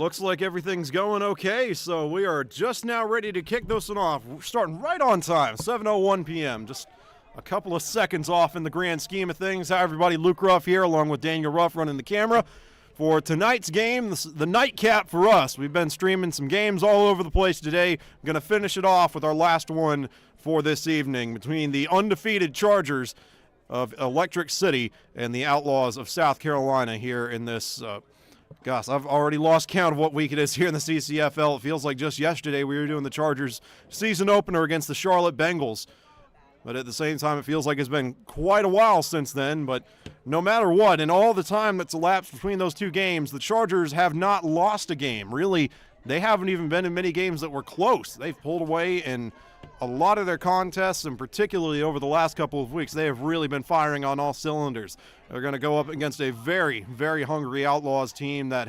looks like everything's going okay, so we are just now ready to kick this one off. We're starting right on time, 7:01 p.m. Just a couple of seconds off in the grand scheme of things. Hi, everybody. Luke Ruff here, along with Daniel Ruff running the camera for tonight's game, the nightcap for us. We've been streaming some games all over the place today. I'm going to finish it off with our last one for this evening between the undefeated Chargers of Electric City and the Outlaws of South Carolina here in this gosh, I've already lost count of what week it is here in the CCFL. It feels like just yesterday we were doing the Chargers season opener against the Charlotte Bengals. But at the same time, it feels like it's been quite a while since then. But no matter what, in all the time that's elapsed between those two games, the Chargers have not lost a game. Really, they haven't even been in many games that were close. They've pulled away in a lot of their contests, and particularly over the last couple of weeks, they have really been firing on all cylinders. They're going to go up against a very, very hungry Outlaws team that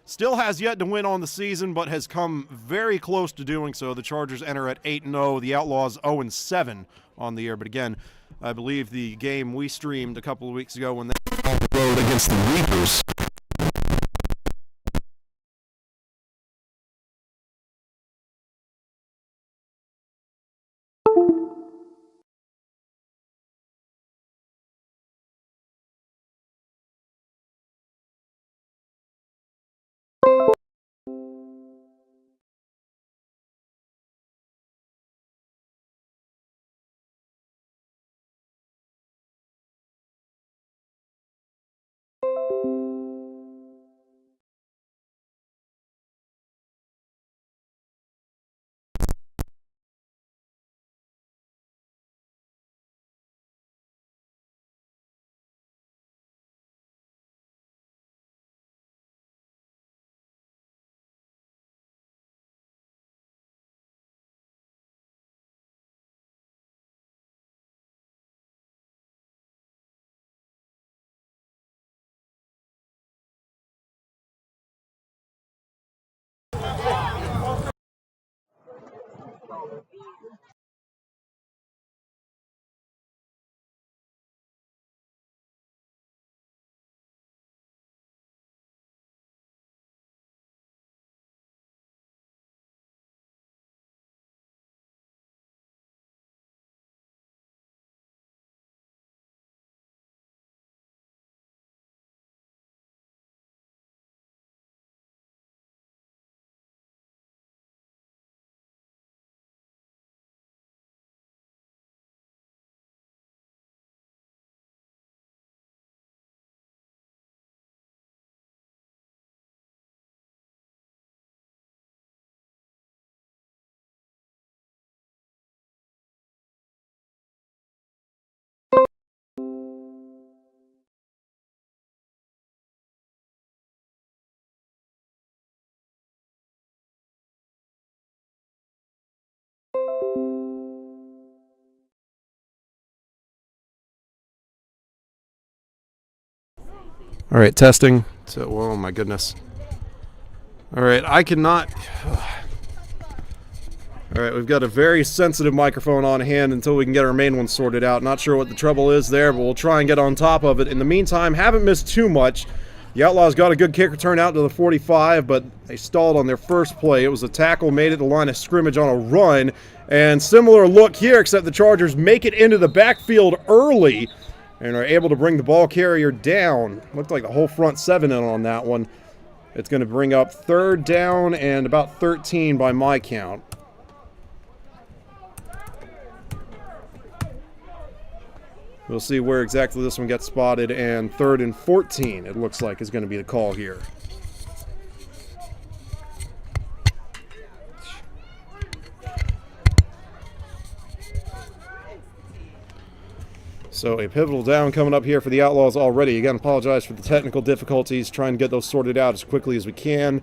still has yet to win on the season, but has come very close to doing so. The Chargers enter at 8-0, the Outlaws 0-7 on the year. But again, I believe the game we streamed a couple of weeks ago when they on the road against the Reapers. All right, testing. So, oh my goodness. All right, I cannot. All right, we've got a very sensitive microphone on hand until we can get our main one sorted out. Not sure what the trouble is there, but we'll try and get on top of it. In the meantime, haven't missed too much. The Outlaws got a good kick return out to the 45, but they stalled on their first play. It was a tackle made at the line of scrimmage on a run. And similar look here, except the Chargers make it into the backfield early and are able to bring the ball carrier down. Looked like the whole front seven in on that one. It's going to bring up third down and about 13 by my count. We'll see where exactly this one gets spotted, and 3rd and 14, it looks like, is going to be the call here. So a pivotal down coming up here for the Outlaws already. Again, apologize for the technical difficulties, trying to get those sorted out as quickly as we can.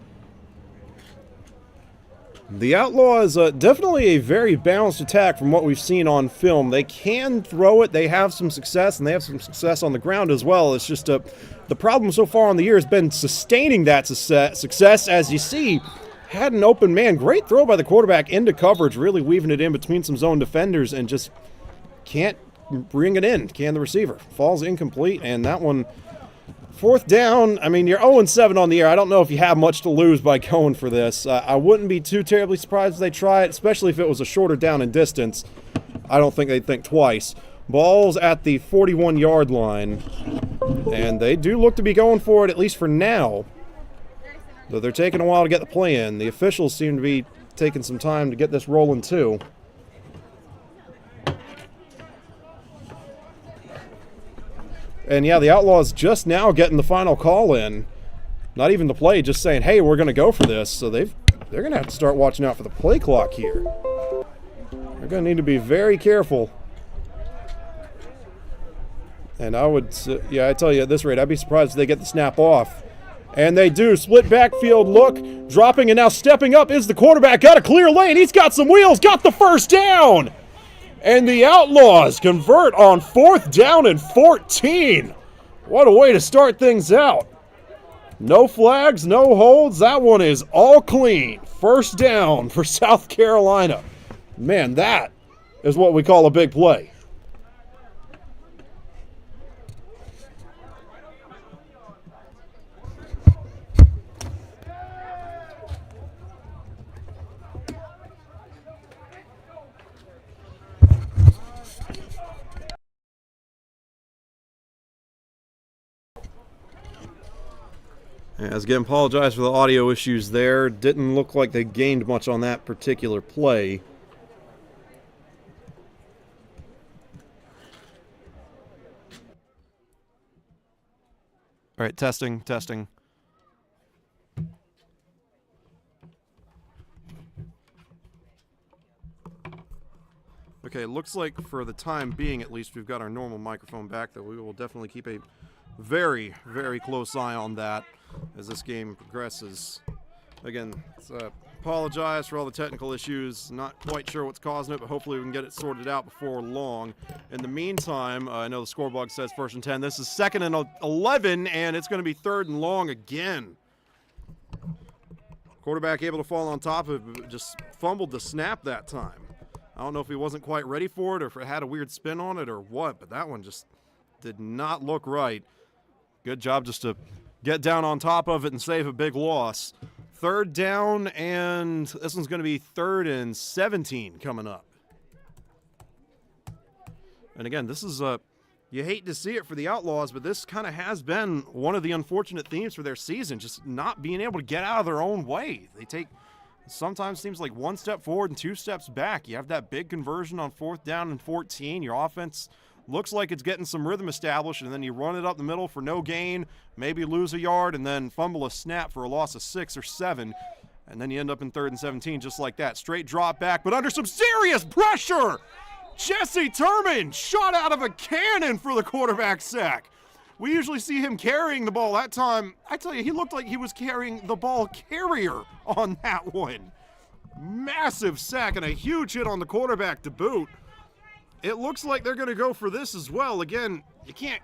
The Outlaws, definitely a very balanced attack from what we've seen on film. They can throw it, they have some success, and they have some success on the ground as well. It's just the problem so far on the year has been sustaining that success. As you see, had an open man. Great throw by the quarterback into coverage, really weaving it in between some zone defenders, and just can't bring it in. Can the receiver. Falls incomplete, and that one Fourth down, I mean, you're 0-7 on the year. I don't know if you have much to lose by going for this. I wouldn't be too terribly surprised if they try it, especially if it was a shorter down in distance. I don't think they'd think twice. Ball's at the 41-yard line, and they do look to be going for it, at least for now. Though they're taking a while to get the play in. The officials seem to be taking some time to get this rolling, too. And yeah, the Outlaws just now getting the final call in. Not even the play, just saying, hey, we're going to go for this. So they're going to have to start watching out for the play clock here. They're going to need to be very careful. And I tell you at this rate, I'd be surprised if they get the snap off. And they do. Split backfield look. Dropping and now stepping up is the quarterback. Got a clear lane. He's got some wheels. Got the first down. And the Outlaws convert on 4th down and 14. What a way to start things out. No flags, no holds. That one is all clean. First down for South Carolina. Man, that is what we call a big play. As again, apologize for the audio issues there. Didn't look like they gained much on that particular play. All right, testing. Okay, looks like for the time being, at least, we've got our normal microphone back, though we will definitely keep a very, very close eye on that as this game progresses. Again, apologize for all the technical issues. Not quite sure what's causing it, but hopefully we can get it sorted out before long. In the meantime, I know the score bug says 1st and 10. This is 2nd and 11, and it's going to be 3rd and long again. Quarterback able to fall on top of it, just fumbled the snap that time. I don't know if he wasn't quite ready for it or if it had a weird spin on it or what, but that one just did not look right. Good job just to get down on top of it and save a big loss. 3rd down, and this one's going to be 3rd and 17 coming up. And again, this is you hate to see it for the Outlaws, but this kind of has been one of the unfortunate themes for their season, just not being able to get out of their own way. They take sometimes seems like 1 step forward and 2 steps back. You have that big conversion on 4th down and 14. Your offense looks like it's getting some rhythm established, and then you run it up the middle for no gain, maybe lose a yard, and then fumble a snap for a loss of 6 or 7. And then you end up in 3rd and 17 just like that. Straight drop back, but under some serious pressure. Jesse Turman shot out of a cannon for the quarterback sack. We usually see him carrying the ball. That time, I tell you, he looked like he was carrying the ball carrier on that one. Massive sack and a huge hit on the quarterback to boot. It looks like they're going to go for this as well. Again, you can't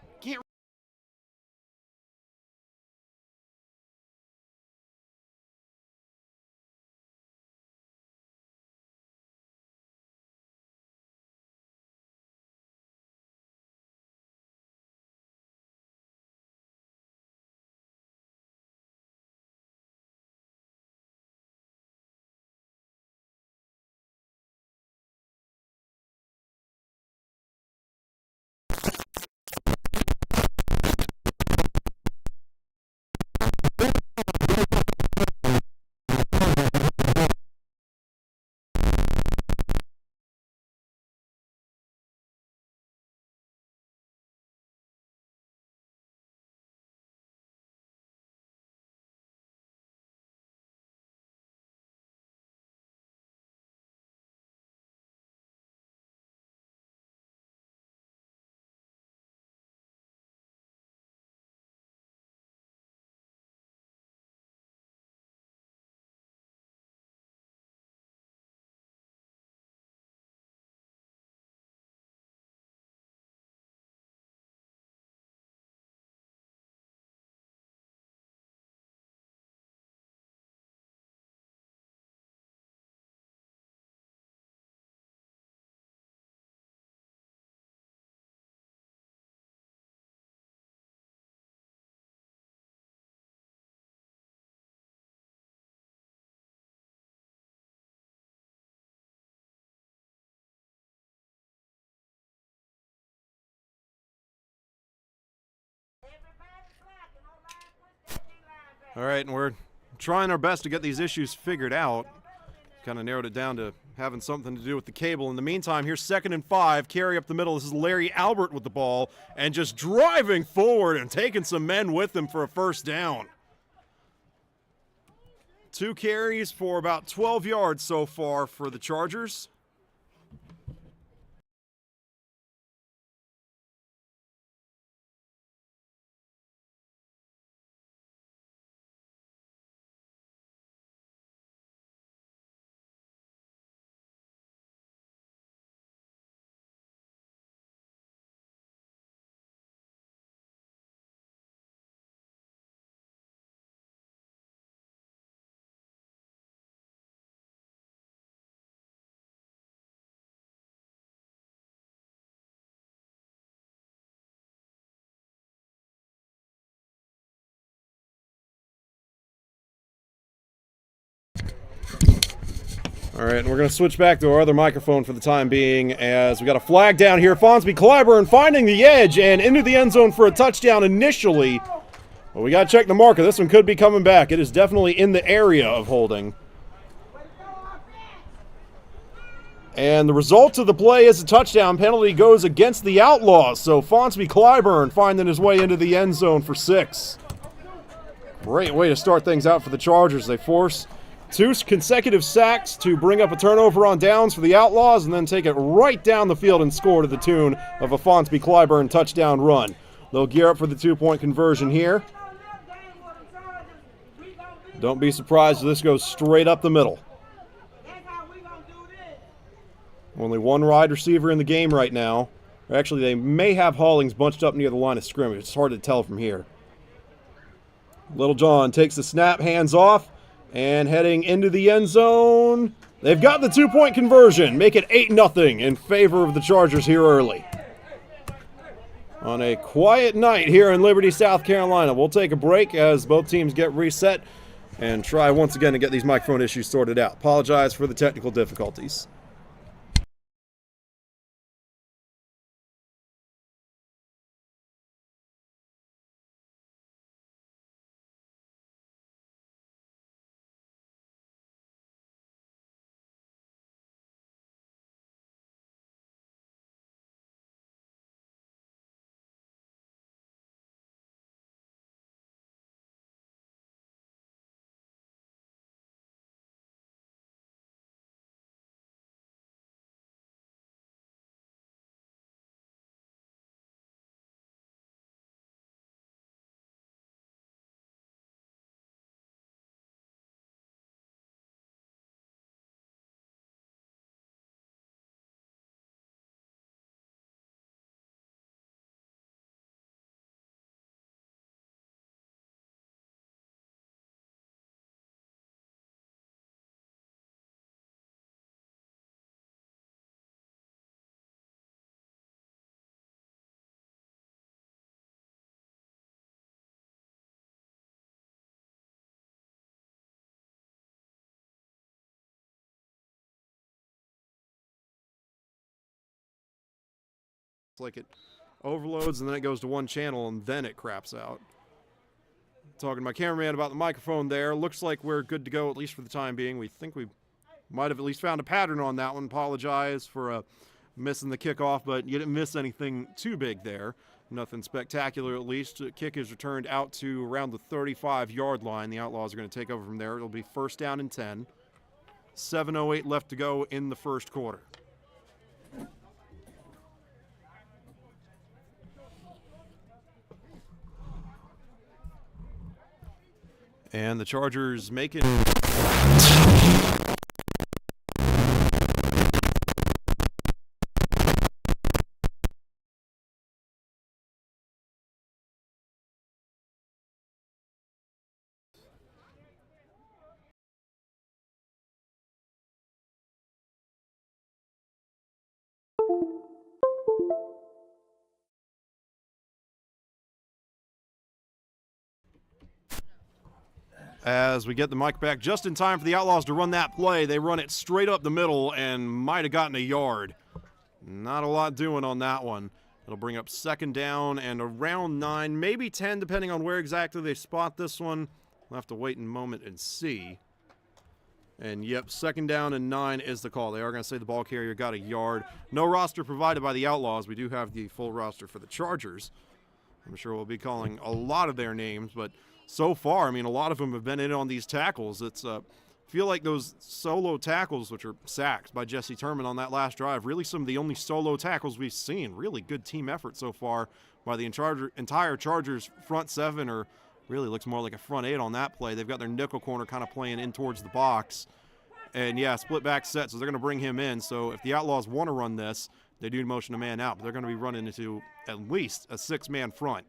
All right, and we're trying our best to get these issues figured out. Kind of narrowed it down to having something to do with the cable. In the meantime, here's 2nd and 5. Carry up the middle. This is Larry Albert with the ball and just driving forward and taking some men with him for a first down. 2 carries for about 12 yards so far for the Chargers. All right, and we're going to switch back to our other microphone for the time being as we got a flag down here. Fonsby Clyburn finding the edge and into the end zone for a touchdown initially. But we got to check the marker. This one could be coming back. It is definitely in the area of holding. And the result of the play is a touchdown. Penalty goes against the Outlaws. So Fonsby Clyburn finding his way into the end zone for 6. Great way to start things out for the Chargers. They force 2 consecutive sacks to bring up a turnover on downs for the Outlaws and then take it right down the field and score to the tune of a Fonsby Clyburn touchdown run. They'll gear up for the 2-point conversion here. Don't be surprised if this goes straight up the middle. Only 1 wide receiver in the game right now. Actually, they may have Hollings bunched up near the line of scrimmage. It's hard to tell from here. Little John takes the snap, hands off, and heading into the end zone. They've got the 2-point conversion. Make it 8-0 in favor of the Chargers here early. On a quiet night here in Liberty, South Carolina. We'll take a break as both teams get reset and try once again to get these microphone issues sorted out. Apologize for the technical difficulties. It's like it overloads and then it goes to one channel and then it craps out. Talking to my cameraman about the microphone there. Looks like we're good to go, at least for the time being. We think we might have at least found a pattern on that one. Apologize for missing the kickoff, but you didn't miss anything too big there. Nothing spectacular, at least. Kick is returned out to around the 35-yard line. The Outlaws are going to take over from there. It'll be 1st down and 10. 7:08 left to go in the first quarter. And the Chargers making... As we get the mic back just in time for the Outlaws to run that play, they run it straight up the middle and might have gotten a yard. Not a lot doing on that one. It'll bring up 2nd down and around 9, maybe 10, depending on where exactly they spot this one. We'll have to wait a moment and see. And, yep, 2nd down and 9 is the call. They are going to say the ball carrier got a yard. No roster provided by the Outlaws. We do have the full roster for the Chargers. I'm sure we'll be calling a lot of their names, but so far, I mean, a lot of them have been in on these tackles. It's feel like those solo tackles, which are sacks by Jesse Turman on that last drive, really some of the only solo tackles we've seen. Really good team effort so far by the entire Chargers front 7, or really looks more like a front 8 on that play. They've got their nickel corner kind of playing in towards the box. And, yeah, split back set, so they're going to bring him in. So if the Outlaws want to run this, they do motion a man out, but they're going to be running into at least a 6-man front.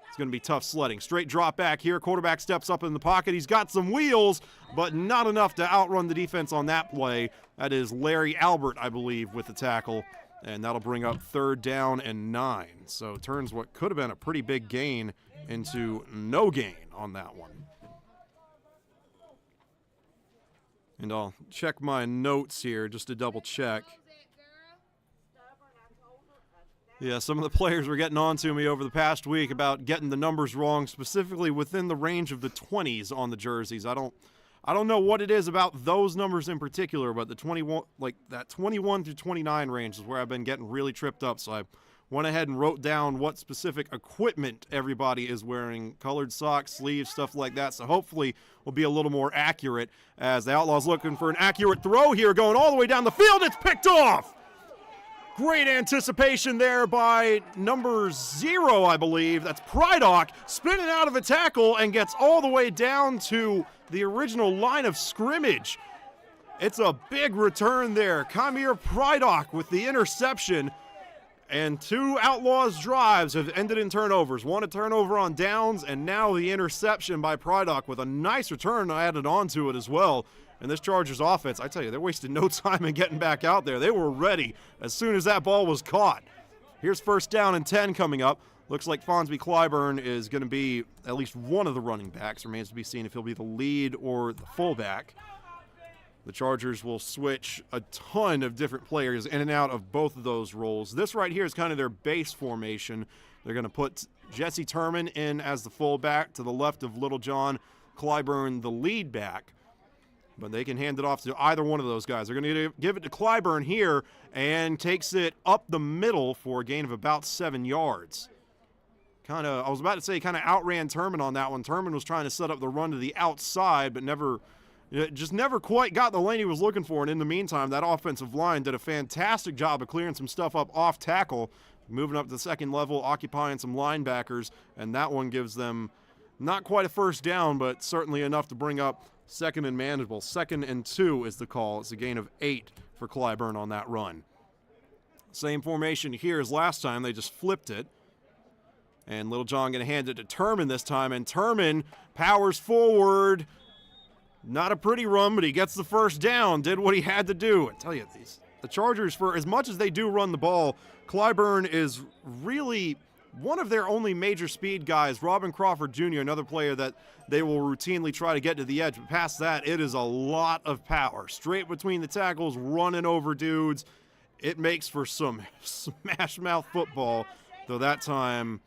It's going to be tough sledding. Straight drop back here. Quarterback steps up in the pocket. He's got some wheels, but not enough to outrun the defense on that play. That is Larry Albert, I believe, with the tackle, and that'll bring up 3rd down and 9. So turns what could have been a pretty big gain into no gain on that one. And I'll check my notes here just to double check. Yeah, some of the players were getting on to me over the past week about getting the numbers wrong, specifically within the range of the 20s on the jerseys. I don't know what it is about those numbers in particular, but the 21, like that 21 through 29 range is where I've been getting really tripped up. So I went ahead and wrote down what specific equipment everybody is wearing, colored socks, sleeves, stuff like that. So hopefully we'll be a little more accurate as the Outlaws looking for an accurate throw here, going all the way down the field. It's picked off. Great anticipation there by number 0, I believe. That's Prydock, spinning out of a tackle and gets all the way down to the original line of scrimmage. It's a big return there. Kamir Prydock with the interception. And 2 Outlaws drives have ended in turnovers. One a turnover on downs, and now the interception by Prydock with a nice return added onto it as well. And this Chargers offense, I tell you, they're wasting no time in getting back out there. They were ready as soon as that ball was caught. Here's 1st down and 10 coming up. Looks like Fonsby Clyburn is going to be at least one of the running backs. Remains to be seen if he'll be the lead or the fullback. The Chargers will switch a ton of different players in and out of both of those roles. This right here is kind of their base formation. They're going to put Jesse Turman in as the fullback to the left of Littlejohn, Clyburn the lead back. But they can hand it off to either one of those guys. They're going to give it to Clyburn here and takes it up the middle for a gain of about 7 yards. I was about to say kind of outran Turman on that one. Turman was trying to set up the run to the outside, but never quite got the lane he was looking for. And in the meantime, that offensive line did a fantastic job of clearing some stuff up off tackle, moving up to the 2nd level, occupying some linebackers, and that one gives them not quite a 1st down, but certainly enough to bring up 2nd and manageable. 2nd and 2 is the call. It's a gain of 8 for Clyburn on that run. Same formation here as last time. They just flipped it. And Littlejohn going to hand it to Turman this time. And Turman powers forward. Not a pretty run, but he gets the 1st down. Did what he had to do. I tell you, the Chargers, for as much as they do run the ball, Clyburn is really one of their only major speed guys. Robin Crawford Jr., another player that they will routinely try to get to the edge. But past that, it is a lot of power. Straight between the tackles, running over dudes. It makes for some smash mouth football, though that time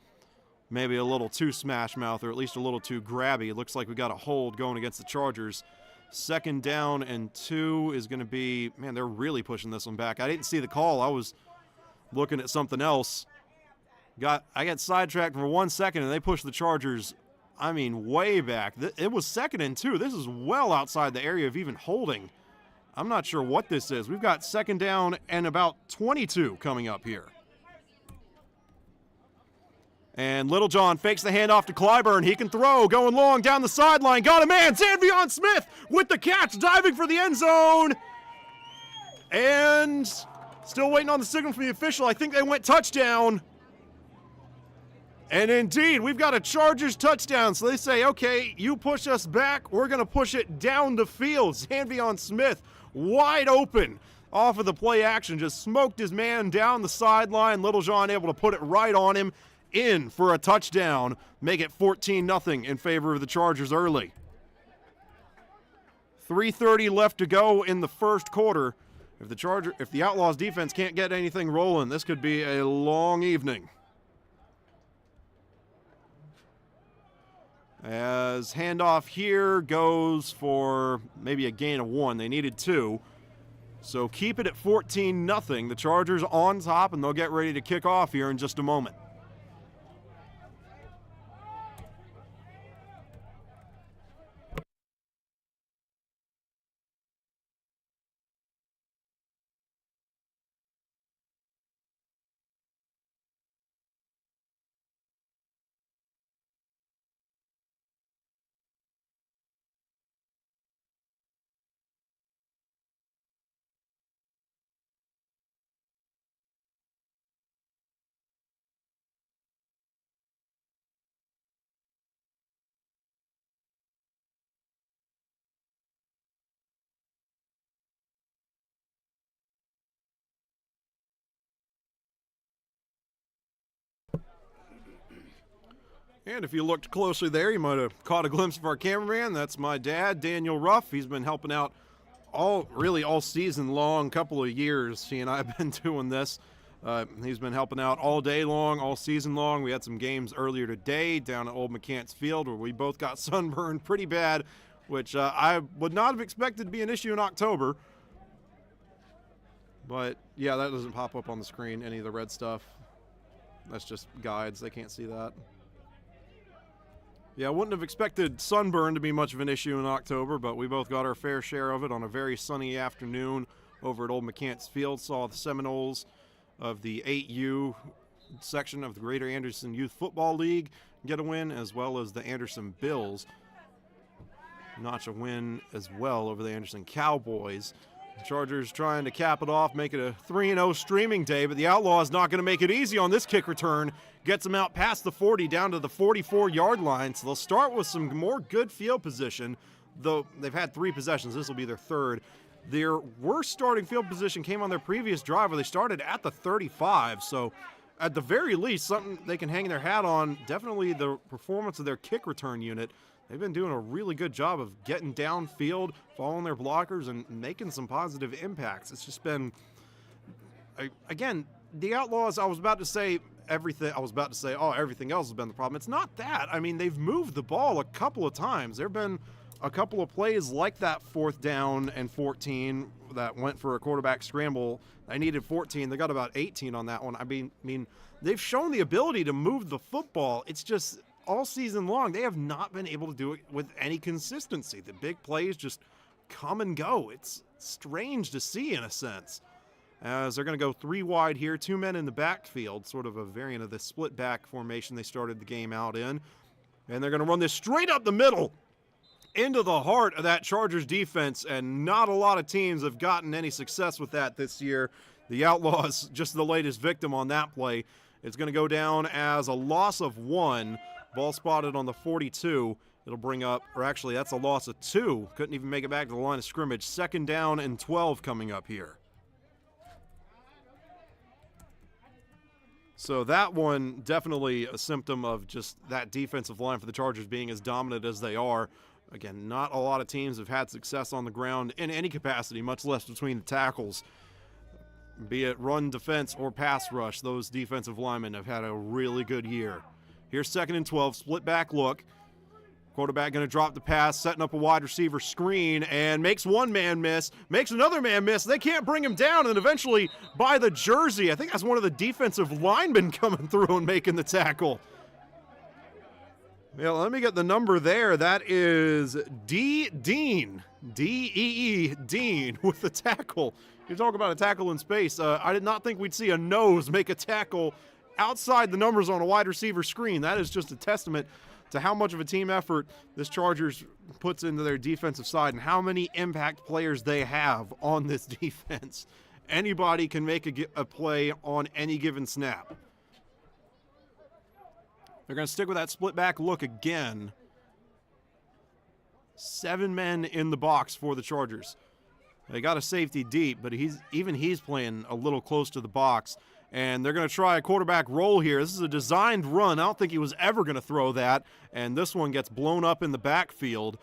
maybe a little too smash mouth, or at least a little too grabby. It looks like we got a hold going against the Chargers. 2nd down and 2 is going to be, man, they're really pushing this one back. I didn't see the call. I was looking at something else. I got sidetracked for 1 second, and they pushed the Chargers, I mean, way back. It was 2nd and 2. This is well outside the area of even holding. I'm not sure what this is. We've got 2nd down and about 22 coming up here. And Littlejohn fakes the handoff to Clyburn. He can throw, going long down the sideline. Got a man, Zanvion Smith with the catch, diving for the end zone. And still waiting on the signal from the official. I think they went touchdown. And indeed, we've got a Chargers touchdown. So they say, okay, you push us back, we're going to push it down the field. Zanvion Smith wide open off of the play action. Just smoked his man down the sideline. Littlejohn able to put it right on him. In for a touchdown, make it 14-0 in favor of the Chargers early. 3:30 left to go in the 1st quarter. If the Outlaws defense can't get anything rolling, this could be a long evening. As handoff here goes for maybe a gain of 1. They needed 2. So keep it at 14-0. The Chargers on top, and they'll get ready to kick off here in just a moment. And if you looked closely there, you might have caught a glimpse of our cameraman. That's my dad, Daniel Ruff. He's been helping out all season long, couple of years. He and I have been doing this. He's been helping out all day long, all season long. We had some games earlier today down at Old McCants Field where we both got sunburned pretty bad, which I would not have expected to be an issue in October. But yeah, that doesn't pop up on the screen, any of the red stuff. That's just guides. They can't see that. Yeah, I wouldn't have expected sunburn to be much of an issue in October, but we both got our fair share of it on a very sunny afternoon over at Old McCants Field. Saw the Seminoles of the 8U section of the Greater Anderson Youth Football League get a win, as well as the Anderson Bills notch a win as well over the Anderson Cowboys. The Chargers trying to cap it off, make it a 3-0 streaming day, but the Outlaws not going to make it easy on this kick return. Gets them out past the 40 down to the 44-yard line, so they'll start with some more good field position, though they've had 3 possessions. This will be their 3rd. Their worst starting field position came on their previous drive where they started at the 35, so at the very least, something they can hang their hat on. Definitely the performance of their kick return unit. They've been doing a really good job of getting downfield, following their blockers, and making some positive impacts. It's just been, again, the Outlaws, I was about to say, oh, everything else has been the problem. It's not that. I mean, they've moved the ball a couple of times. There have been a couple of plays like that 4th down and 14 that went for a quarterback scramble. I needed 14. They got about 18 on that one. I mean, they've shown the ability to move the football. It's just all season long, they have not been able to do it with any consistency. The big plays just come and go. It's strange to see in a sense. As they're going to go 3 wide here, 2 men in the backfield, sort of a variant of the split back formation they started the game out in. And they're going to run this straight up the middle into the heart of that Chargers defense, and not a lot of teams have gotten any success with that this year. The Outlaws, just the latest victim on that play. It's going to go down as a loss of 1. Ball spotted on the 42. It'll bring up, or actually that's a loss of 2. Couldn't even make it back to the line of scrimmage. 2nd down and 12 coming up here. So that one, definitely a symptom of just that defensive line for the Chargers being as dominant as they are. Again, not a lot of teams have had success on the ground in any capacity, much less between the tackles. Be it run defense or pass rush, those defensive linemen have had a really good year. Here's 2nd and 12, split back look. Quarterback going to drop the pass, setting up a wide receiver screen, and makes one man miss, makes another man miss. They can't bring him down, and eventually by the jersey, I think that's one of the defensive linemen coming through and making the tackle. Yeah, let me get the number there. That is Dean, D-E-E, Dean, with the tackle. You talk about a tackle in space. I did not think we'd see a nose make a tackle outside the numbers on a wide receiver screen. That is just a testament to how much of a team effort this Chargers puts into their defensive side and how many impact players they have on this defense. Anybody can make a play on any given snap. They're going to stick with that split back look again. 7 men in the box for the Chargers. They got a safety deep, but he's playing a little close to the box. And they're going to try a quarterback roll here. This is a designed run. I don't think he was ever going to throw that. And this one gets blown up in the backfield.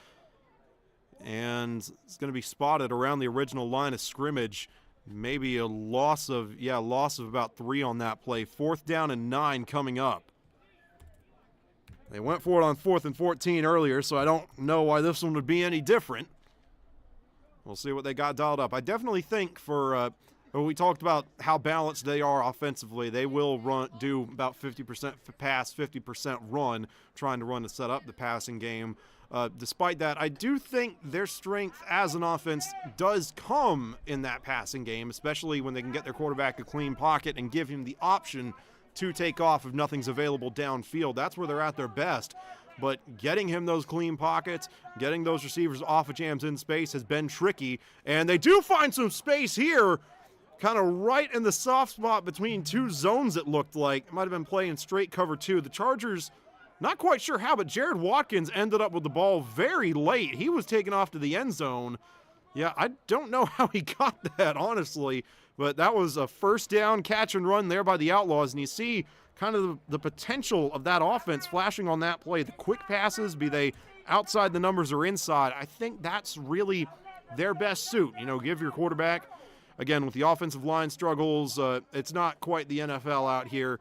And it's going to be spotted around the original line of scrimmage. Maybe a loss of about 3 on that play. 4th down and 9 coming up. They went for it on 4th and 14 earlier, so I don't know why this one would be any different. We'll see what they got dialed up. I definitely think when we talked about how balanced they are offensively, they will do about 50% pass, 50% run, trying to run to set up the passing game. Despite that, I do think their strength as an offense does come in that passing game, especially when they can get their quarterback a clean pocket and give him the option to take off if nothing's available downfield. That's where they're at their best. But getting him those clean pockets, getting those receivers off of jams in space has been tricky. And they do find some space here, kind of right in the soft spot between two zones, it looked like. It might have been playing straight cover 2. The Chargers, not quite sure how, but Jared Watkins ended up with the ball very late. He was taken off to the end zone. Yeah, I don't know how he got that, honestly. But that was a first down catch and run there by the Outlaws. And you see kind of the potential of that offense flashing on that play. The quick passes, be they outside the numbers or inside, I think that's really their best suit. You know, give your quarterback, again, with the offensive line struggles, it's not quite the NFL out here.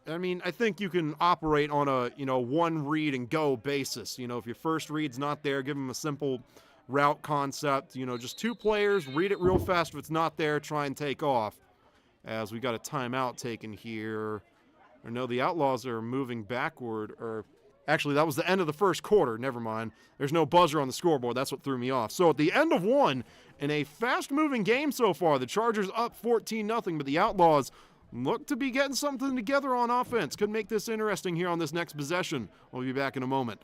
I mean, I think you can operate on a, one read and go basis. If your first read's not there, give them a simple route concept, just 2 players, read it real fast. If it's not there, try and take off. As we got a timeout taken here. Or no, the Outlaws are moving backward. Or actually, that was the end of the first quarter. Never mind. There's no buzzer on the scoreboard. That's what threw me off. So at the end of 1, in a fast-moving game so far, the Chargers up 14-0, but the Outlaws look to be getting something together on offense. Could make this interesting here on this next possession. We'll be back in a moment.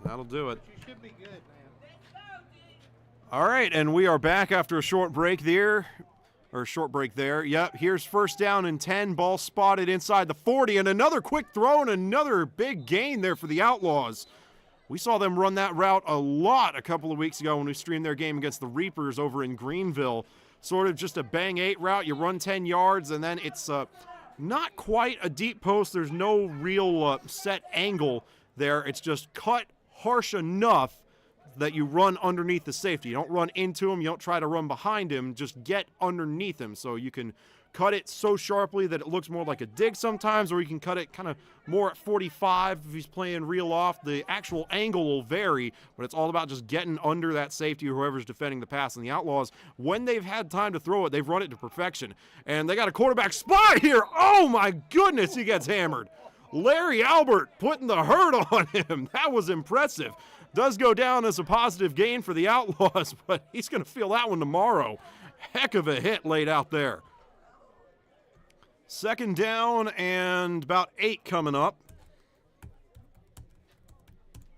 That'll do it. You should be good, man. All right, and we are back after a short break there. Yep, here's first down and 10. Ball spotted inside the 40, and another quick throw and another big gain there for the Outlaws. We saw them run that route a lot a couple of weeks ago when we streamed their game against the Reapers over in Greenville. Sort of just a bang 8 route. You run 10 yards, and then it's not quite a deep post. There's no real set angle there. It's just cut harsh enough that you run underneath the safety. You don't run into him. You don't try to run behind him. Just get underneath him. So you can cut it so sharply that it looks more like a dig sometimes, or you can cut it kind of more at 45 if he's playing real off. The actual angle will vary, but it's all about just getting under that safety or whoever's defending the pass. And the Outlaws, when they've had time to throw it, they've run it to perfection. And they got a quarterback spy here. Oh, my goodness, he gets hammered. Larry Albert putting the hurt on him. That was impressive. Does go down as a positive gain for the Outlaws, but he's going to feel that one tomorrow. Heck of a hit laid out there. Second down and about 8 coming up.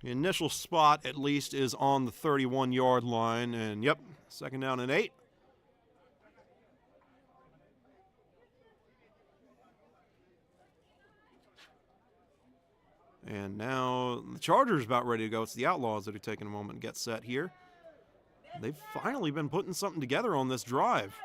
The initial spot, at least, is on the 31-yard line. And, yep, second down and 8. And now the Chargers about ready to go. It's the Outlaws that are taking a moment to get set here. They've finally been putting something together on this drive.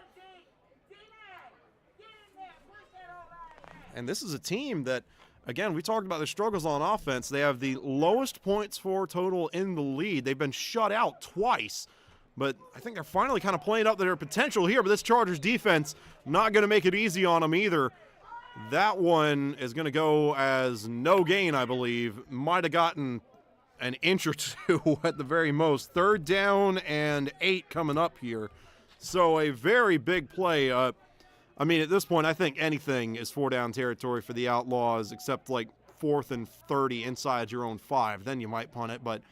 And this is a team that, again, we talked about their struggles on offense. They have the lowest points for total in the lead. They've been shut out twice. But I think they're finally kind of playing up their potential here. But this Chargers defense not going to make it easy on them either. That one is going to go as no gain, I believe. Might have gotten an inch or two at the very most. 3rd down and 8 coming up here. So a very big play. I mean, at this point, I think anything is 4-down territory for the Outlaws, except like 4th and 30 inside your own 5. Then you might punt it. But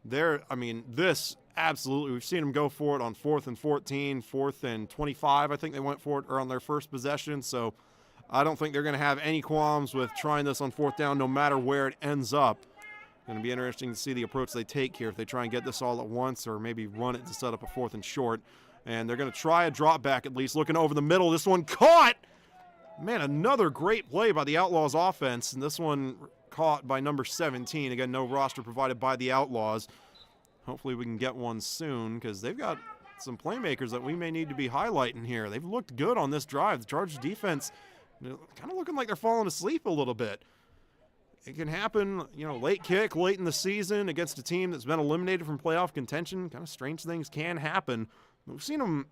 this absolutely, we've seen them go for it on 4th and 14, 4th and 25. I think they went for it on their first possession. So I don't think they're going to have any qualms with trying this on 4th down no matter where it ends up. Going to be interesting to see the approach they take here, if they try and get this all at once or maybe run it to set up a 4th and short. And they're going to try a drop back at least, looking over the middle. This one caught! Man, another great play by the Outlaws offense, and this one caught by number 17. Again, no roster provided by the Outlaws. Hopefully we can get one soon, because they've got some playmakers that we may need to be highlighting here. They've looked good on this drive. The Chargers defense kind of looking like they're falling asleep a little bit. It can happen, late kick, late in the season against a team that's been eliminated from playoff contention. Kind of strange things can happen. But we've seen them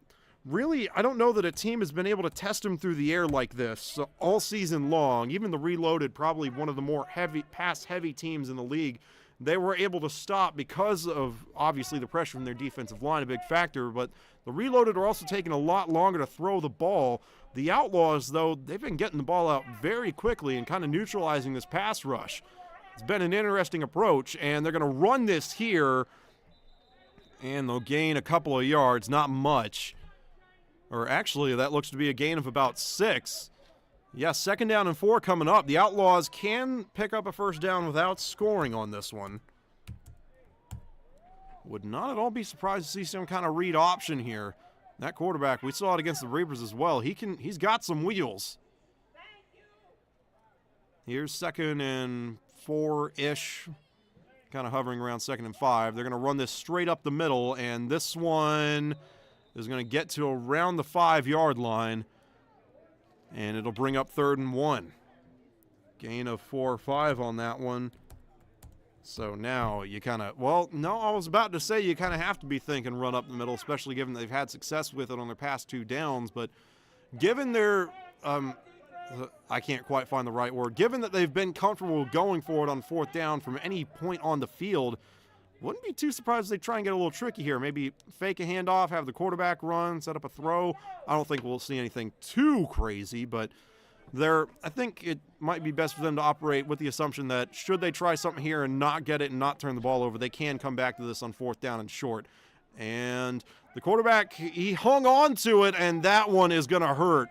really, I don't know that a team has been able to test them through the air like this all season long. Even the Reloaded, probably one of the more pass-heavy teams in the league, they were able to stop because of, obviously, the pressure from their defensive line, a big factor. But the Reloaded are also taking a lot longer to throw the ball. The Outlaws, though, they've been getting the ball out very quickly and kind of neutralizing this pass rush. It's been an interesting approach, and they're going to run this here, and they'll gain a couple of yards, not much. Or actually, that looks to be a gain of about 6. Yeah, 2nd down and 4 coming up. The Outlaws can pick up a 1st down without scoring on this one. Would not at all be surprised to see some kind of read option here. That quarterback, we saw it against the Reapers as well. He's got some wheels. Here's 2nd and 4-ish. Kind of hovering around 2nd and 5. They're going to run this straight up the middle, and this one is going to get to around the 5-yard line, and it'll bring up 3rd and 1. Gain of 4 or 5 on that one. So now you kind of, I was about to say you kind of have to be thinking run up the middle, especially given they've had success with it on their past 2 downs. But given their, I can't quite find the right word, given that they've been comfortable going for it on 4th down from any point on the field, wouldn't be too surprised if they try and get a little tricky here. Maybe fake a handoff, have the quarterback run, set up a throw. I don't think we'll see anything too crazy, but I think it might be best for them to operate with the assumption that should they try something here and not get it and not turn the ball over, they can come back to this on 4th down and short. And the quarterback, he hung on to it, and that one is going to hurt.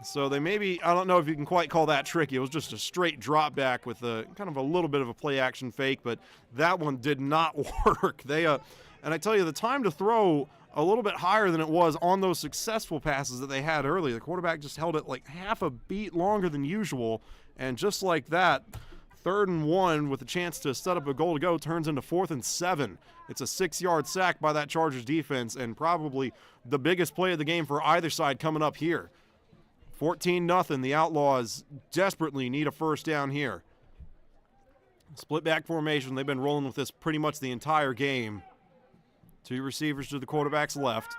So they maybe, I don't know if you can quite call that tricky. It was just a straight drop back with a kind of a little bit of a play action fake, but that one did not work. And I tell you, the time to throw a little bit higher than it was on those successful passes that they had earlier. The quarterback just held it like half a beat longer than usual, and just like that, 3rd and 1 with a chance to set up a goal to go turns into 4th and 7. It's a 6-yard sack by that Chargers defense, and probably the biggest play of the game for either side coming up here. 14-0, the Outlaws desperately need a 1st down here. Split back formation, they've been rolling with this pretty much the entire game. 2 receivers to the quarterback's left.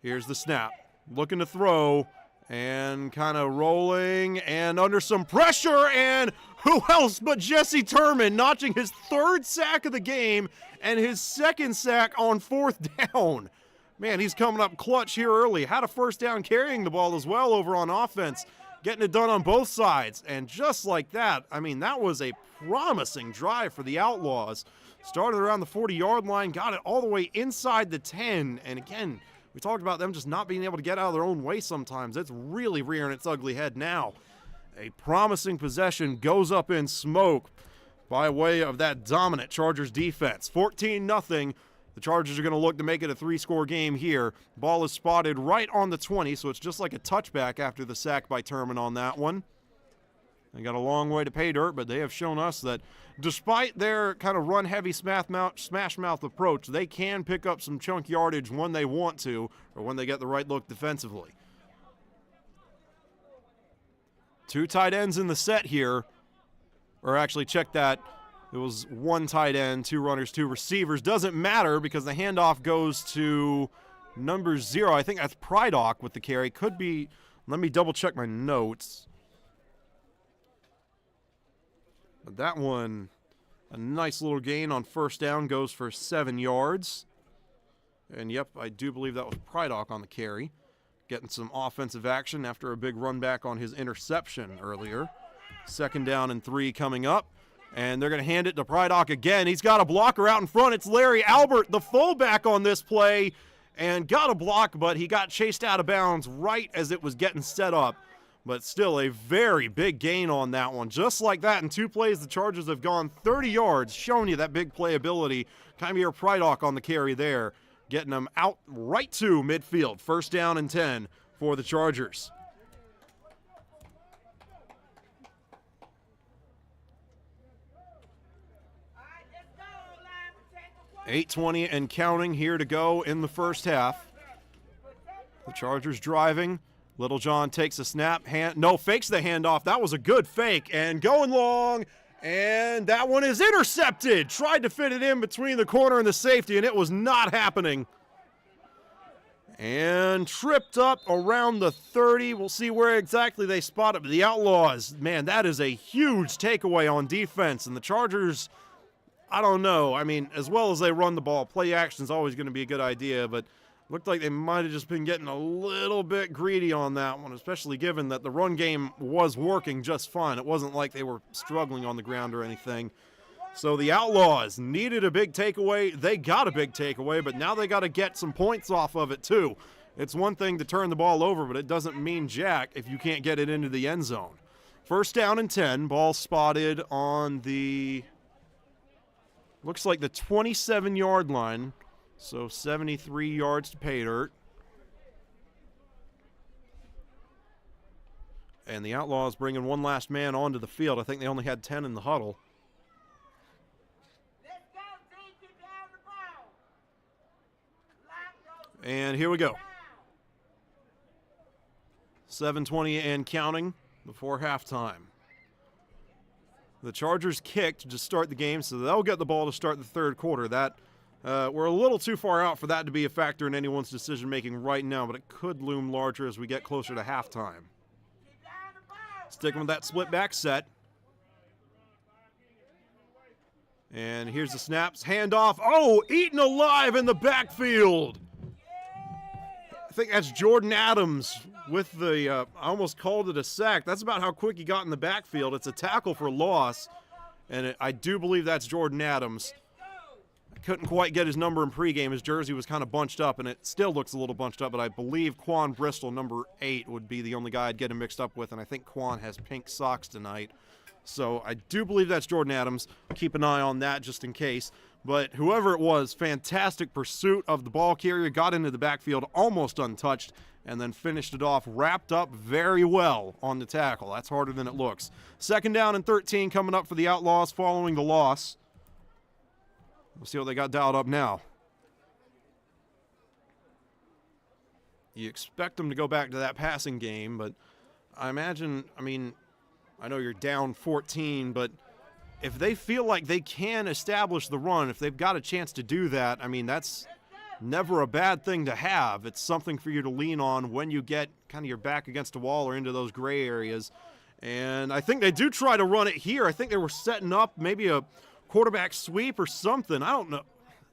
Here's the snap. Looking to throw and kind of rolling and under some pressure, and who else but Jesse Turman notching his 3rd sack of the game and his 2nd sack on 4th down. Man, he's coming up clutch here early. Had a 1st down carrying the ball as well over on offense. Getting it done on both sides. And just like that, that was a promising drive for the Outlaws. Started around the 40-yard line, got it all the way inside the 10. And again, we talked about them just not being able to get out of their own way sometimes. It's really rearing its ugly head now. A promising possession goes up in smoke by way of that dominant Chargers defense. 14-0. The Chargers are going to look to make it a 3-score game here. Ball is spotted right on the 20, so it's just like a touchback after the sack by Turman on that one. They got a long way to pay dirt, but they have shown us that despite their kind of run-heavy smash-mouth approach, they can pick up some chunk yardage when they want to or when they get the right look defensively. 2 tight ends in the set here. Or actually, check that. It was 1 tight end, 2 runners, 2 receivers. Doesn't matter because the handoff goes to number 0. I think that's Prydock with the carry. Could be, let me double check my notes. But that one, a nice little gain on first down, goes for 7 yards. And yep, I do believe that was Prydock on the carry. Getting some offensive action after a big run back on his interception earlier. 2nd down and 3 coming up. And they're going to hand it to Prydock again. He's got a blocker out in front. It's Larry Albert, the fullback on this play. And got a block, but he got chased out of bounds right as it was getting set up. But still a very big gain on that one. Just like that, in 2 plays, the Chargers have gone 30 yards, showing you that big playability. Kymir Prydock on the carry there, getting them out right to midfield. 1st down and 10 for the Chargers. $8:20 and counting here to go in the first half. The Chargers driving. Littlejohn takes a snap, fakes the handoff. That was a good fake, and going long, and that one is intercepted. Tried to fit it in between the corner and the safety, and it was not happening. And tripped up around the 30. We'll see where exactly they spot it. But the Outlaws, man, that is a huge takeaway on defense, and the Chargers, I don't know. I mean, as well as they run the ball, play action is always going to be a good idea, but looked like they might have just been getting a little bit greedy on that one, especially given that the run game was working just fine. It wasn't like they were struggling on the ground or anything. So the Outlaws needed a big takeaway. They got a big takeaway, but now they got to get some points off of it too. It's one thing to turn the ball over, but it doesn't mean jack if you can't get it into the end zone. 1st down and 10, ball spotted on the, looks like the 27-yard line. So 73 yards to pay dirt. And the Outlaws bringing one last man onto the field. I think they only had 10 in the huddle. And here we go. 7:20 and counting before halftime. The Chargers kicked to start the game, so they'll get the ball to start the 3rd quarter. That we're a little too far out for that to be a factor in anyone's decision-making right now, but it could loom larger as we get closer to halftime. Sticking with that split back set. And here's the snaps. Handoff. Oh, eaten alive in the backfield. I think that's Jordan Adams with the, I almost called it a sack. That's about how quick he got in the backfield. It's a tackle for loss, and I do believe that's Jordan Adams. Couldn't quite get his number in pregame. His jersey was kind of bunched up, and it still looks a little bunched up, but I believe Quan Bristol, number 8, would be the only guy I'd get him mixed up with, and I think Quan has pink socks tonight. So I do believe that's Jordan Adams. Keep an eye on that just in case. But whoever it was, fantastic pursuit of the ball carrier, got into the backfield almost untouched, and then finished it off, wrapped up very well on the tackle. That's harder than it looks. 2nd down and 13 coming up for the Outlaws following the loss. We'll see what they got dialed up now. You expect them to go back to that passing game, but I imagine, I know you're down 14, but if they feel like they can establish the run, if they've got a chance to do that, that's never a bad thing to have. It's something for you to lean on when you get kind of your back against a wall or into those gray areas. And I think they do try to run it here. I think they were setting up maybe a quarterback sweep or something. I don't know.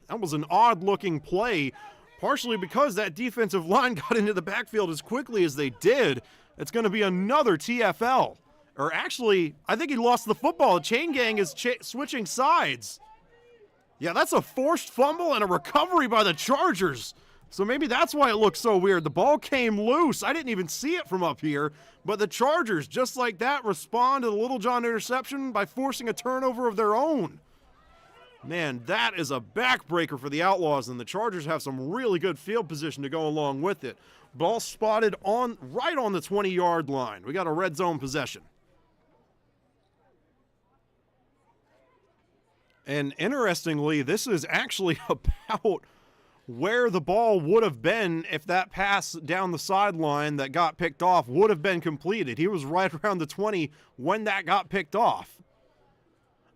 That was an odd-looking play, partially because that defensive line got into the backfield as quickly as they did. It's going to be another TFL. Or actually, I think he lost the football. The chain gang is switching sides. Yeah, that's a forced fumble and a recovery by the Chargers. So maybe that's why it looks so weird. The ball came loose. I didn't even see it from up here. But the Chargers, just like that, respond to the Littlejohn interception by forcing a turnover of their own. Man, that is a backbreaker for the Outlaws, and the Chargers have some really good field position to go along with it. Ball spotted right on the 20-yard line. We got a red zone possession. And interestingly, this is actually about where the ball would have been if that pass down the sideline that got picked off would have been completed. He was right around the 20 when that got picked off.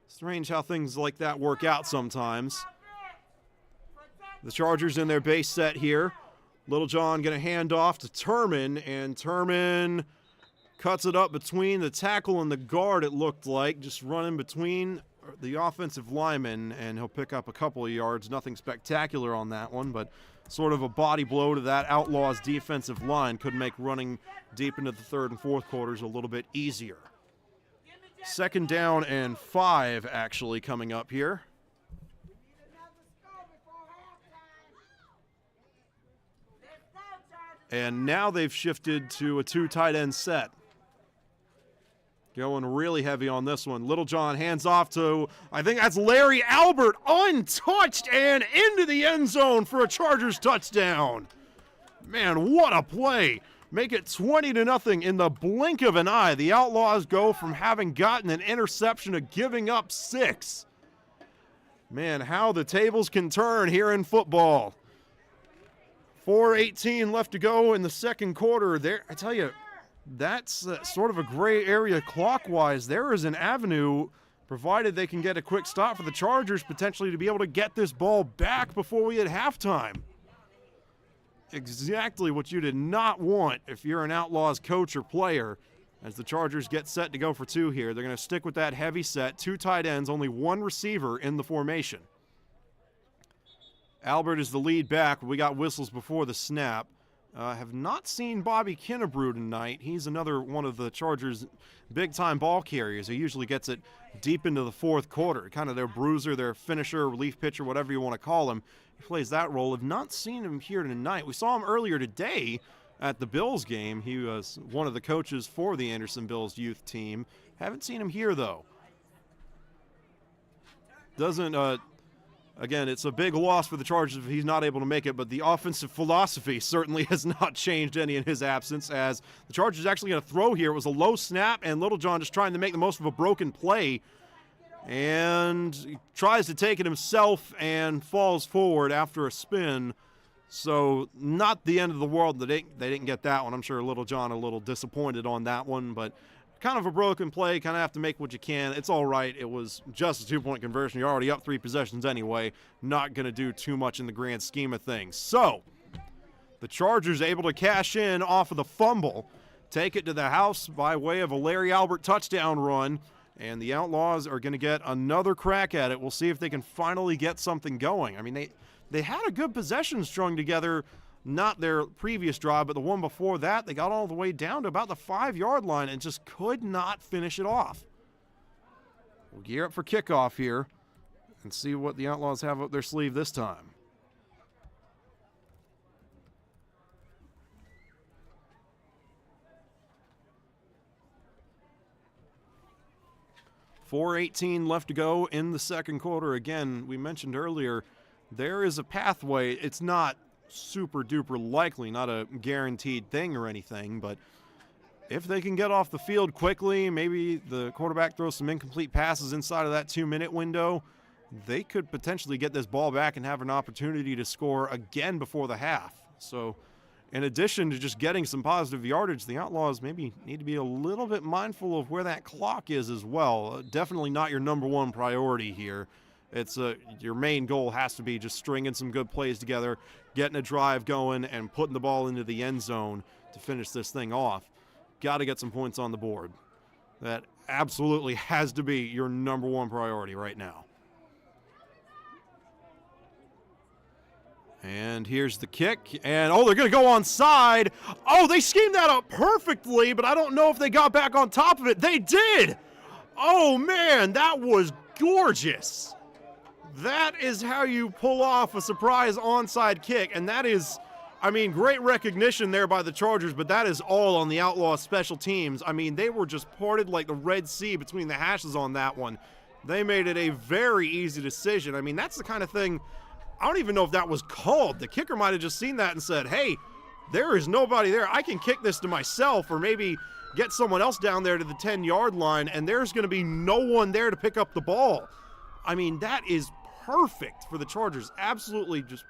Strange how things like that work out sometimes. The Chargers in their base set here. Littlejohn going to hand off to Turman, and Turman cuts it up between the tackle and the guard, it looked like, just running between the offensive lineman, and he'll pick up a couple of yards. Nothing spectacular on that one, but sort of a body blow to that Outlaws defensive line could make running deep into the third and fourth quarters a little bit easier. 2nd down and 5 actually coming up here. And now they've shifted to a 2 tight end set. Going really heavy on this one. Littlejohn hands off to, I think that's Larry Albert, untouched and into the end zone for a Chargers touchdown. Man, what a play. Make it 20-0 in the blink of an eye. The Outlaws go from having gotten an interception to giving up 6. Man, how the tables can turn here in football. 4:18 left to go in the second quarter. There, I tell you, that's sort of a gray area clockwise. There is an avenue, provided they can get a quick stop for the Chargers, potentially to be able to get this ball back before we hit halftime. Exactly what you did not want if you're an Outlaws coach or player, as the Chargers get set to go for 2 here. They're going to stick with that heavy set, 2 tight ends, only 1 receiver in the formation. Albert is the lead back. We got whistles before the snap. Have not seen Bobby Kinnebrew tonight. He's another one of the Chargers' big-time ball carriers. He usually gets it deep into the fourth quarter, kind of their bruiser, their finisher, relief pitcher, whatever you want to call him. He plays that role. Have not seen him here tonight. We saw him earlier today at the Bills game. He was one of the coaches for the Anderson Bills youth team. Haven't seen him here, though. Again, it's a big loss for the Chargers if he's not able to make it, but the offensive philosophy certainly has not changed any in his absence, as the Chargers actually going to throw here. It was a low snap, and Littlejohn just trying to make the most of a broken play, and he tries to take it himself and falls forward after a spin. So not the end of the world. They didn't get that one. I'm sure Littlejohn a little disappointed on that one, but kind of a broken play, kind of have to make what you can. It's all right. It was just a 2-point conversion. You're already up 3 possessions anyway. Not going to do too much in the grand scheme of things. So the Chargers able to cash in off of the fumble, take it to the house by way of a Larry Albert touchdown run, and the Outlaws are going to get another crack at it. We'll see if they can finally get something going. I mean, they had a good possession strung together. Not their previous drive, but the one before that, they got all the way down to about the 5-yard line and just could not finish it off. We'll gear up for kickoff here and see what the Outlaws have up their sleeve this time. .418 left to go in the second quarter. Again, we mentioned earlier, there is a pathway. It's not super duper likely, not a guaranteed thing or anything, but if they can get off the field quickly, maybe the quarterback throws some incomplete passes inside of that 2-minute window, they could potentially get this ball back and have an opportunity to score again before the half. So in addition to just getting some positive yardage, the Outlaws maybe need to be a little bit mindful of where that clock is as well. Definitely not your number one priority here. It's your main goal has to be just stringing some good plays together, getting a drive going, and putting the ball into the end zone to finish this thing off. Got to get some points on the board. That absolutely has to be your number one priority right now. And here's the kick, and they're going to go onside. Oh, they schemed that up perfectly, but I don't know if they got back on top of it. They did! Oh, man, that was gorgeous. That is how you pull off a surprise onside kick, and that is, I mean, great recognition there by the Chargers, but that is all on the Outlaws special teams. I mean, they were just parted like the Red Sea between the hashes on that one. They made it a very easy decision. I mean, that's the kind of thing, I don't even know if that was called. The kicker might have just seen that and said, hey, there is nobody there. I can kick this to myself, or maybe get someone else down there to the 10-yard line, and there's going to be no one there to pick up the ball. I mean, that is perfect for the Chargers. Absolutely just,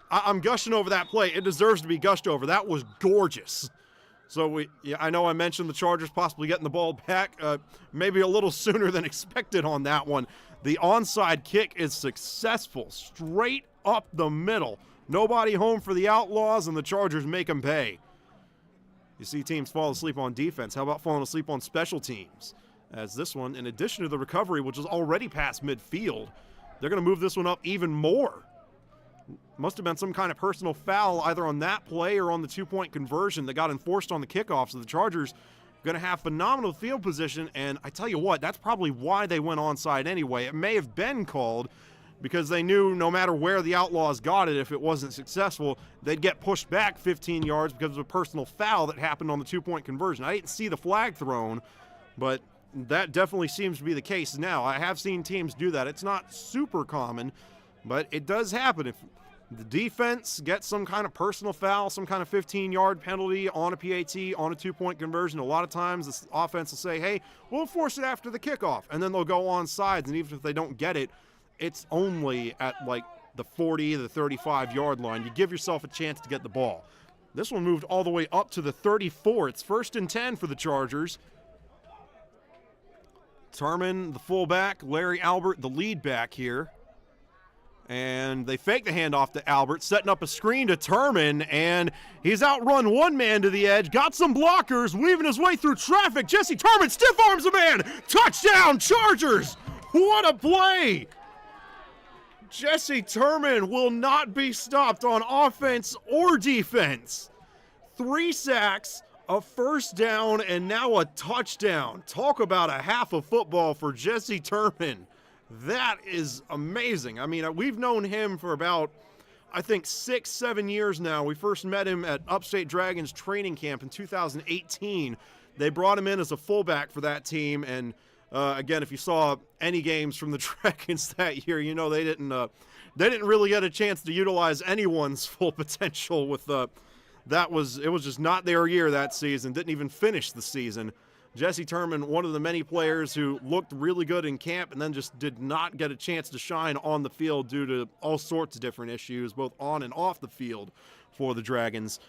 I'm gushing over that play. It deserves to be gushed over. That was gorgeous. So I know I mentioned the Chargers possibly getting the ball back maybe a little sooner than expected on that one. The onside kick is successful. Straight up the middle. Nobody home for the Outlaws, and the Chargers make them pay. You see teams fall asleep on defense. How about falling asleep on special teams? As this one, in addition to the recovery, which is already past midfield, they're going to move this one up even more. Must have been some kind of personal foul either on that play or on the two-point conversion that got enforced on the kickoff. So the Chargers going to have phenomenal field position, and I tell you what, that's probably why they went onside anyway. It may have been called because they knew no matter where the Outlaws got it, if it wasn't successful, they'd get pushed back 15 yards because of a personal foul that happened on the two-point conversion. I didn't see the flag thrown, but that definitely seems to be the case now. I have seen teams do that. It's not super common, but it does happen. If the defense gets some kind of personal foul, some kind of 15-yard penalty on a PAT, on a two-point conversion, a lot of times the offense will say, hey, we'll force it after the kickoff, and then they'll go on sides, and even if they don't get it, it's only at like the 40, the 35-yard line. You give yourself a chance to get the ball. This one moved all the way up to the 34. It's 1st and 10 for the Chargers. Turman, the fullback, Larry Albert, the lead back here. And they fake the handoff to Albert, setting up a screen to Turman, and he's outrun one man to the edge, got some blockers, weaving his way through traffic. Jesse Turman stiff arms a man. Touchdown, Chargers! What a play! Jesse Turman will not be stopped on offense or defense. 3 sacks, a first down, and now a touchdown. Talk about a half of football for Jesse Turman. That is amazing. I mean, we've known him for about, I think, 6-7 years now. We first met him at Upstate Dragons training camp in 2018. They brought him in as a fullback for that team, and again, if you saw any games from the Dragons that year, you know they didn't really get a chance to utilize anyone's full potential. With it was just not their year that season. Didn't even finish the season. Jesse Turman, one of the many players who looked really good in camp and then just did not get a chance to shine on the field due to all sorts of different issues, both on and off the field for the Dragons.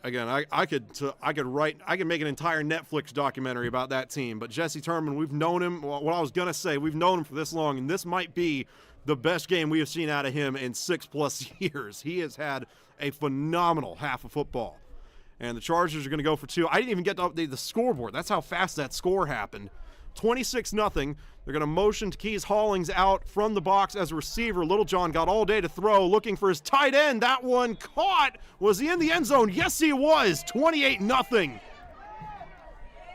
Again, I could make an entire Netflix documentary about that team. But Jesse Turman, we've known him. What I was gonna say, we've known him for this long, and this might be the best game we have seen out of him in 6+ years. He has had a phenomenal half of football. And the Chargers are going to go for 2. I didn't even get to update the scoreboard. That's how fast that score happened. 26-0. They're going to motion to Keys Hollings out from the box as a receiver. Little John got all day to throw, looking for his tight end. That one caught. Was he in the end zone? Yes, he was. 28-0.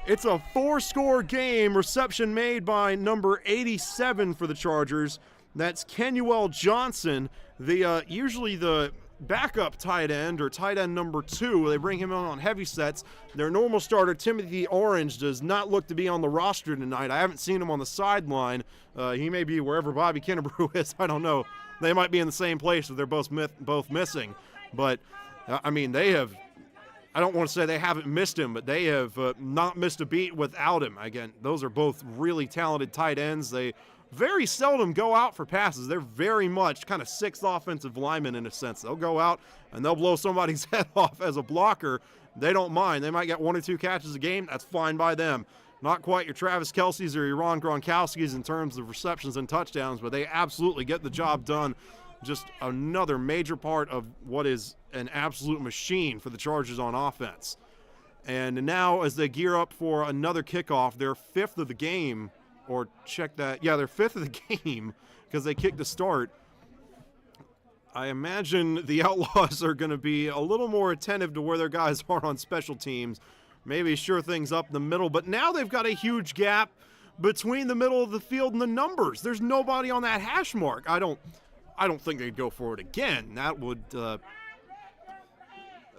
It's a 4-score game. Reception made by number 87 for the Chargers. That's Kenuel Johnson, usually the backup tight end or tight end number 2. They bring him on heavy sets. Their normal starter, Timothy Orange, does not look to be on the roster tonight. I haven't seen him on the sideline. He may be wherever Bobby Kennebrew is. I don't know. They might be in the same place if they're both missing. But, I mean, they have, I don't want to say they haven't missed him, but they have not missed a beat without him. Again, those are both really talented tight ends. They very seldom go out for passes. They're very much kind of 6th offensive linemen in a sense. They'll go out and they'll blow somebody's head off as a blocker. They don't mind. They might get 1 or 2 catches a game. That's fine by them. Not quite your Travis Kelce's or your Ron Gronkowski's in terms of receptions and touchdowns, but they absolutely get the job done. Just another major part of what is an absolute machine for the Chargers on offense. And now as they gear up for another kickoff, their 5th of the game, or check that. Yeah, they're 5th of the game because they kicked the start. I imagine the Outlaws are going to be a little more attentive to where their guys are on special teams. Maybe sure things up the middle. But now they've got a huge gap between the middle of the field and the numbers. There's nobody on that hash mark. I don't think they'd go for it again. That would...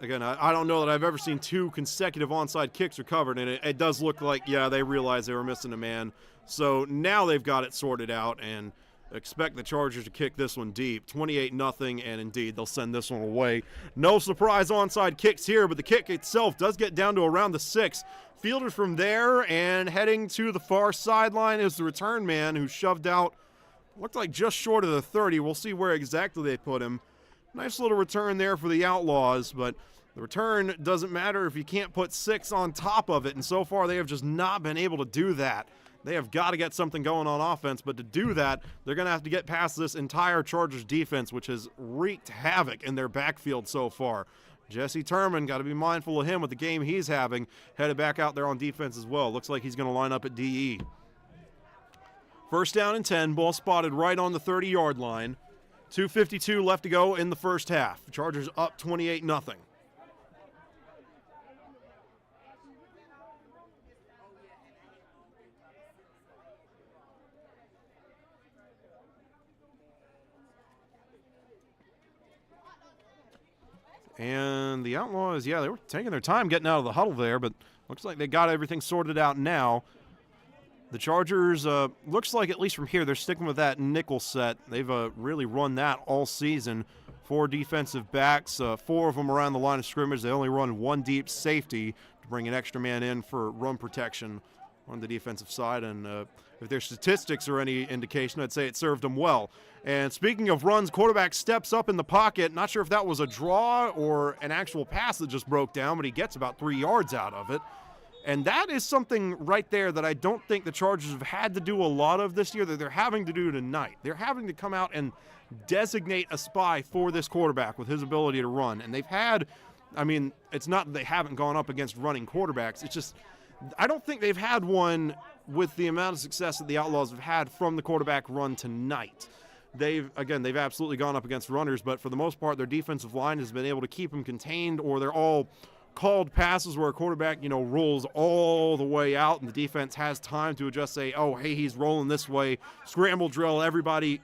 Again, I don't know that I've ever seen 2 consecutive onside kicks recovered, and it does look like, yeah, they realized they were missing a man. So now they've got it sorted out and expect the Chargers to kick this one deep. 28-0, and indeed, they'll send this one away. No surprise onside kicks here, but the kick itself does get down to around the 6. Fielded from there, and heading to the far sideline is the return man who shoved out, looked like just short of the 30. We'll see where exactly they put him. Nice little return there for the Outlaws, but the return doesn't matter if you can't put 6 on top of it, and so far they have just not been able to do that. They have got to get something going on offense, but to do that, they're going to have to get past this entire Chargers defense, which has wreaked havoc in their backfield so far. Jesse Turman, got to be mindful of him with the game he's having, headed back out there on defense as well. Looks like he's going to line up at DE. First down and 10, ball spotted right on the 30-yard line. 2:52 left to go in the first half. Chargers up 28-0. And the Outlaws, yeah, they were taking their time getting out of the huddle there, but looks like they got everything sorted out now. The Chargers, looks like at least from here, they're sticking with that nickel set. They've really run that all season. 4 defensive backs, 4 of them around the line of scrimmage. They only run 1 deep safety to bring an extra man in for run protection on the defensive side. And if their statistics are any indication, I'd say it served them well. And speaking of runs, quarterback steps up in the pocket. Not sure if that was a draw or an actual pass that just broke down, but he gets about 3 yards out of it. And that is something right there that I don't think the Chargers have had to do a lot of this year, that they're having to do tonight. They're having to come out and designate a spy for this quarterback with his ability to run. And they've had, I mean, it's not that they haven't gone up against running quarterbacks. It's just, I don't think they've had one with the amount of success that the Outlaws have had from the quarterback run tonight. They've absolutely gone up against runners, but for the most part, their defensive line has been able to keep them contained, or they're all called passes where a quarterback, rolls all the way out and the defense has time to adjust, say, oh, hey, he's rolling this way, scramble drill, everybody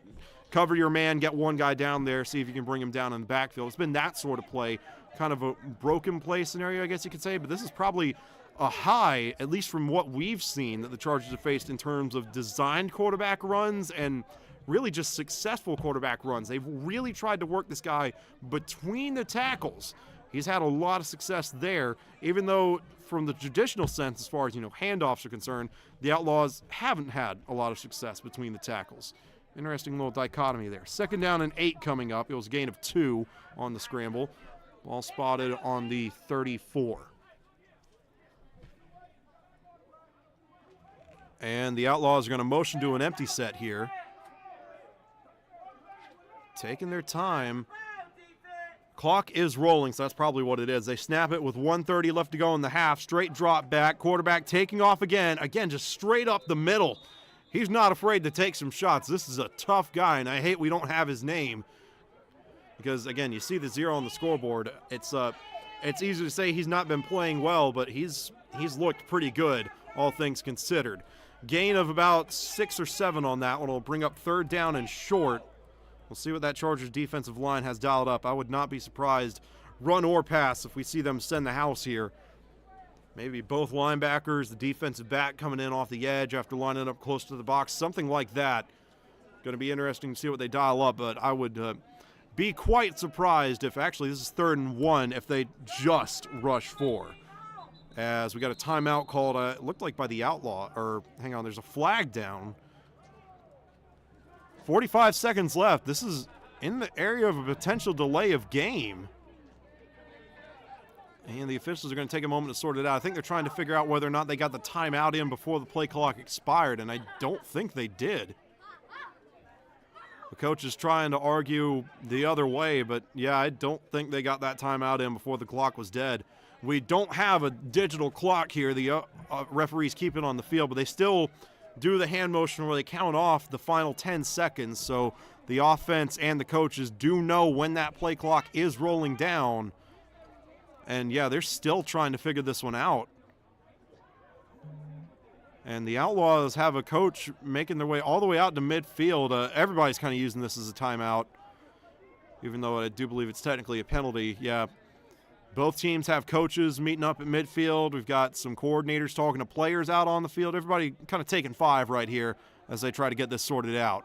cover your man, get one guy down there, see if you can bring him down in the backfield. It's been that sort of play, kind of a broken play scenario, I guess you could say, but this is probably a high, at least from what we've seen, that the Chargers have faced in terms of designed quarterback runs and really just successful quarterback runs. They've really tried to work this guy between the tackles. He's had a lot of success there, even though from the traditional sense, as far as, handoffs are concerned, the Outlaws haven't had a lot of success between the tackles. Interesting little dichotomy there. Second down and 8 coming up. It was a gain of 2 on the scramble. Ball spotted on the 34. And the Outlaws are going to motion to an empty set here. Taking their time. Clock is rolling, so that's probably what it is. They snap it with 1:30 left to go in the half. Straight drop back. Quarterback taking off again. Again, just straight up the middle. He's not afraid to take some shots. This is a tough guy, and I hate we don't have his name. Because, again, you see the 0 on the scoreboard. It's easy to say he's not been playing well, but he's looked pretty good, all things considered. Gain of about 6 or 7 on that one will bring up third down and short. We'll see what that Chargers defensive line has dialed up. I would not be surprised, run or pass, if we see them send the house here. Maybe both linebackers, the defensive back coming in off the edge after lining up close to the box, something like that. Going to be interesting to see what they dial up, but I would be quite surprised if actually this is 3rd and 1 if they just rush 4. As we got a timeout called, it looked like by the Outlaw, or hang on, there's a flag down. 45 seconds left. This is in the area of a potential delay of game. And the officials are going to take a moment to sort it out. I think they're trying to figure out whether or not they got the timeout in before the play clock expired, and I don't think they did. The coach is trying to argue the other way, but yeah, I don't think they got that timeout in before the clock was dead. We don't have a digital clock here. The referees keep it on the field, but they still do the hand motion where they count off the final 10 seconds, so the offense and the coaches do know when that play clock is rolling down. And yeah, they're still trying to figure this one out. And the Outlaws have a coach making their way all the way out to midfield. Everybody's kind of using this as a timeout, even though I do believe it's technically a penalty. Yeah, both teams have coaches meeting up at midfield. We've got some coordinators talking to players out on the field. Everybody kind of taking 5 right here as they try to get this sorted out.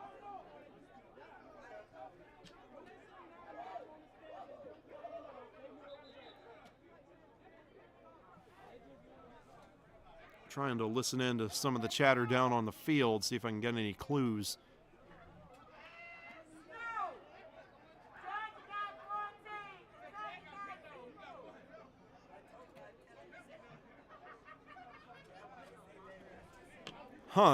Trying to listen in to some of the chatter down on the field, see if I can get any clues.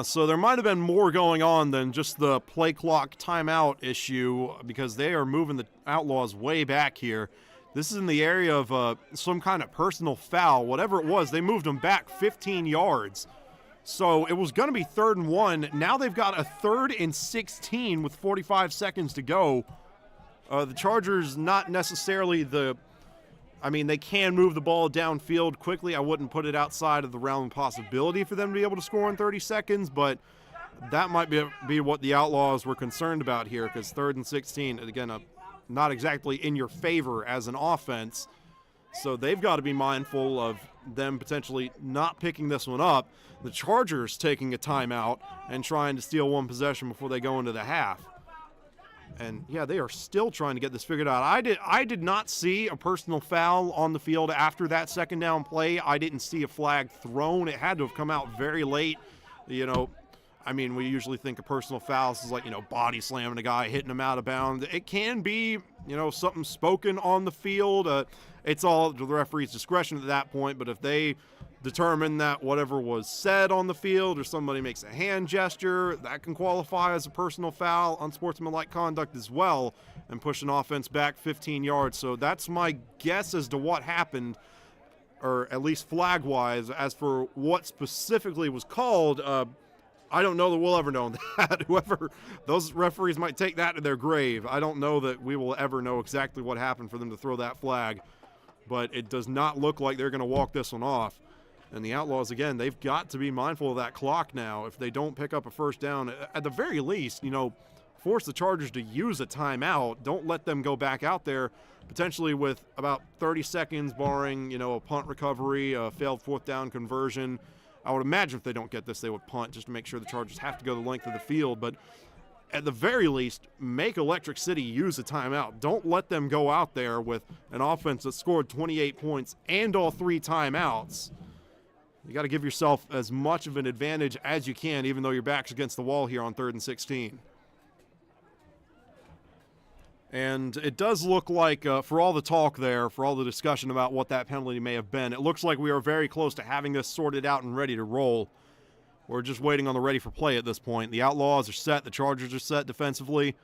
So there might have been more going on than just the play clock timeout issue, because they are moving the Outlaws way back here. This is in the area of some kind of personal foul. Whatever it was, they moved them back 15 yards. So it was going to be 3rd and 1. Now they've got a 3rd and 16 with 45 seconds to go. The Chargers not necessarily they can move the ball downfield quickly. I wouldn't put it outside of the realm of possibility for them to be able to score in 30 seconds, but that might be what the Outlaws were concerned about here, because 3rd and 16, again, not exactly in your favor as an offense. So they've got to be mindful of them potentially not picking this one up. The Chargers taking a timeout and trying to steal one possession before they go into the half. And yeah, they are still trying to get this figured out. I did not see a personal foul on the field after that 2nd down play. I didn't see a flag thrown. It had to have come out very late. We usually think of personal fouls as like, body slamming a guy, hitting him out of bounds. It can be, something spoken on the field. It's all to the referee's discretion at that point. But if they determine that whatever was said on the field, or somebody makes a hand gesture, that can qualify as a personal foul, unsportsmanlike conduct as well, and push an offense back 15 yards. So that's my guess as to what happened, or at least flag-wise. As for what specifically was called, I don't know that we'll ever know that. Those referees might take that to their grave. I don't know that we will ever know exactly what happened for them to throw that flag, but it does not look like they're going to walk this one off. And the Outlaws, again, they've got to be mindful of that clock now. If they don't pick up a 1st down, at the very least, force the Chargers to use a timeout. Don't let them go back out there, potentially with about 30 seconds, barring, a punt recovery, a failed 4th down conversion. I would imagine if they don't get this, they would punt just to make sure the Chargers have to go the length of the field. But at the very least, make Electric City use a timeout. Don't let them go out there with an offense that scored 28 points and all 3 timeouts. You got to give yourself as much of an advantage as you can, even though your back's against the wall here on 3rd and 16. And it does look like, for all the talk there, for all the discussion about what that penalty may have been, it looks like we are very close to having this sorted out and ready to roll. We're just waiting on the ready for play at this point. The Outlaws are set. The Chargers are set defensively.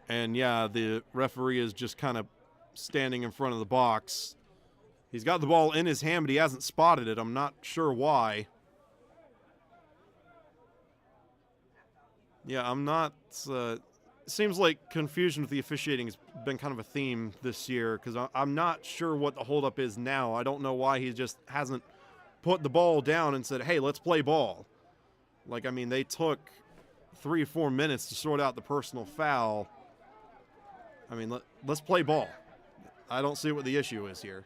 And, yeah, the referee is just kind of standing in front of the box. He's got the ball in his hand, but he hasn't spotted it. I'm not sure why. Yeah, I'm not... it seems like confusion with the officiating has been kind of a theme this year, because I'm not sure what the holdup is now. I don't know why he just hasn't put the ball down and said, hey, let's play ball. They took 3 or 4 minutes to sort out the personal foul. Let's play ball. I don't see what the issue is here.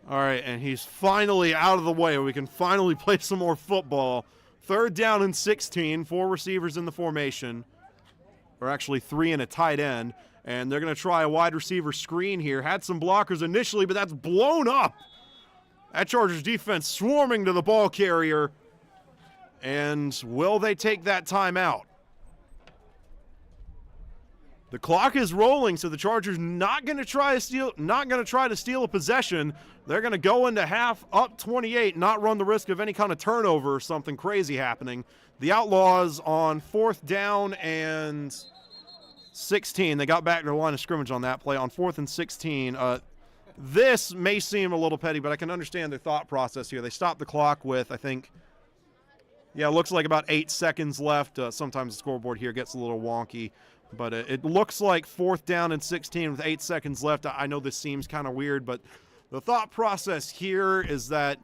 All right, and he's finally out of the way. We can finally play some more football. 3rd down and 16, 4 receivers in the formation, or actually 3 and a tight end. And they're going to try a wide receiver screen here. Had some blockers initially, but that's blown up. That Chargers defense swarming to the ball carrier. And will they take that timeout? The clock is rolling, so the Chargers not going to try to steal a possession. They're going to go into half up 28, not run the risk of any kind of turnover or something crazy happening. The Outlaws on 4th down and 16. They got back to the line of scrimmage on that play on 4th and 16. This may seem a little petty, but I can understand their thought process here. They stopped the clock with, I think, it looks like about 8 seconds left. Sometimes the scoreboard here gets a little wonky. But it looks like 4th down and 16 with 8 seconds left. I know this seems kind of weird, but the thought process here is that,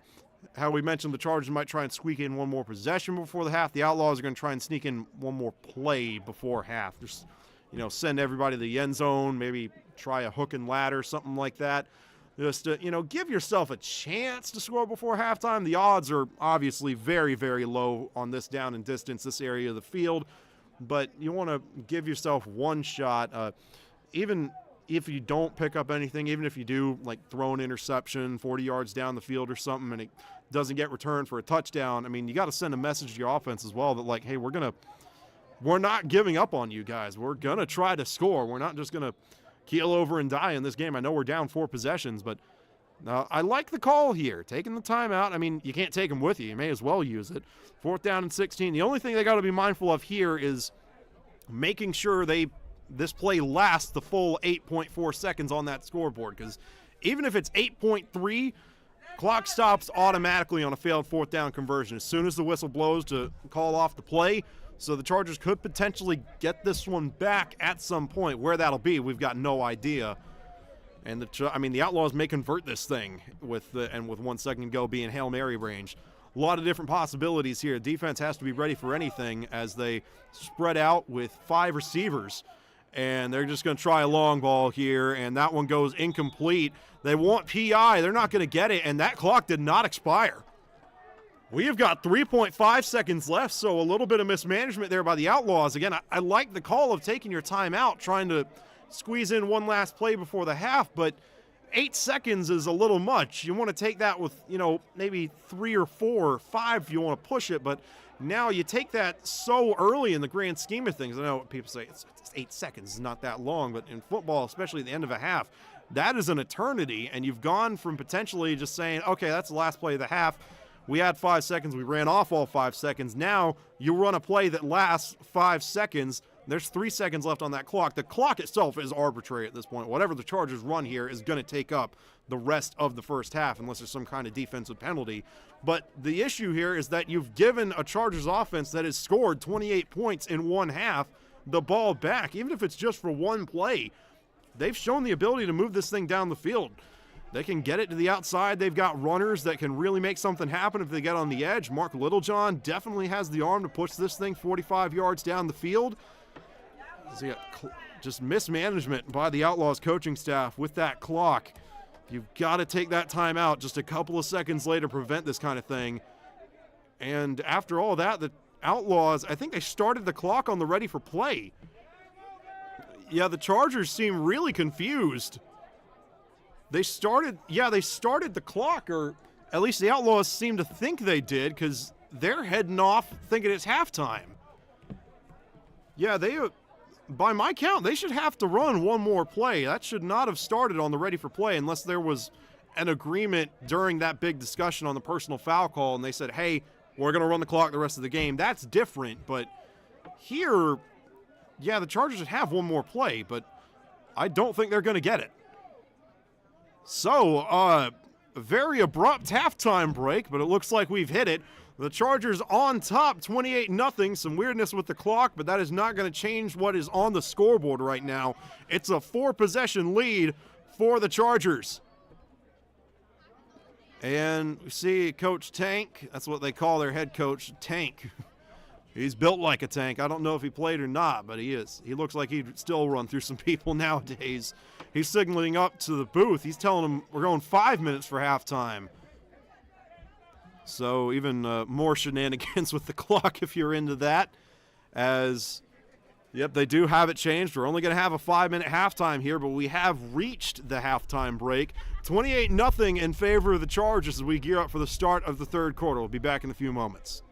how we mentioned, the Chargers might try and squeak in one more possession before the half. The Outlaws are going to try and sneak in one more play before half. Just, send everybody to the end zone, maybe try a hook and ladder, something like that. Just to, give yourself a chance to score before halftime. The odds are obviously very, very low on this down and distance, this area of the field. But you want to give yourself one shot. Even if you don't pick up anything, even if you do like throw an interception 40 yards down the field or something and it doesn't get returned for a touchdown, I mean, you got to send a message to your offense as well that like, hey, we're not giving up on you guys. We're going to try to score. We're not just going to keel over and die in this game. I know we're down 4 possessions, but I like the call here, taking the timeout. I mean, you can't take them with you. You may as well use it. 4th down and 16. The only thing they got to be mindful of here is making sure this play lasts the full 8.4 seconds on that scoreboard, because even if it's 8.3, clock stops automatically on a failed 4th down conversion as soon as the whistle blows to call off the play. So the Chargers could potentially get this one back at some point. Where that'll be, we've got no idea. And the Outlaws may convert this thing with 1 second to go being Hail Mary range. A lot of different possibilities here. Defense has to be ready for anything as they spread out with 5 receivers. And they're just going to try a long ball here, and that one goes incomplete. They want PI. They're not going to get it, and that clock did not expire. We have got 3.5 seconds left, so a little bit of mismanagement there by the Outlaws. Again, I like the call of taking your time out, trying to squeeze in one last play before the half, but 8 seconds is a little much. You want to take that with, maybe 3 or 4 or 5 if you want to push it, but now you take that so early in the grand scheme of things. I know what people say, it's 8 seconds, it's not that long, but in football, especially at the end of a half, that is an eternity, and you've gone from potentially just saying, okay, that's the last play of the half. We had 5 seconds, we ran off all 5 seconds. Now you run a play that lasts 5 seconds. There's 3 seconds left on that clock. The clock itself is arbitrary at this point. Whatever the Chargers run here is going to take up the rest of the first half unless there's some kind of defensive penalty. But the issue here is that you've given a Chargers offense that has scored 28 points in one half the ball back, even if it's just for one play. They've shown the ability to move this thing down the field. They can get it to the outside. They've got runners that can really make something happen if they get on the edge. Mark Littlejohn definitely has the arm to push this thing 45 yards down the field. So you got just mismanagement by the Outlaws coaching staff with that clock. You've got to take that time out just a couple of seconds later, prevent this kind of thing. And after all that, the Outlaws, I think they started the clock on the ready for play. Yeah, the Chargers seem really confused. They started the clock, or at least the Outlaws seem to think they did, because they're heading off thinking it's halftime. Yeah, by my count, they should have to run one more play. That should not have started on the ready for play unless there was an agreement during that big discussion on the personal foul call, and they said, hey, we're going to run the clock the rest of the game. That's different, but here, yeah, the Chargers should have one more play, but I don't think they're going to get it. So, a very abrupt halftime break, but it looks like we've hit it. The Chargers on top, 28-0. Some weirdness with the clock, but that is not going to change what is on the scoreboard right now. It's a 4-possession lead for the Chargers. And we see Coach Tank. That's what they call their head coach, Tank. He's built like a tank. I don't know if he played or not, but he is. He looks like he'd still run through some people nowadays. He's signaling up to the booth. He's telling them we're going 5 minutes for halftime. So even more shenanigans with the clock if you're into that. As, yep, they do have it changed. We're only going to have a 5-minute halftime here, but we have reached the halftime break. 28-0 in favor of the Chargers as we gear up for the start of the third quarter. We'll be back in a few moments.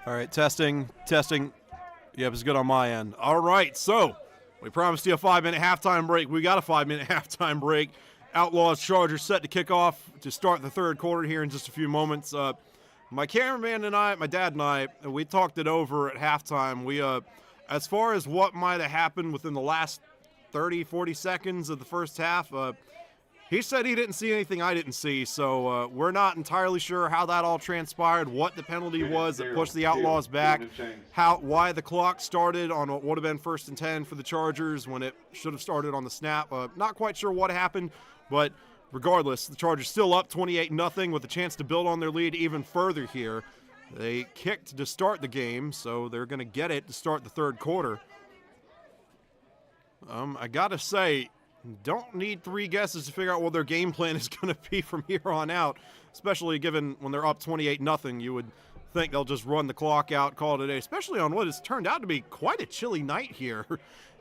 All right, testing. Yep, it's good on my end. All right, so we promised you a 5-minute halftime break. We got a 5-minute halftime break. Outlaws Chargers set to kick off to start the third quarter here in just a few moments. My cameraman and I, my dad and I, we talked it over at halftime. We, as far as what might have happened within the last 30, 40 seconds of the first half, he said he didn't see anything I didn't see, so we're not entirely sure how that all transpired, what the penalty was that pushed the Outlaws back, why the clock started on what would have been 1st and 10 for the Chargers when it should have started on the snap. Not quite sure what happened, but regardless, the Chargers still up 28-0 with a chance to build on their lead even further here. They kicked to start the game, so they're going to get it to start the third quarter. I got to say, don't need 3 guesses to figure out what their game plan is going to be from here on out, especially given when they're up 28-0. You would think they'll just run the clock out, call it a day, especially on what has turned out to be quite a chilly night here,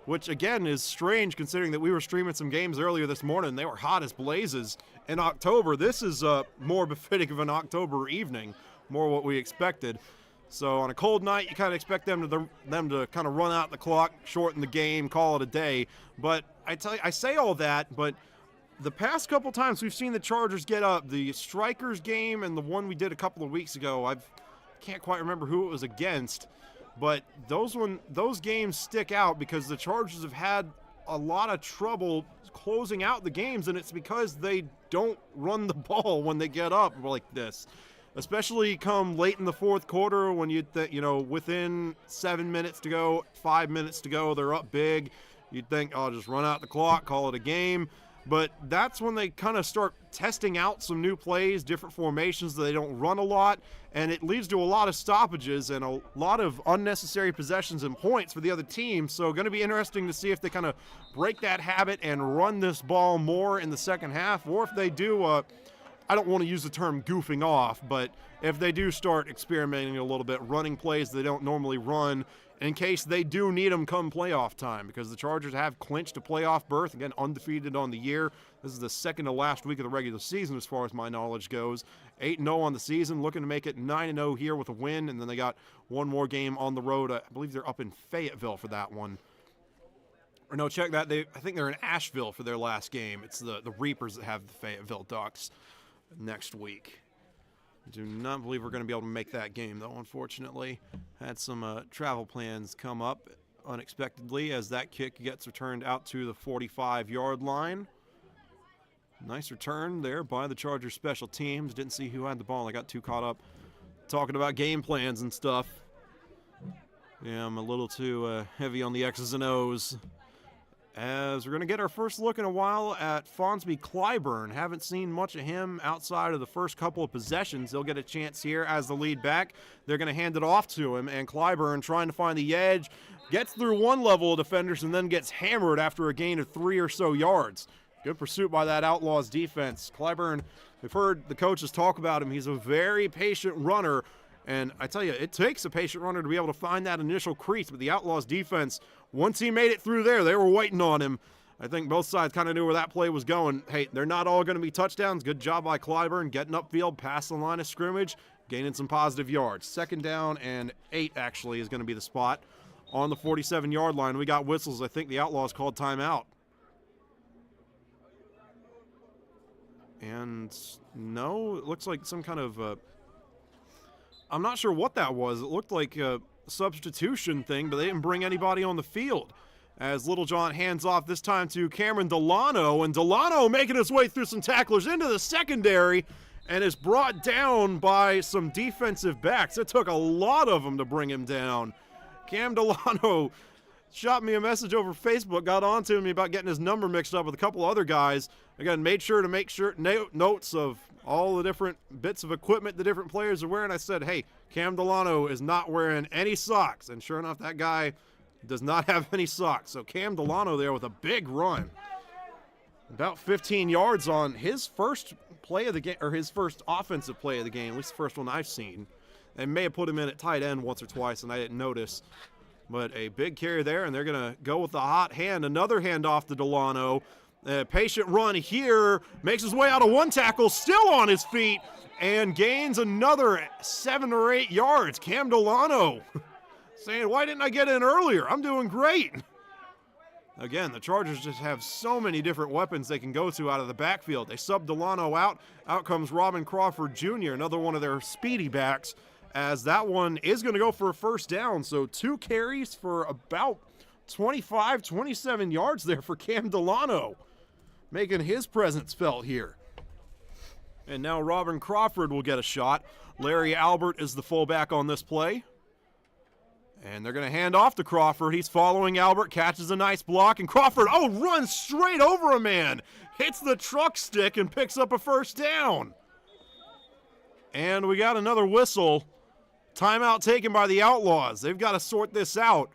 which, again, is strange considering that we were streaming some games earlier this morning. They were hot as blazes in October. This is more befitting of an October evening, more what we expected. So on a cold night, you kind of expect them to kind of run out the clock, shorten the game, call it a day. But I say all that, but the past couple times we've seen the Chargers get up, the Strikers game and the one we did a couple of weeks ago, I can't quite remember who it was against, but those games stick out because the Chargers have had a lot of trouble closing out the games, and it's because they don't run the ball when they get up like this. Especially come late in the fourth quarter when within 7 minutes to go, 5 minutes to go, they're up big. You'd think, oh, just run out the clock, call it a game. But that's when they kind of start testing out some new plays, different formations that they don't run a lot, and it leads to a lot of stoppages and a lot of unnecessary possessions and points for the other team. So going to be interesting to see if they kind of break that habit and run this ball more in the second half, or if they do I don't want to use the term goofing off, but if they do start experimenting a little bit, running plays they don't normally run in case they do need them come playoff time, because the Chargers have clinched a playoff berth, again, undefeated on the year. This is the second to last week of the regular season as far as my knowledge goes. 8-0 on the season, looking to make it 9-0 here with a win, and then they got one more game on the road. I believe they're up in Fayetteville for that one. Or no, check that. I think they're in Asheville for their last game. It's the Reapers that have the Fayetteville Ducks next week. Do not believe we're going to be able to make that game, though, unfortunately. Had some travel plans come up unexpectedly as that kick gets returned out to the 45-yard line. Nice return there by the Chargers special teams. Didn't see who had the ball. I got too caught up talking about game plans and stuff. Yeah, I'm a little too heavy on the X's and O's. As we're going to get our first look in a while at Fonsby Clyburn. Haven't seen much of him outside of the first couple of possessions. He'll get a chance here as the lead back. They're going to hand it off to him, and Clyburn trying to find the edge. Gets through one level of defenders and then gets hammered after a gain of 3 or so yards. Good pursuit by that Outlaws defense. Clyburn, we've heard the coaches talk about him. He's a very patient runner. And I tell you, it takes a patient runner to be able to find that initial crease. But the Outlaws defense, once he made it through there, they were waiting on him. I think both sides kind of knew where that play was going. Hey, they're not all going to be touchdowns. Good job by Clyburn getting upfield, past the line of scrimmage, gaining some positive yards. 2nd down and 8 actually is going to be the spot on the 47-yard line. We got whistles. I think the Outlaws called timeout. And no, it looks like some kind of I'm not sure what that was. It looked like a substitution thing, but they didn't bring anybody on the field. As Littlejohn hands off this time to Cameron Delano, and Delano making his way through some tacklers into the secondary and is brought down by some defensive backs. It took a lot of them to bring him down. Cam Delano shot me a message over Facebook, got on to me about getting his number mixed up with a couple other guys. Again, made sure to make sure notes of all the different bits of equipment the different players are wearing. I said, hey, Cam Delano is not wearing any socks. And sure enough, that guy does not have any socks. So Cam Delano there with a big run. About 15 yards on his first play of the game, or his first offensive play of the game, at least the first one I've seen. They may have put him in at tight end once or twice, and I didn't notice. But a big carry there, and they're going to go with the hot hand. Another handoff to Delano. Patient run here, makes his way out of one tackle, still on his feet, and gains another 7 or 8 yards. Cam Delano saying, why didn't I get in earlier? I'm doing great. Again, the Chargers just have so many different weapons they can go to out of the backfield. They sub Delano out. Out comes Robin Crawford Jr., another one of their speedy backs, as that one is going to go for a first down. So 2 carries for about 25, 27 yards there for Cam Delano, making his presence felt here. And now Robin Crawford will get a shot. Larry Albert is the fullback on this play. And they're going to hand off to Crawford. He's following Albert, catches a nice block, and Crawford, runs straight over a man. Hits the truck stick and picks up a first down. And we got another whistle. Timeout taken by the Outlaws. They've got to sort this out.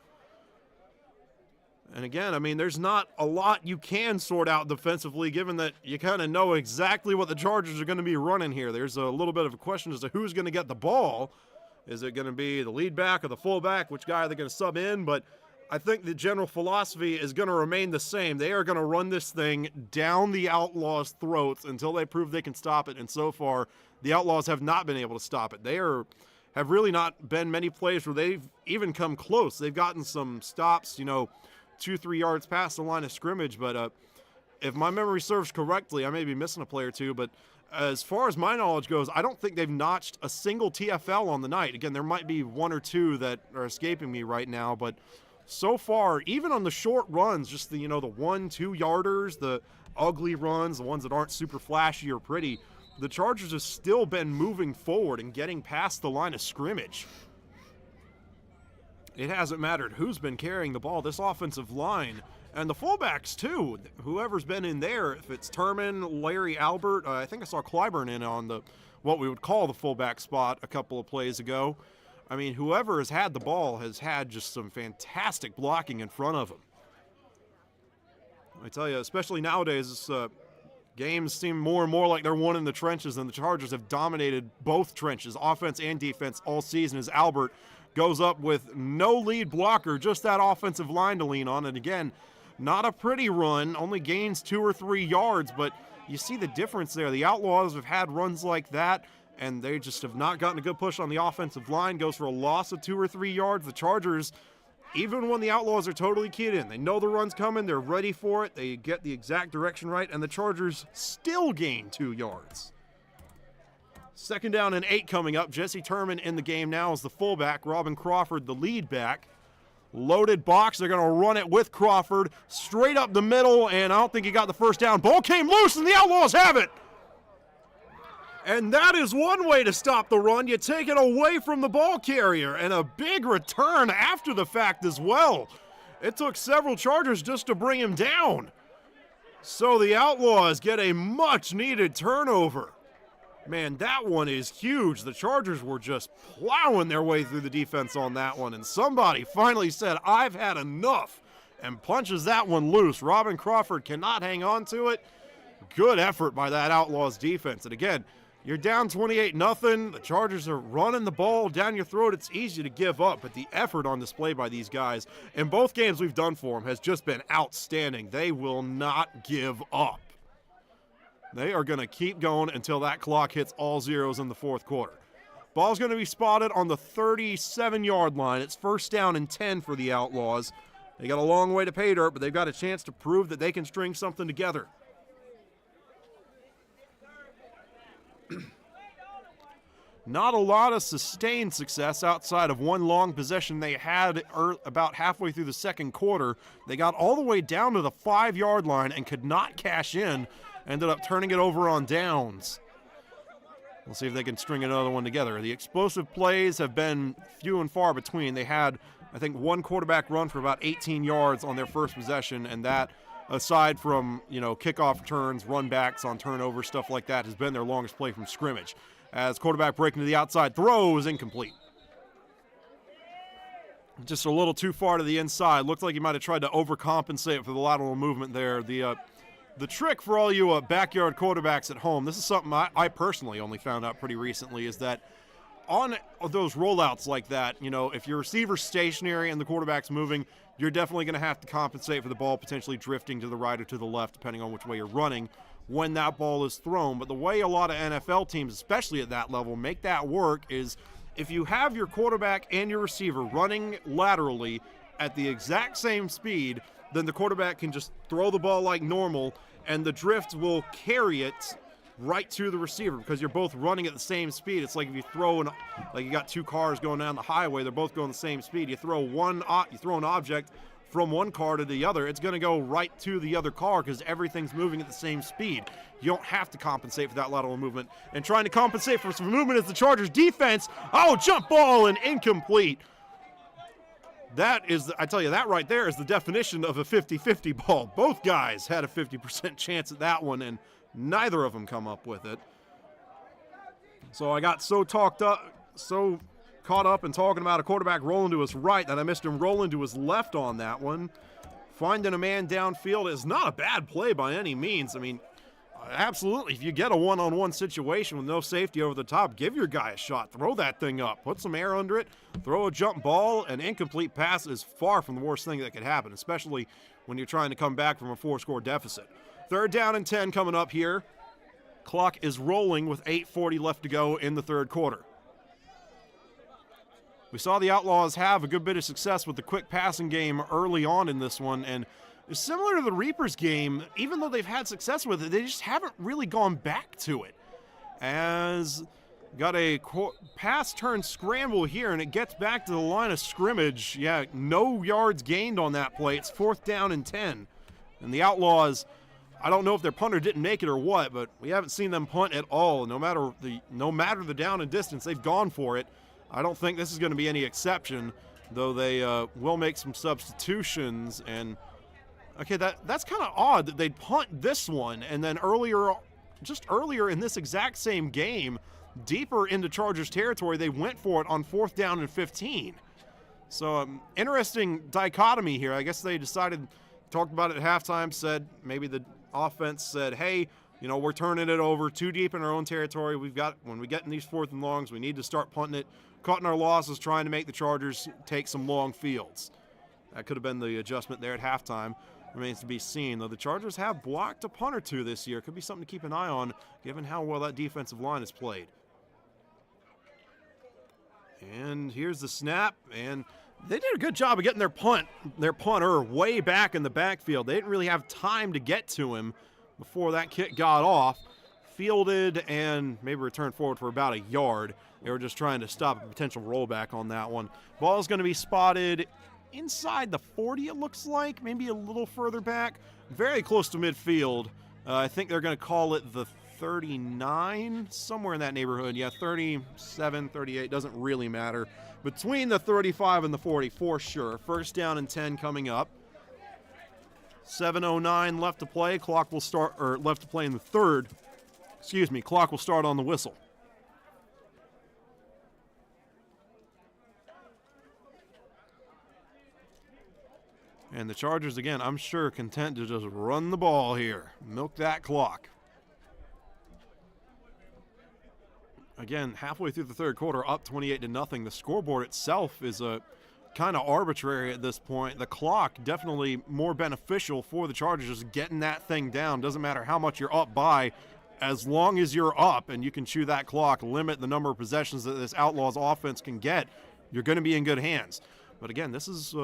And again, I mean, there's not a lot you can sort out defensively, given that you kind of know exactly what the Chargers are going to be running here. There's a little bit of a question as to who's going to get the ball. Is it going to be the lead back or the fullback? Which guy are they going to sub in? But I think the general philosophy is going to remain the same. They are going to run this thing down the Outlaws' throats until they prove they can stop it. And so far, the Outlaws have not been able to stop it. Have really not been many plays where they've even come close. They've gotten some stops, 2-3 yards past the line of scrimmage. But if my memory serves correctly, I may be missing a play or two, but as far as my knowledge goes, I don't think they've notched a single TFL on the night. Again, there might be 1 or 2 that are escaping me right now, but so far, even on the short runs, just the 1-2 yarders, the ugly runs, the ones that aren't super flashy or pretty, the Chargers have still been moving forward and getting past the line of scrimmage. It hasn't mattered who's been carrying the ball. This offensive line, and the fullbacks too, whoever's been in there, if it's Turman, Larry Albert, I think I saw Clyburn in on what we would call the fullback spot a couple of plays ago. I mean, whoever has had the ball has had just some fantastic blocking in front of them. I tell you, especially nowadays, games seem more and more like they're won in the trenches, and the Chargers have dominated both trenches, offense and defense, all season as Albert goes up with no lead blocker, just that offensive line to lean on. And again, not a pretty run, only gains 2 or 3 yards, but you see the difference there. The Outlaws have had runs like that, and they just have not gotten a good push on the offensive line. Goes for a loss of 2 or 3 yards. The Chargers, even when the Outlaws are totally keyed in, they know the run's coming, they're ready for it, they get the exact direction right, and the Chargers still gain 2 yards. 2nd down and 8 coming up. Jesse Turman in the game now as the fullback. Robin Crawford, the lead back. Loaded box. They're going to run it with Crawford straight up the middle, and I don't think he got the first down. Ball came loose, and the Outlaws have it. And that is one way to stop the run. You take it away from the ball carrier, and a big return after the fact as well. It took several Chargers just to bring him down. So the Outlaws get a much-needed turnover. Man, that one is huge. The Chargers were just plowing their way through the defense on that one, and somebody finally said, I've had enough, and punches that one loose. Robin Crawford cannot hang on to it. Good effort by that Outlaws defense. And again, you're down 28-0. The Chargers are running the ball down your throat. It's easy to give up, but the effort on display by these guys in both games we've done for them has just been outstanding. They will not give up. They are going to keep going until that clock hits all zeros in the 4th quarter. Ball's going to be spotted on the 37-yard line. It's 1st down and 10 for the Outlaws. They got a long way to pay dirt, but they've got a chance to prove that they can string something together. Not a lot of sustained success outside of one long possession they had about halfway through the 2nd quarter. They got all the way down to the 5-yard line and could not cash in. Ended up turning it over on downs. We'll see if they can string another one together. The explosive plays have been few and far between. They had, I think, one quarterback run for about 18 yards on their first possession, and that, aside from, kickoff returns, run backs on turnover, stuff like that, has been their longest play from scrimmage. As quarterback breaking to the outside, throw is incomplete. Just a little too far to the inside. Looked like he might have tried to overcompensate for the lateral movement there. The trick for all you backyard quarterbacks at home, this is something I personally only found out pretty recently, is that on those rollouts like that, if your receiver's stationary and the quarterback's moving, you're definitely going to have to compensate for the ball potentially drifting to the right or to the left, depending on which way you're running when that ball is thrown. But the way a lot of NFL teams, especially at that level, make that work is if you have your quarterback and your receiver running laterally at the exact same speed, then the quarterback can just throw the ball like normal, and the drift will carry it right to the receiver because you're both running at the same speed. It's like if you like you got two cars going down the highway, they're both going the same speed. You throw an object from one car to the other, it's going to go right to the other car because everything's moving at the same speed. You don't have to compensate for that lateral movement. And trying to compensate for some movement is the Chargers defense. Oh, jump ball and incomplete. That is, I tell you, that right there is the definition of a 50-50 ball. Both guys had a 50% chance at that one, and neither of them come up with it. So I got so caught up in talking about a quarterback rolling to his right that I missed him rolling to his left on that one. Finding a man downfield is not a bad play by any means. I mean, absolutely, if you get a one-on-one situation with no safety over the top, give your guy a shot. Throw that thing up. Put some air under it. Throw a jump ball. An incomplete pass is far from the worst thing that could happen, especially when you're trying to come back from a 4-score deficit. 3rd down and 10 coming up here. Clock is rolling with 8:40 left to go in the 3rd quarter. We saw the Outlaws have a good bit of success with the quick passing game early on in this one, and similar to the Reapers game, even though they've had success with it, they just haven't really gone back to it. As got a pass turn scramble here, and it gets back to the line of scrimmage. Yeah, no yards gained on that play. It's 4th down and 10. And the Outlaws, I don't know if their punter didn't make it or what, but we haven't seen them punt at all. No matter the down and distance, they've gone for it. I don't think this is going to be any exception, though they will make some substitutions. And okay, that's kind of odd that they'd punt this one, and then just earlier in this exact same game, deeper into Chargers territory, they went for it on 4th down and 15. So interesting dichotomy here. I guess they talked about it at halftime, said maybe the offense said, hey, we're turning it over too deep in our own territory. When we get in these 4th and longs, we need to start punting it. Cutting our losses, trying to make the Chargers take some long fields. That could have been the adjustment there at halftime. Remains to be seen, though the Chargers have blocked a punt or two this year. Could be something to keep an eye on, given how well that defensive line has played. And here's the snap, and they did a good job of getting their punter way back in the backfield. They didn't really have time to get to him before that kick got off. Fielded and maybe returned forward for about a yard. They were just trying to stop a potential rollback on that one. Ball is going to be spotted inside the 40, it looks like, maybe a little further back. Very close to midfield. I think they're going to call it the 39, somewhere in that neighborhood. Yeah, 37, 38, doesn't really matter. Between the 35 and the 40, for sure. 1st down and 10 coming up. 7:09 left to play. Clock will start, or left to play in the 3rd. Excuse me, clock will start on the whistle. And the Chargers, again, I'm sure content to just run the ball here. Milk that clock. Again, halfway through the 3rd quarter, up 28-0. The scoreboard itself is kind of arbitrary at this point. The clock definitely more beneficial for the Chargers, just getting that thing down. Doesn't matter how much you're up by. As long as you're up and you can chew that clock, limit the number of possessions that this Outlaws offense can get, you're going to be in good hands. But again, this is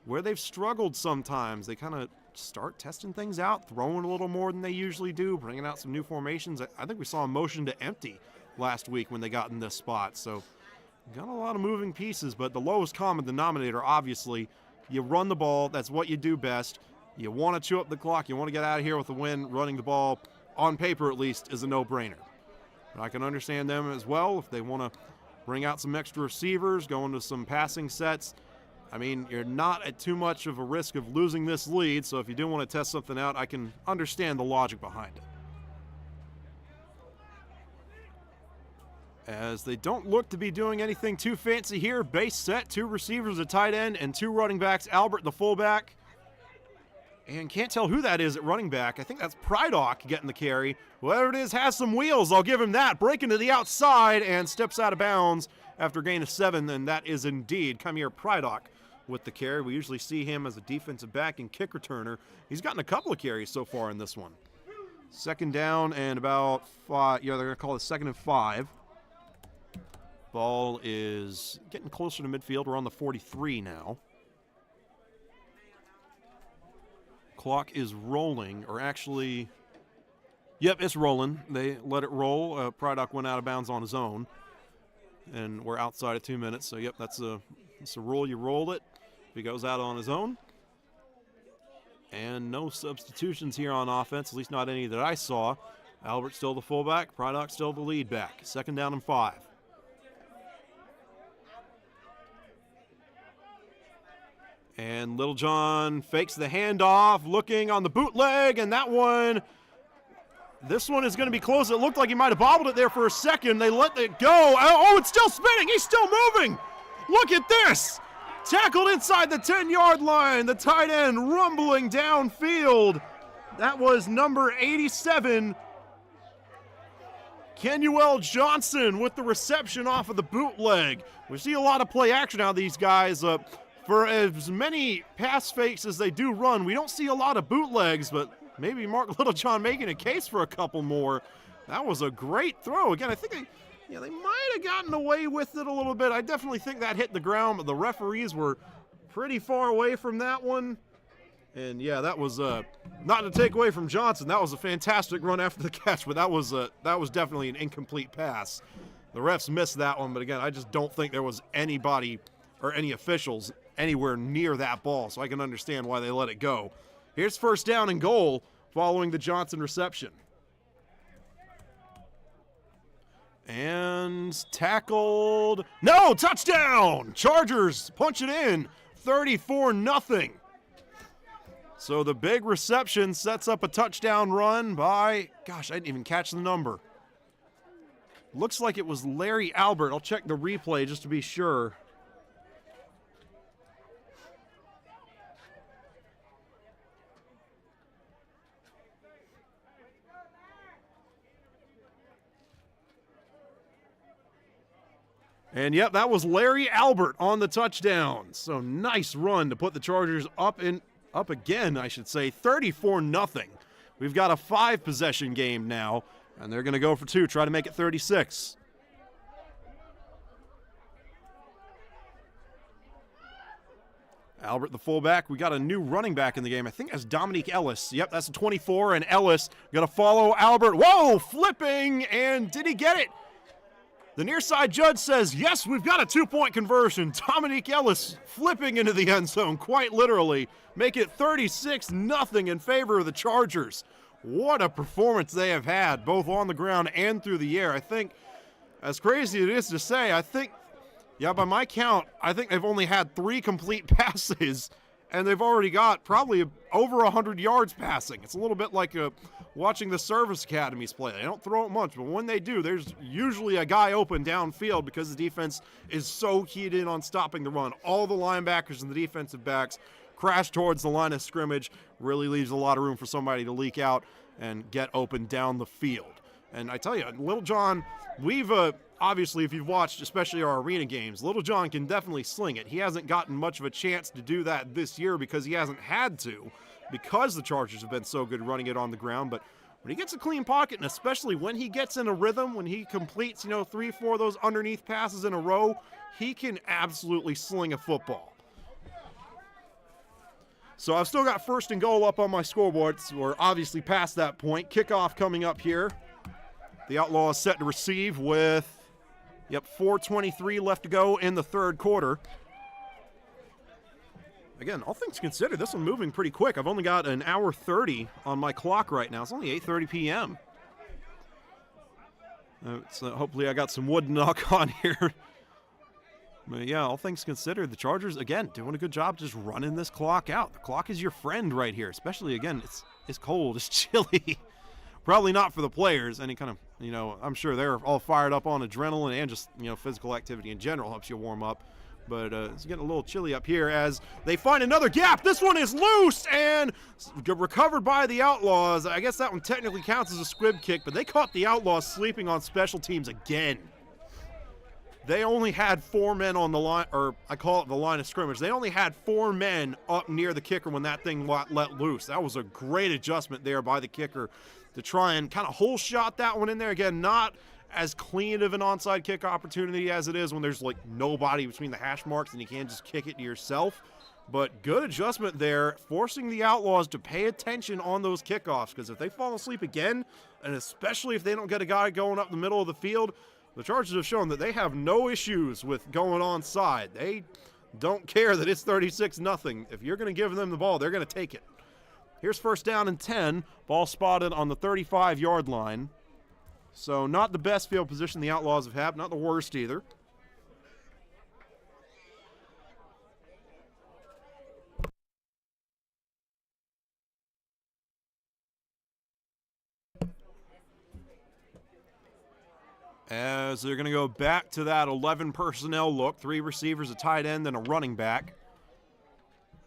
where they've struggled sometimes. They kind of start testing things out, throwing a little more than they usually do, bringing out some new formations. I think we saw a motion to empty last week when they got in this spot. So got a lot of moving pieces, but the lowest common denominator, obviously, you run the ball. That's what you do best. You want to chew up the clock. You want to get out of here with a win. Running the ball, on paper at least, is a no-brainer. But I can understand them as well if they want to bring out some extra receivers, go into some passing sets. I mean, you're not at too much of a risk of losing this lead, so if you do want to test something out, I can understand the logic behind it. As they don't look to be doing anything too fancy here. Base set, 2 receivers, a tight end, and 2 running backs. Albert, the fullback. And can't tell who that is at running back. I think that's Prydock getting the carry. Whoever it is has some wheels. I'll give him that. Breaking to the outside and steps out of bounds after a gain of 7, and that is indeed Kamir Prydock with the carry. We usually see him as a defensive back and kick returner. He's gotten a couple of carries so far in this one. Second down and about 5. Yeah, they're going to call it 2nd and 5. Ball is getting closer to midfield. We're on the 43 now. Clock is rolling, or actually, yep, it's rolling. They let it roll. Prydock went out of bounds on his own, and we're outside of 2 minutes. So, yep, that's a rule. You roll it. He goes out on his own. And no substitutions here on offense, at least not any that I saw. Albert still the fullback. Prydock still the lead back. 2nd down and 5. And Littlejohn fakes the handoff, looking on the bootleg, and that one, this one is going to be close. It looked like he might have bobbled it there for a second. They let it go. Oh, it's still spinning. He's still moving. Look at this. Tackled inside the 10-yard line. The tight end rumbling downfield. That was number 87, Kenuel Johnson, with the reception off of the bootleg. We see a lot of play action out of these guys. For as many pass fakes as they do run, we don't see a lot of bootlegs, but maybe Mark Littlejohn making a case for a couple more. That was a great throw. Again, I think they might have gotten away with it a little bit. I definitely think that hit the ground, but the referees were pretty far away from that one. And yeah, that was not to take away from Johnson. That was a fantastic run after the catch, but that was definitely an incomplete pass. The refs missed that one, but again, I just don't think there was anybody or any officials anywhere near that ball, so I can understand why they let it go. Here's 1st down and goal following the Johnson reception. And tackled. No, touchdown! Chargers punch it in, 34-0. So the big reception sets up a touchdown run by, gosh, I didn't even catch the number. Looks like it was Larry Albert. I'll check the replay just to be sure. And yep, that was Larry Albert on the touchdown. So nice run to put the Chargers up again, I should say, 34-0. We've got a 5-possession game now, and they're going to go for 2, try to make it 36. Albert, the fullback. We got a new running back in the game. I think that's Dominique Ellis. Yep, that's a 24, and Ellis going to follow Albert. Whoa, flipping, and did he get it? The near side judge says, yes, we've got a 2-point conversion. Dominique Ellis flipping into the end zone, quite literally. Make it 36-0 in favor of the Chargers. What a performance they have had, both on the ground and through the air. I think, as crazy as it is to say, by my count, I think they've only had 3 complete passes, and they've already got probably over 100 yards passing. It's a little bit like watching the service academies play. They don't throw it much, but when they do, there's usually a guy open downfield because the defense is so keyed in on stopping the run. All the linebackers and the defensive backs crash towards the line of scrimmage, really leaves a lot of room for somebody to leak out and get open down the field. And I tell you, Littlejohn, we've obviously, if you've watched especially our arena games, Littlejohn can definitely sling it. He hasn't gotten much of a chance to do that this year because he hasn't had to, because the Chargers have been so good running it on the ground. But when he gets a clean pocket, and especially when he gets in a rhythm, when he completes, 3, 4 of those underneath passes in a row, he can absolutely sling a football. So I've still got 1st and goal up on my scoreboard. So we're obviously past that point. Kickoff coming up here. The Outlaws set to receive with, 4:23 left to go in the 3rd quarter. Again, all things considered, this one moving pretty quick. I've only got an hour 30 on my clock right now. It's only 8:30 p.m. So hopefully I got some wood to knock on here. But yeah, all things considered, the Chargers, again, doing a good job just running this clock out. The clock is your friend right here, especially, again, it's cold, it's chilly. Probably not for the players. Any kind of, I'm sure they're all fired up on adrenaline and just, physical activity in general helps you warm up. But it's getting a little chilly up here as they find another gap. This one is loose and recovered by the Outlaws. I guess that one technically counts as a squib kick, but they caught the Outlaws sleeping on special teams again. they only had 4 men on the line, or I call it the line of scrimmage. They only had 4 men up near the kicker when that thing let loose. That was a great adjustment there by the kicker to try and kind of hole shot that one in there. Again, not as clean of an onside kick opportunity as it is when there's like nobody between the hash marks and you can't just kick it to yourself. But good adjustment there, forcing the Outlaws to pay attention on those kickoffs, because if they fall asleep again, and especially if they don't get a guy going up the middle of the field, the Chargers have shown that they have no issues with going onside. They don't care that it's 36-0. If you're going to give them the ball, they're going to take it. Here's first down and 10. Ball spotted on the 35-yard line. So not the best field position the Outlaws have had, not the worst either. As they're going to go back to that 11 personnel look, 3 receivers, a tight end, and a running back.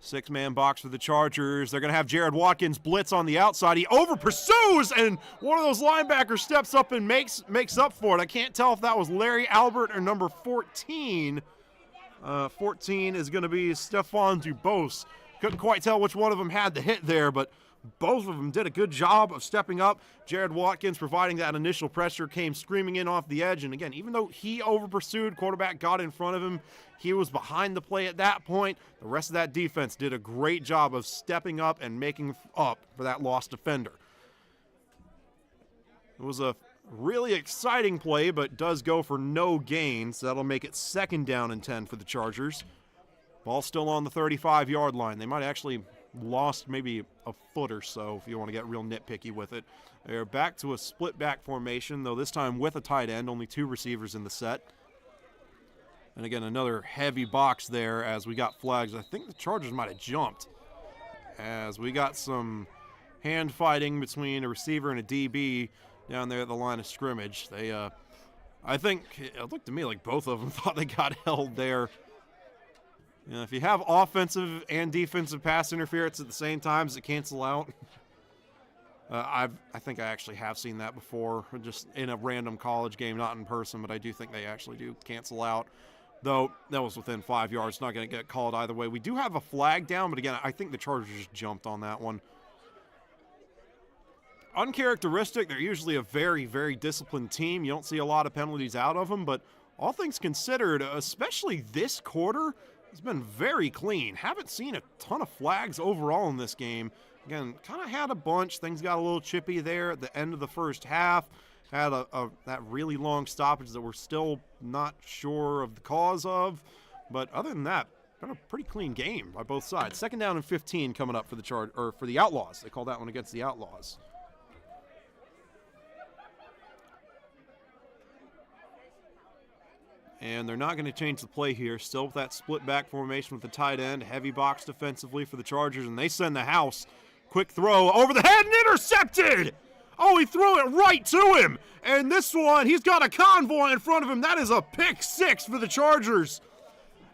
6-man box for the Chargers. They're going to have Jared Watkins blitz on the outside. He over pursues, and one of those linebackers steps up and makes up for it. I can't tell if that was Larry Albert or number 14. 14 is going to be Stephon Dubose. Couldn't quite tell which one of them had the hit there, but both of them did a good job of stepping up. Jared Watkins providing that initial pressure, came screaming in off the edge. And again, even though he over-pursued, quarterback got in front of him, he was behind the play at that point. The rest of that defense did a great job of stepping up and making up for that lost defender. It was a really exciting play, but does go for no gain, so that'll make it second down and 10 for the Chargers. Ball still on the 35-yard line. They might actually lost maybe a foot or so if you want to get real nitpicky with it. They're back to a split back formation, though this time with a tight end, only 2 receivers in the set. And again, another heavy box there as we got flags. I think the Chargers might have jumped as we got some hand fighting between a receiver and a DB down there at the line of scrimmage. They, I think, it looked to me like both of them thought they got held there. You know, if you have offensive and defensive pass interference at the same time, does it cancel out? I think I actually have seen that before, just in a random college game, not in person, but I do think they actually do cancel out. Though that was within 5 yards, not going to get called either way. We do have a flag down, but again, I think the Chargers just jumped on that one. Uncharacteristic, they're usually a very, very disciplined team. You don't see a lot of penalties out of them, but all things considered, especially this quarter, it's been very clean. Haven't seen a ton of flags overall in this game. Again, kind of had a bunch. Things got a little chippy there at the end of the first half. Had that really long stoppage that we're still not sure of the cause of. But other than that, been a pretty clean game by both sides. Second down and 15 coming up for for the Outlaws. They call that one against the Outlaws. And they're not going to change the play here. Still with that split back formation with the tight end. Heavy box defensively for the Chargers, and they send the house. Quick throw over the head and intercepted! Oh, he threw it right to him. And this one, he's got a convoy in front of him. That is a pick 6 for the Chargers.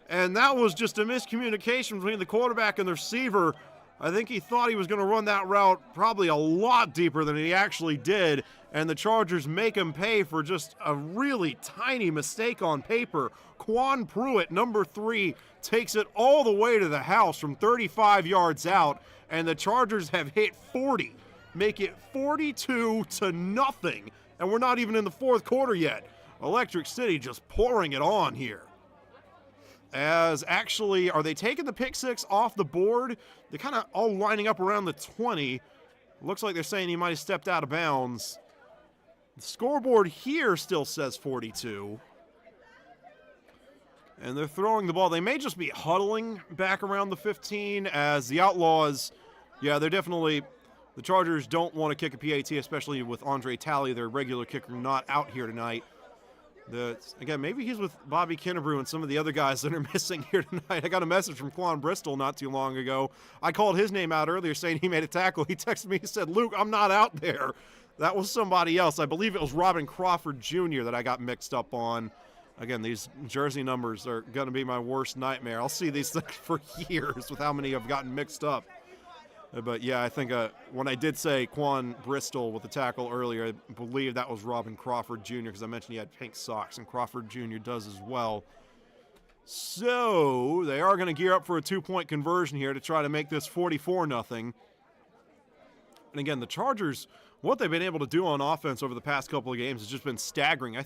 And that was just a miscommunication between the quarterback and the receiver. I think he thought he was going to run that route probably a lot deeper than he actually did. And the Chargers make him pay for just a really tiny mistake on paper. Quan Pruitt, number 3, takes it all the way to the house from 35 yards out. And the Chargers have hit 40. Make it 42-0. And we're not even in the fourth quarter yet. Electric City just pouring it on here. As actually, are they taking the pick 6 off the board? They're kind of all lining up around the 20. Looks like they're saying he might have stepped out of bounds. The scoreboard here still says 42. And they're throwing the ball. They may just be huddling back around the 15 as the Outlaws, yeah, they're definitely, the Chargers don't want to kick a PAT, especially with Andre Talley, their regular kicker, not out here tonight. Again, maybe he's with Bobby Kennebrew and some of the other guys that are missing here tonight. I got a message from Quan Bristol not too long ago. I called his name out earlier saying he made a tackle. He texted me, he said, "Luke, I'm not out there." That was somebody else. I believe it was Robin Crawford Jr. that I got mixed up on. Again, these jersey numbers are going to be my worst nightmare. I'll see these things for years with how many I've gotten mixed up. But yeah, I think when I did say Quan Bristol with the tackle earlier, I believe that was Robin Crawford Jr. because I mentioned he had pink socks, and Crawford Jr. does as well. So they are going to gear up for a 2-point conversion here to try to make this 44-0. And again, the Chargers, what they've been able to do on offense over the past couple of games has just been staggering. I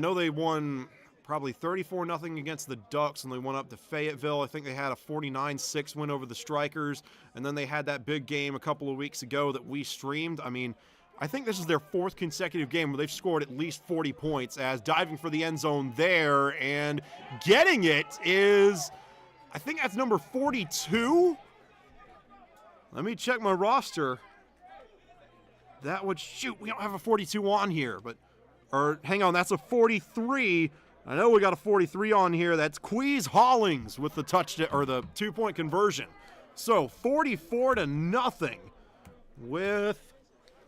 know they won probably 34-0 against the Ducks, and they went up to Fayetteville. I think they had a 49-6 win over the Strikers, and then they had that big game a couple of weeks ago that we streamed. I mean, I think this is their 4th consecutive game where they've scored at least 40 points, as diving for the end zone there and getting it is, I think that's number 42. Let me check my roster. That would, shoot, we don't have a 42 on here, or hang on, that's a 43. I know we got a 43 on here. That's Queez Hollings with the touchdown or the 2-point conversion. So 44-0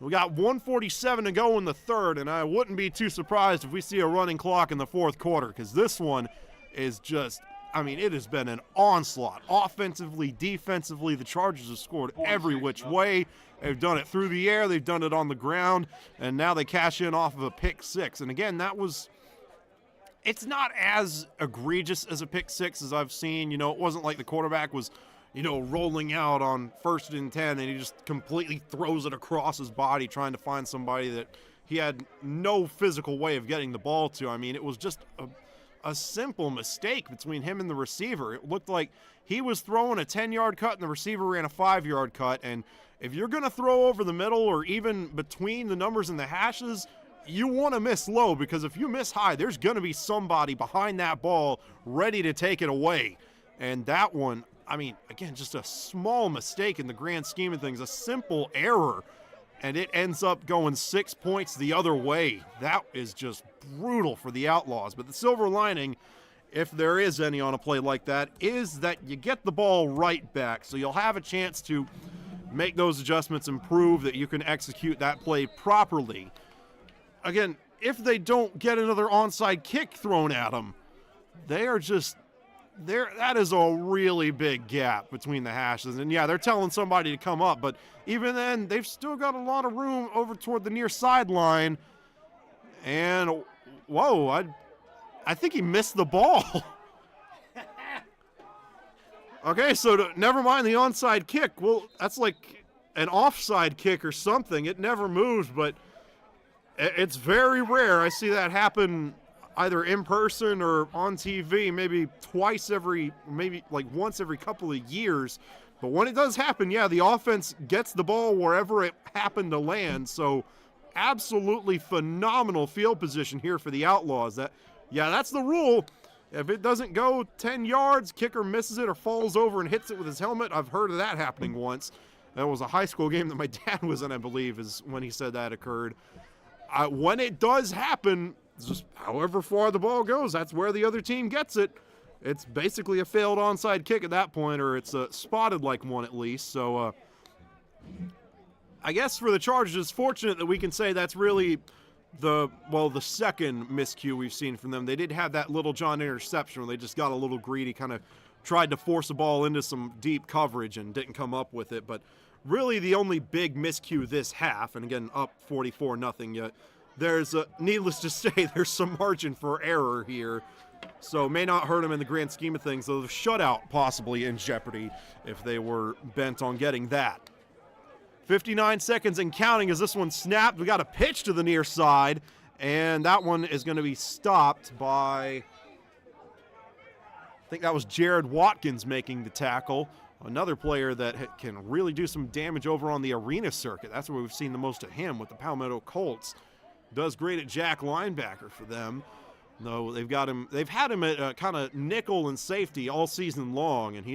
we got 1:47 to go in the third, and I wouldn't be too surprised if we see a running clock in the fourth quarter, because this one is just, I mean, it has been an onslaught. Offensively, defensively, the Chargers have scored every which way. They've done it through the air, they've done it on the ground, and now they cash in off of a pick six. And again, it's not as egregious as a pick six as I've seen. It wasn't like the quarterback was, rolling out on 1st and 10 and he just completely throws it across his body trying to find somebody that he had no physical way of getting the ball to. I mean, it was just a simple mistake between him and the receiver. It looked like he was throwing a 10-yard cut and the receiver ran a 5-yard cut. And if you're going to throw over the middle or even between the numbers and the hashes, you want to miss low, because if you miss high, there's going to be somebody behind that ball ready to take it away. And that one, I mean, again, just a small mistake in the grand scheme of things, a simple error, and it ends up going 6 points the other way. That is just brutal for the Outlaws. But the silver lining, if there is any on a play like that, is that you get the ball right back. So you'll have a chance to make those adjustments and prove that you can execute that play properly. Again, if they don't get another onside kick thrown at them, they are just there. That is a really big gap between the hashes. And yeah, they're telling somebody to come up, but even then, they've still got a lot of room over toward the near sideline. And whoa, I think he missed the ball. Okay, so never mind the onside kick. Well, that's like an offside kick or something. It never moves, but it's very rare. I see that happen either in person or on TV, maybe once every couple of years. But when it does happen, yeah, the offense gets the ball wherever it happened to land. So absolutely phenomenal field position here for the Outlaws. That's the rule. If it doesn't go 10 yards, kicker misses it or falls over and hits it with his helmet. I've heard of that happening once. That was a high school game that my dad was in, I believe, is when he said that occurred. When it does happen, just however far the ball goes, that's where the other team gets it. It's basically a failed onside kick at that point, or it's spotted like one at least. So I guess for the Chargers, it's fortunate that we can say that's really the second miscue we've seen from them. They did have that Little John interception where they just got a little greedy, kind of tried to force a ball into some deep coverage and didn't come up with it. But really the only big miscue this half, and again, up 44-0 yet, there's, needless to say, there's some margin for error here. So may not hurt them in the grand scheme of things, though the shutout possibly in jeopardy if they were bent on getting that. 59 seconds and counting as this one snapped. We got a pitch to the near side, and that one is going to be stopped by, I think that was Jared Watkins making the tackle. Another player that can really do some damage over on the arena circuit. That's where we've seen the most of him with the Palmetto Colts. Does great at jack linebacker for them. No, they've had him at kind of nickel and safety all season long, and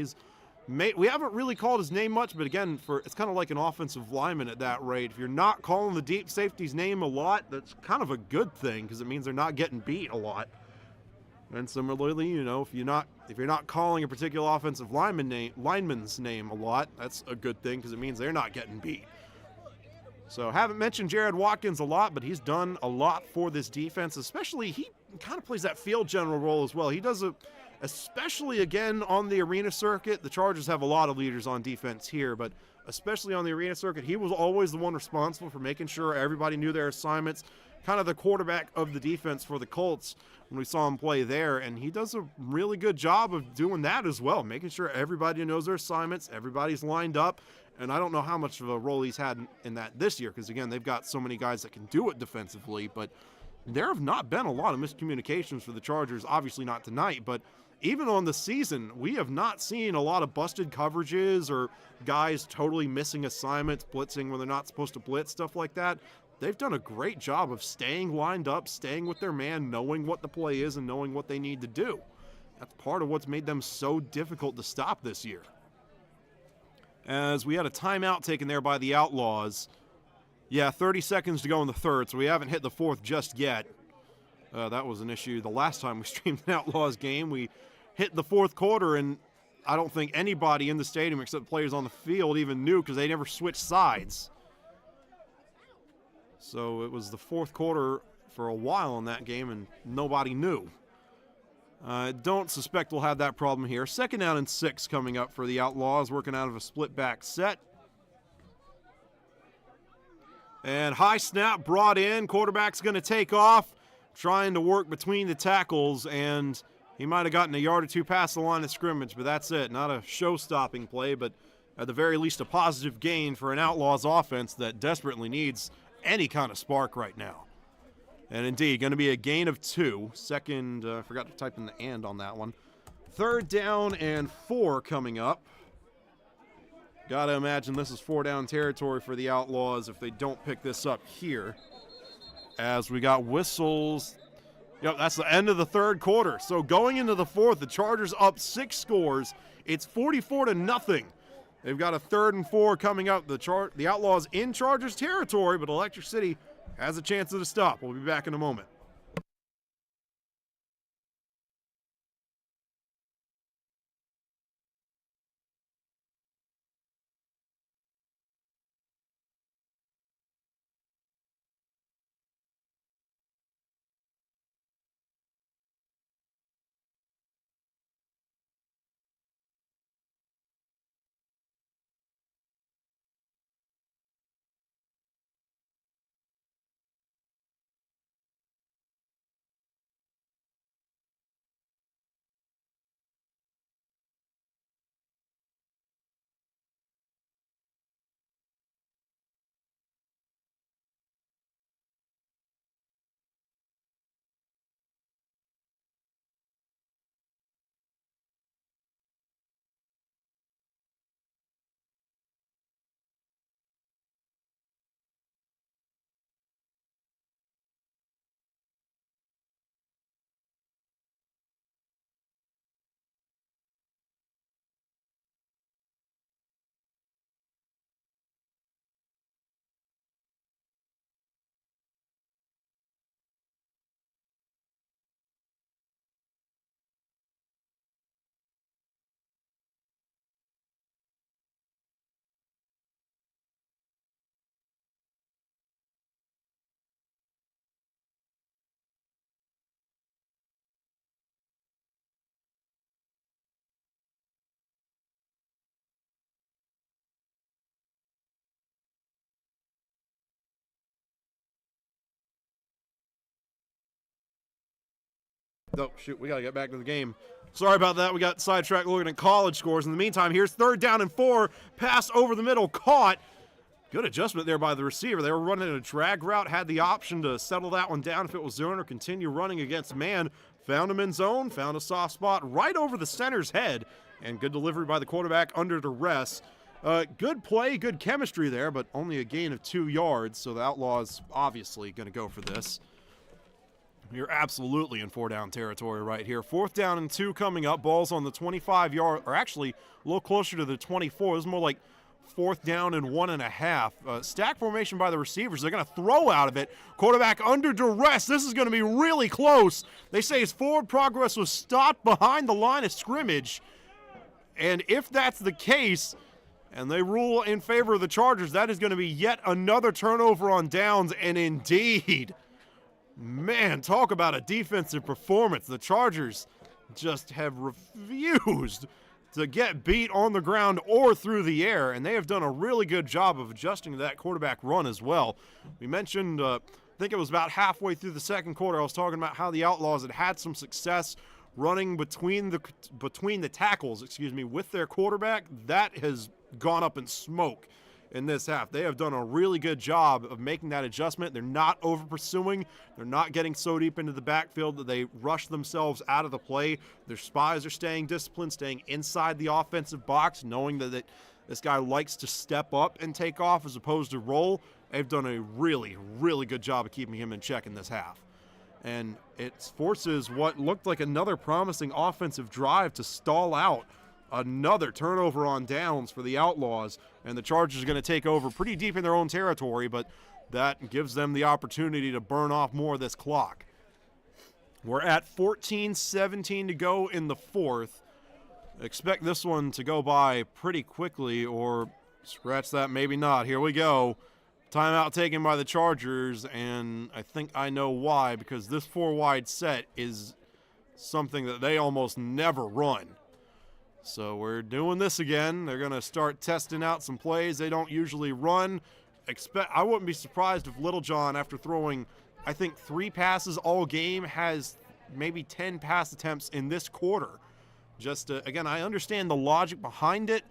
we haven't really called his name much, but again, it's kind of like an offensive lineman at that rate. If you're not calling the deep safety's name a lot, that's kind of a good thing because it means they're not getting beat a lot. And similarly, if you're not calling a particular offensive lineman's name a lot, that's a good thing because it means they're not getting beat. So haven't mentioned Jared Watkins a lot, but he's done a lot for this defense, especially he kind of plays that field general role as well. He does a especially again on the arena circuit. The Chargers have a lot of leaders on defense here, but especially on the arena circuit, he was always the one responsible for making sure everybody knew their assignments, kind of the quarterback of the defense for the Colts when we saw him play there, and he does a really good job of doing that as well, making sure everybody knows their assignments, everybody's lined up, and I don't know how much of a role he's had in that this year, because again, they've got so many guys that can do it defensively, but there have not been a lot of miscommunications for the Chargers, obviously not tonight, but even on the season, we have not seen a lot of busted coverages or guys totally missing assignments, blitzing when they're not supposed to blitz, stuff like that. They've done a great job of staying lined up, staying with their man, knowing what the play is and knowing what they need to do. That's part of what's made them so difficult to stop this year. As we had a timeout taken there by the Outlaws. Yeah, 30 seconds to go in the third, so we haven't hit the fourth just yet. That was an issue the last time we streamed an Outlaws game. We hit the fourth quarter, and I don't think anybody in the stadium except players on the field even knew because they never switched sides. So it was the fourth quarter for a while in that game, and nobody knew. Don't suspect we'll have that problem here. 2nd down and 6 coming up for the Outlaws, working out of a split back set. And high snap brought in. Quarterback's going to take off, trying to work between the tackles, and he might have gotten a yard or two past the line of scrimmage, but that's it. Not a show-stopping play, but at the very least a positive gain for an Outlaws offense that desperately needs any kind of spark right now. And indeed, going to be a gain of 2. Second, forgot to type in the "and" on that one. 3rd down and 4 coming up. Got to imagine this is 4-down territory for the Outlaws if they don't pick this up here. As we got whistles. Yep, that's the end of the third quarter. So going into the fourth, the Chargers up 6 scores. It's 44-0. They've got a 3rd and 4 coming up. The Outlaws in Chargers territory, but Electric City has a chance at a stop. We'll be back in a moment. Oh, shoot, we got to get back to the game. Sorry about that. We got sidetracked looking at college scores. In the meantime, here's 3rd down and 4. Pass over the middle, caught. Good adjustment there by the receiver. They were running a drag route, had the option to settle that one down if it was zone or continue running against man. Found him in zone, found a soft spot right over the center's head, and good delivery by the quarterback under duress. Good play, good chemistry there, but only a gain of 2 yards, so the Outlaws obviously going to go for this. You're absolutely in 4-down territory right here. 4th down and 2 coming up. Ball's on the 25-yard, or actually a little closer to the 24. This is more like 4th down and 1.5. Stack formation by the receivers. They're going to throw out of it. Quarterback under duress. This is going to be really close. They say his forward progress was stopped behind the line of scrimmage. And if that's the case, and they rule in favor of the Chargers, that is going to be yet another turnover on downs. And indeed, man, talk about a defensive performance. The Chargers just have refused to get beat on the ground or through the air, and they have done a really good job of adjusting to that quarterback run as well. We mentioned, I think it was about halfway through the second quarter, I was talking about how the Outlaws had some success running between the tackles, with their quarterback. That has gone up in smoke in this half. They have done a really good job of making that adjustment. They're not over pursuing. They're not getting so deep into the backfield that they rush themselves out of the play. Their spies are staying disciplined, staying inside the offensive box, knowing that this guy likes to step up and take off as opposed to roll. They've done a really, really good job of keeping him in check in this half. And it forces what looked like another promising offensive drive to stall out. Another turnover on downs for the Outlaws, and the Chargers are going to take over pretty deep in their own territory, but that gives them the opportunity to burn off more of this clock. We're at 14-17 to go in the fourth. Expect this one to go by pretty quickly, or scratch that, maybe not. Here we go. Timeout taken by the Chargers, and I think I know why, because this four-wide set is something that they almost never run. So we're doing this again. They're going to start testing out some plays they don't usually run. I wouldn't be surprised if Littlejohn, after throwing, I think, 3 passes all game, has maybe 10 pass attempts in this quarter. Just, again, I understand the logic behind it,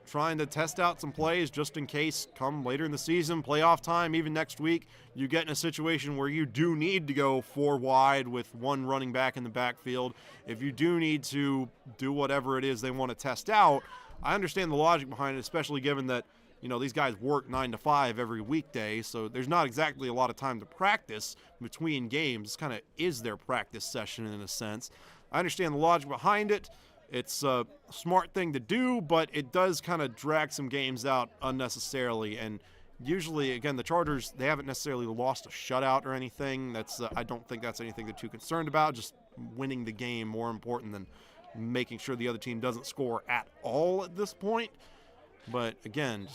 trying to test out some plays just in case come later in the season, playoff time, even next week, you get in a situation where you do need to go 4 wide with 1 running back in the backfield. If you do need to do whatever it is they want to test out, I understand the logic behind it, especially given that, these guys work 9 to 5 every weekday, so there's not exactly a lot of time to practice between games. This kind of is their practice session in a sense. I understand the logic behind it. It's a smart thing to do, but it does kind of drag some games out unnecessarily. And usually, again, the Chargers, they haven't necessarily lost a shutout or anything. I don't think that's anything they're too concerned about. Just winning the game more important than making sure the other team doesn't score at all at this point. But again,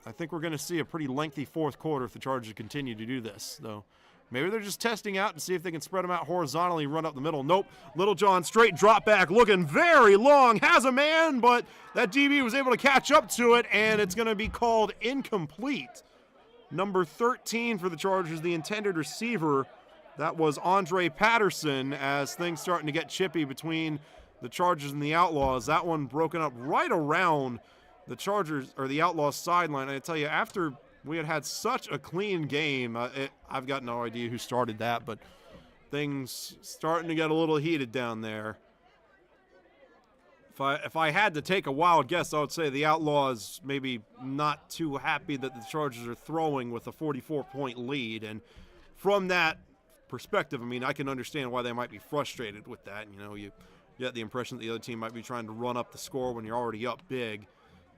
I think we're going to see a pretty lengthy fourth quarter if the Chargers continue to do this, though. Maybe they're just testing out to see if they can spread them out horizontally, run up the middle. Nope. Littlejohn straight drop back, looking very long. Has a man, but that DB was able to catch up to it, and it's going to be called incomplete. Number 13 for the Chargers, the intended receiver. That was Andre Patterson, as things starting to get chippy between the Chargers and the Outlaws. That one broken up right around the Chargers, or the Outlaws sideline. I tell you, after we had such a clean game. I've got no idea who started that, but things starting to get a little heated down there. If I had to take a wild guess, I would say the Outlaws maybe not too happy that the Chargers are throwing with a 44-point lead. And from that perspective, I can understand why they might be frustrated with that. You get the impression that the other team might be trying to run up the score when you're already up big.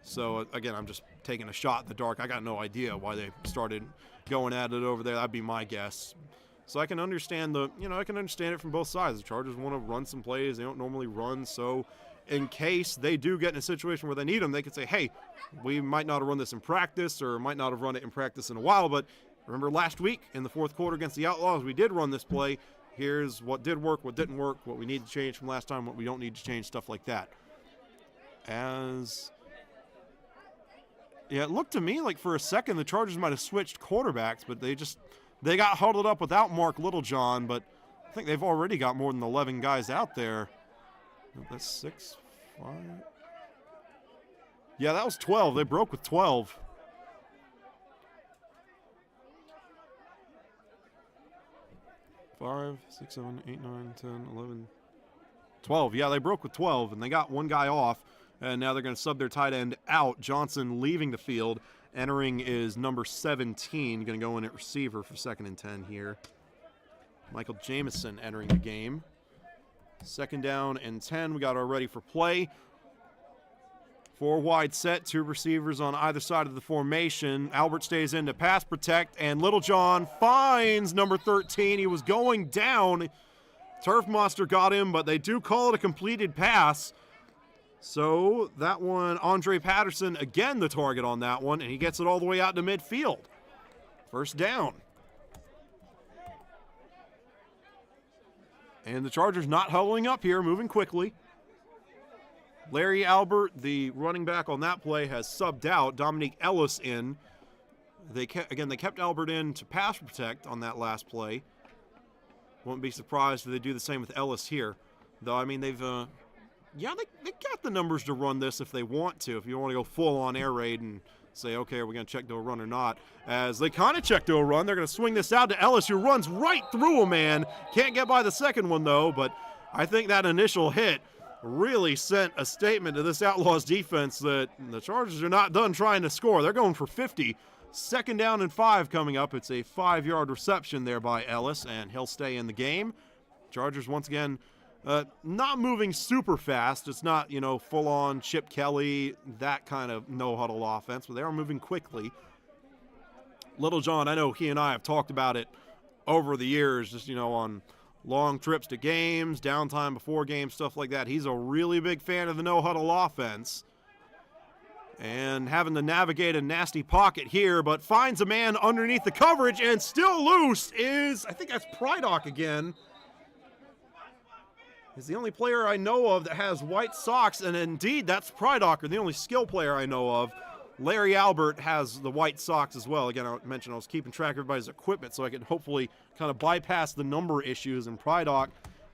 So, again, I'm just taking a shot in the dark. I got no idea why they started going at it over there. That'd be my guess. So I can understand it from both sides. The Chargers want to run some plays they don't normally run. So in case they do get in a situation where they need them, they can say, hey, we might not have run this in practice or might not have run it in practice in a while. But remember last week in the fourth quarter against the Outlaws, we did run this play. Here's what did work, what didn't work, what we need to change from last time, what we don't need to change, stuff like that. Yeah, it looked to me like for a second the Chargers might have switched quarterbacks, but they got huddled up without Mark Littlejohn, but I think they've already got more than 11 guys out there. That's 6, 5. Yeah, that was 12. They broke with 12. Five, 6, 7, 8, 9, 10, 11, 12. Yeah, they broke with 12, and they got one guy off. And now they're going to sub their tight end out. Johnson leaving the field. Entering is number 17. Going to go in at receiver for 2nd and 10 here. Michael Jamison entering the game. 2nd down and 10. We got our ready for play. 4 wide set. 2 receivers on either side of the formation. Albert stays in to pass protect. And Littlejohn finds number 13. He was going down. Turf Monster got him, but they do call it a completed pass. So that one, Andre Patterson, again the target on that one, and he gets it all the way out to midfield. 1st down. And the Chargers not huddling up here, moving quickly. Larry Albert, the running back on that play, has subbed out. Dominique Ellis in. They kept Albert in to pass protect on that last play. Won't be surprised if they do the same with Ellis here. Though, I mean, they got the numbers to run this if they want to. If you want to go full-on air raid and say, okay, are we going to check to a run or not? As they kind of check to a run, they're going to swing this out to Ellis, who runs right through a man. Can't get by the second one, though, but I think that initial hit really sent a statement to this Outlaws defense that the Chargers are not done trying to score. They're going for 50. 2nd down and 5 coming up. It's a 5-yard reception there by Ellis, and he'll stay in the game. Chargers, once again, not moving super fast. It's not, full-on Chip Kelly, that kind of no-huddle offense, but they are moving quickly. Littlejohn, I know he and I have talked about it over the years, just, on long trips to games, downtime before games, stuff like that. He's a really big fan of the no-huddle offense. And having to navigate a nasty pocket here, but finds a man underneath the coverage, and still loose is, I think that's Prydock again. He's the only player I know of that has white socks, and indeed that's Prydock, the only skill player I know of. Larry Albert has the white socks as well. Again, I mentioned I was keeping track of everybody's equipment so I could hopefully kind of bypass the number issues, and Prydock,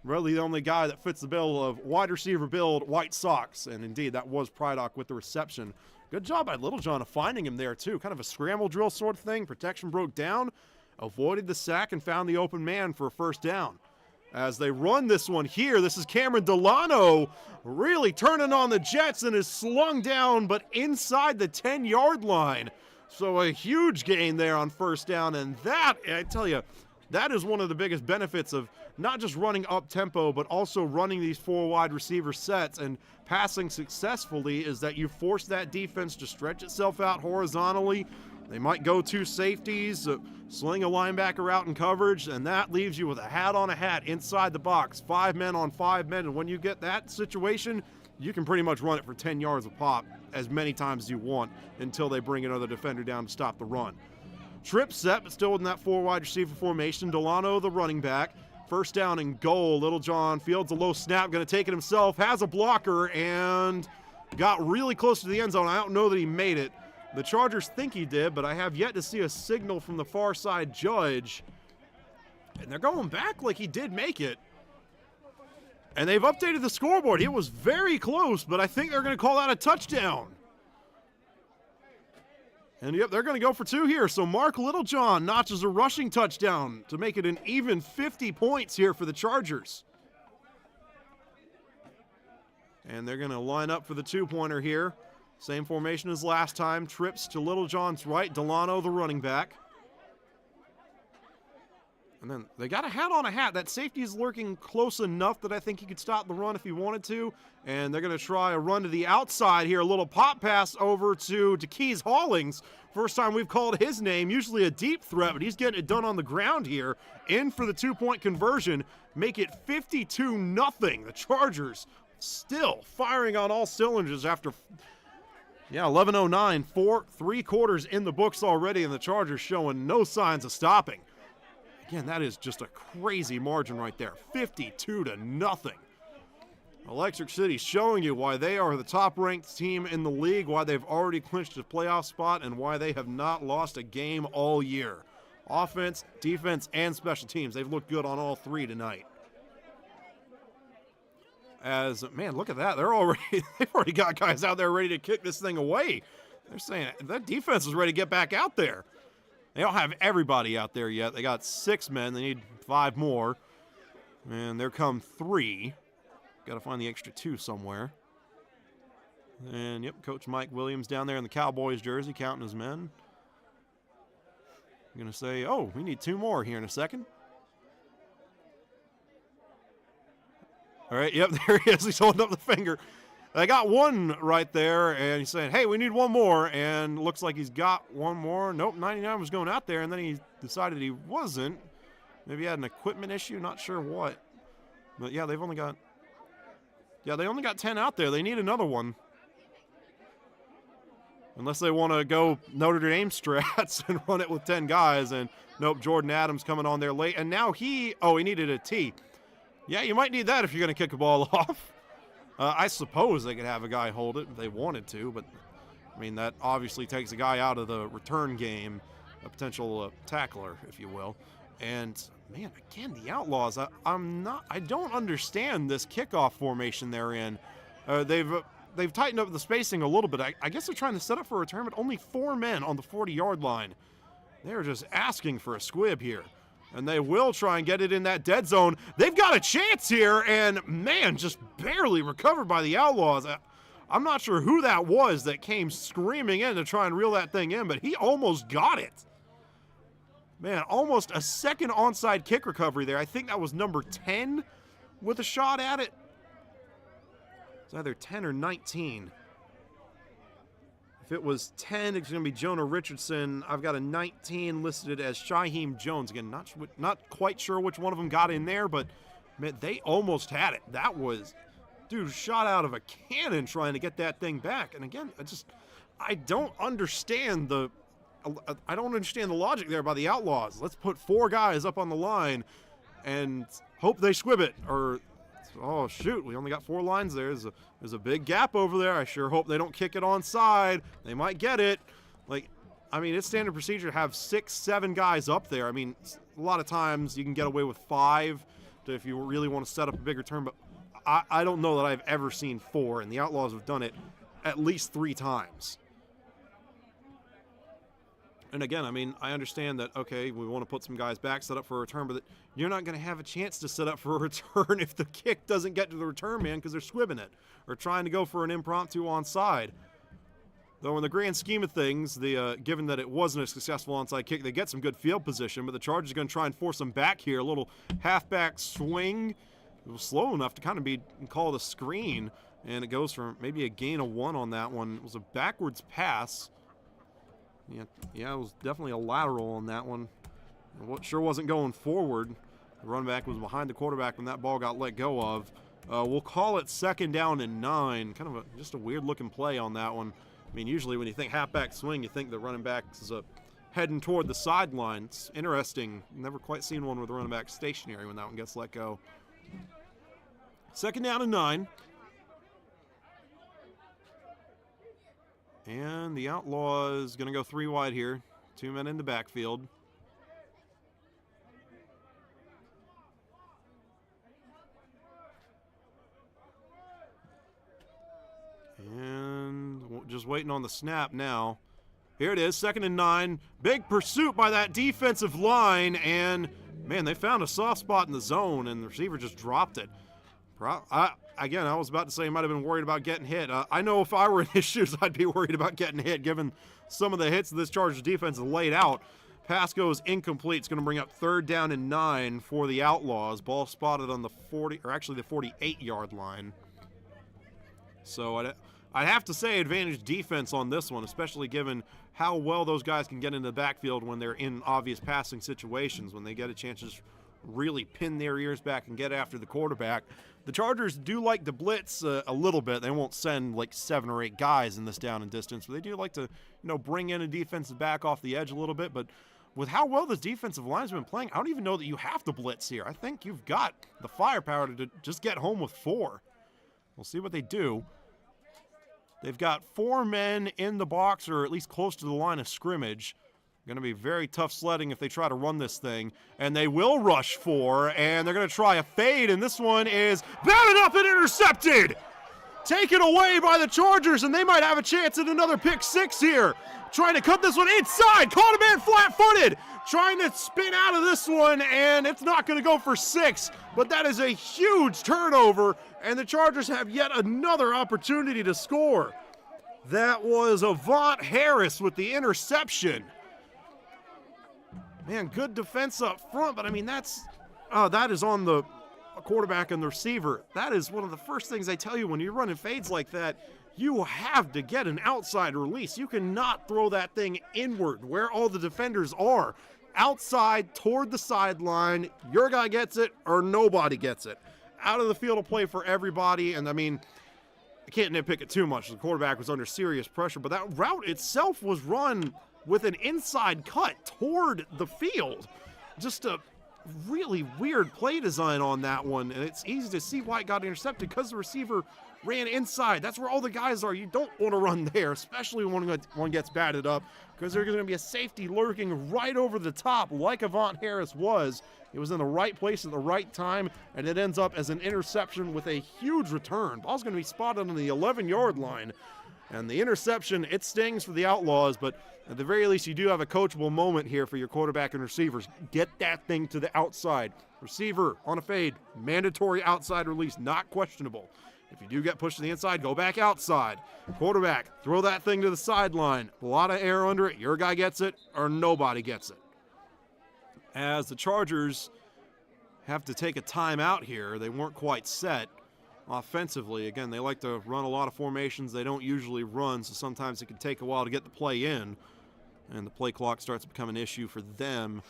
really the only guy that fits the bill of wide receiver build, white socks, and indeed that was Prydock with the reception. Good job by Littlejohn of finding him there too. Kind of a scramble drill sort of thing. Protection broke down, avoided the sack, and found the open man for a 1st down. As they run this one here, this is Cameron Delano really turning on the Jets and is slung down, but inside the 10-yard line. So a huge gain there on 1st down, and that, I tell you, that is one of the biggest benefits of not just running up tempo, but also running these 4 wide receiver sets and passing successfully, is that you force that defense to stretch itself out horizontally. They might go 2 safeties, sling a linebacker out in coverage, and that leaves you with a hat on a hat inside the box, 5 men on 5 men. And when you get that situation, you can pretty much run it for 10 yards a pop as many times as you want until they bring another defender down to stop the run. Trip set, but still in that 4 wide receiver formation. Delano, the running back. 1st down and goal. Littlejohn fields a low snap, going to take it himself, has a blocker, and got really close to the end zone. I don't know that he made it. The Chargers think he did, but I have yet to see a signal from the far side judge. And they're going back like he did make it. And they've updated the scoreboard. It was very close, but I think they're going to call that a touchdown. And yep, they're going to go for 2 here. So Mark Littlejohn notches a rushing touchdown to make it an even 50 points here for the Chargers. And they're going to line up for the 2-pointer here. Same formation as last time. Trips to Littlejohn's right. Delano, the running back. And then they got a hat on a hat. That safety is lurking close enough that I think he could stop the run if he wanted to. And they're going to try a run to the outside here. A little pop pass over to DeKeys Hollings. First time we've called his name. Usually a deep threat, but he's getting it done on the ground here. In for the 2-point conversion. Make it 52-0. The Chargers still firing on all cylinders after 11:09. 3 quarters in the books already, and the Chargers showing no signs of stopping. Again, that is just a crazy margin right there. 52-0. Electric City showing you why they are the top-ranked team in the league, why they've already clinched a playoff spot, and why they have not lost a game all year. Offense, defense, and special teams. They've looked good on all 3 tonight. Man, look at that. They've already got guys out there ready to kick this thing away. They're saying that defense is ready to get back out there. They don't have everybody out there yet. They got 6 men. They need 5 more. And there come 3. Got to find the extra 2 somewhere. And, yep, Coach Mike Williams down there in the Cowboys jersey counting his men. I'm going to say, oh, we need 2 more here in a second. All right, yep, there he is. He's holding up the finger. I got 1 right there, and he's saying, hey, we need 1 more, and looks like he's got 1 more. Nope, 99 was going out there, and then he decided he wasn't. Maybe he had an equipment issue, not sure what. But, yeah, they only got 10 out there. They need another one. Unless they want to go Notre Dame strats and run it with 10 guys, and nope, Jordan Adams coming on there late. And now he needed a T. Yeah, you might need that if you're going to kick a ball off. I suppose they could have a guy hold it if they wanted to, but I mean, that obviously takes a guy out of the return game, a potential tackler, if you will. And man, again, the Outlaws, I don't understand this kickoff formation they're in. They've tightened up the spacing a little bit. I guess they're trying to set up for a return, but only 4 men on the 40-yard line. They're just asking for a squib here. And they will try and get it in that dead zone. They've got a chance here, and man, just barely recovered by the Outlaws. I'm not sure who that was that came screaming in to try and reel that thing in, but he almost got it. Man, almost a second onside kick recovery there. I think that was number 10 with a shot at it. It's either 10 or 19. If it was 10, it's going to be Jonah Richardson. I've got a 19 listed as Shaheem Jones. Again, not quite sure which one of them got in there, but man, they almost had it. That was, dude, shot out of a cannon trying to get that thing back. And again, I don't understand the logic there by the Outlaws. Let's put 4 guys up on the line and hope they squib it. Or, oh shoot, we only got 4 lines there. There's a big gap over there. I sure hope they don't kick it onside. They might get it. Like, I mean, it's standard procedure to have 6, 7 guys up there. I mean, a lot of times you can get away with 5 if you really want to set up a bigger turn, but I don't know that I've ever seen 4, and the Outlaws have done it at least 3 times. And again, I mean, I understand that, okay, we want to put some guys back, set up for a return, but you're not going to have a chance to set up for a return if the kick doesn't get to the return man because they're squibbing it or trying to go for an impromptu onside. Though in the grand scheme of things, given that it wasn't a successful onside kick, they get some good field position, but the Chargers are going to try and force them back here. A little halfback swing. It was slow enough to kind of be called a screen, and it goes for maybe a gain of 1 on that one. It was a backwards pass. Yeah, it was definitely a lateral on that one. It sure wasn't going forward. The running back was behind the quarterback when that ball got let go of. We'll call it 2nd down and 9. Kind of just a weird-looking play on that one. I mean, usually when you think halfback swing, you think the running back is heading toward the sideline. It's interesting. Never quite seen one where the running back stationary when that one gets let go. 2nd down and 9. And the Outlaws going to go 3 wide here. 2 men in the backfield. And just waiting on the snap now. Here it is, 2nd and 9. Big pursuit by that defensive line. And, man, they found a soft spot in the zone, and the receiver just dropped it. Again, I was about to say he might have been worried about getting hit. I know if I were in his shoes, I'd be worried about getting hit, given some of the hits this Chargers defense has laid out. Pass goes incomplete. It's going to bring up 3rd down and 9 for the Outlaws. Ball spotted on the 40, or actually the 48-yard line. So I'd have to say advantage defense on this one, especially given how well those guys can get into the backfield when they're in obvious passing situations, when they get a chance to just really pin their ears back and get after the quarterback. The Chargers do like to blitz a little bit. They won't send like 7 or 8 guys in this down and distance, but they do like to, bring in a defensive back off the edge a little bit. But with how well this defensive line's been playing, I don't even know that you have to blitz here. I think you've got the firepower to just get home with 4. We'll see what they do. They've got 4 men in the box, or at least close to the line of scrimmage. Going to be very tough sledding if they try to run this thing. And they will rush 4, and they're going to try a fade, and this one is batted up and intercepted! Taken away by the Chargers, and they might have a chance at another pick 6 here. Trying to cut this one inside, caught a man flat-footed! Trying to spin out of this one, and it's not going to go for 6, but that is a huge turnover, and the Chargers have yet another opportunity to score. That was Avant Harris with the interception. Man, good defense up front, but I mean, that is on the quarterback and the receiver. That is one of the first things I tell you when you're running fades like that. You have to get an outside release. You cannot throw that thing inward where all the defenders are. Outside toward the sideline, your guy gets it or nobody gets it. Out of the field of play for everybody, and I mean, I can't nitpick it too much. The quarterback was under serious pressure, but that route itself was run with an inside cut toward the field. Just a really weird play design on that one, and it's easy to see why it got intercepted because the receiver ran inside. That's where all the guys are. You don't want to run there, especially when one gets batted up, because there's going to be a safety lurking right over the top like Avant Harris was. It was in the right place at the right time, and it ends up as an interception with a huge return. Ball's going to be spotted on the 11-yard line, and the interception, it stings for the Outlaws, but at the very least, you do have a coachable moment here for your quarterback and receivers. Get that thing to the outside. Receiver on a fade, mandatory outside release, not questionable. If you do get pushed to the inside, go back outside. Quarterback, throw that thing to the sideline. A lot of air under it. Your guy gets it or nobody gets it. As the Chargers have to take a timeout here, they weren't quite set offensively. Again, they like to run a lot of formations they don't usually run, so sometimes it can take a while to get the play in, and the play clock starts to become an issue for them.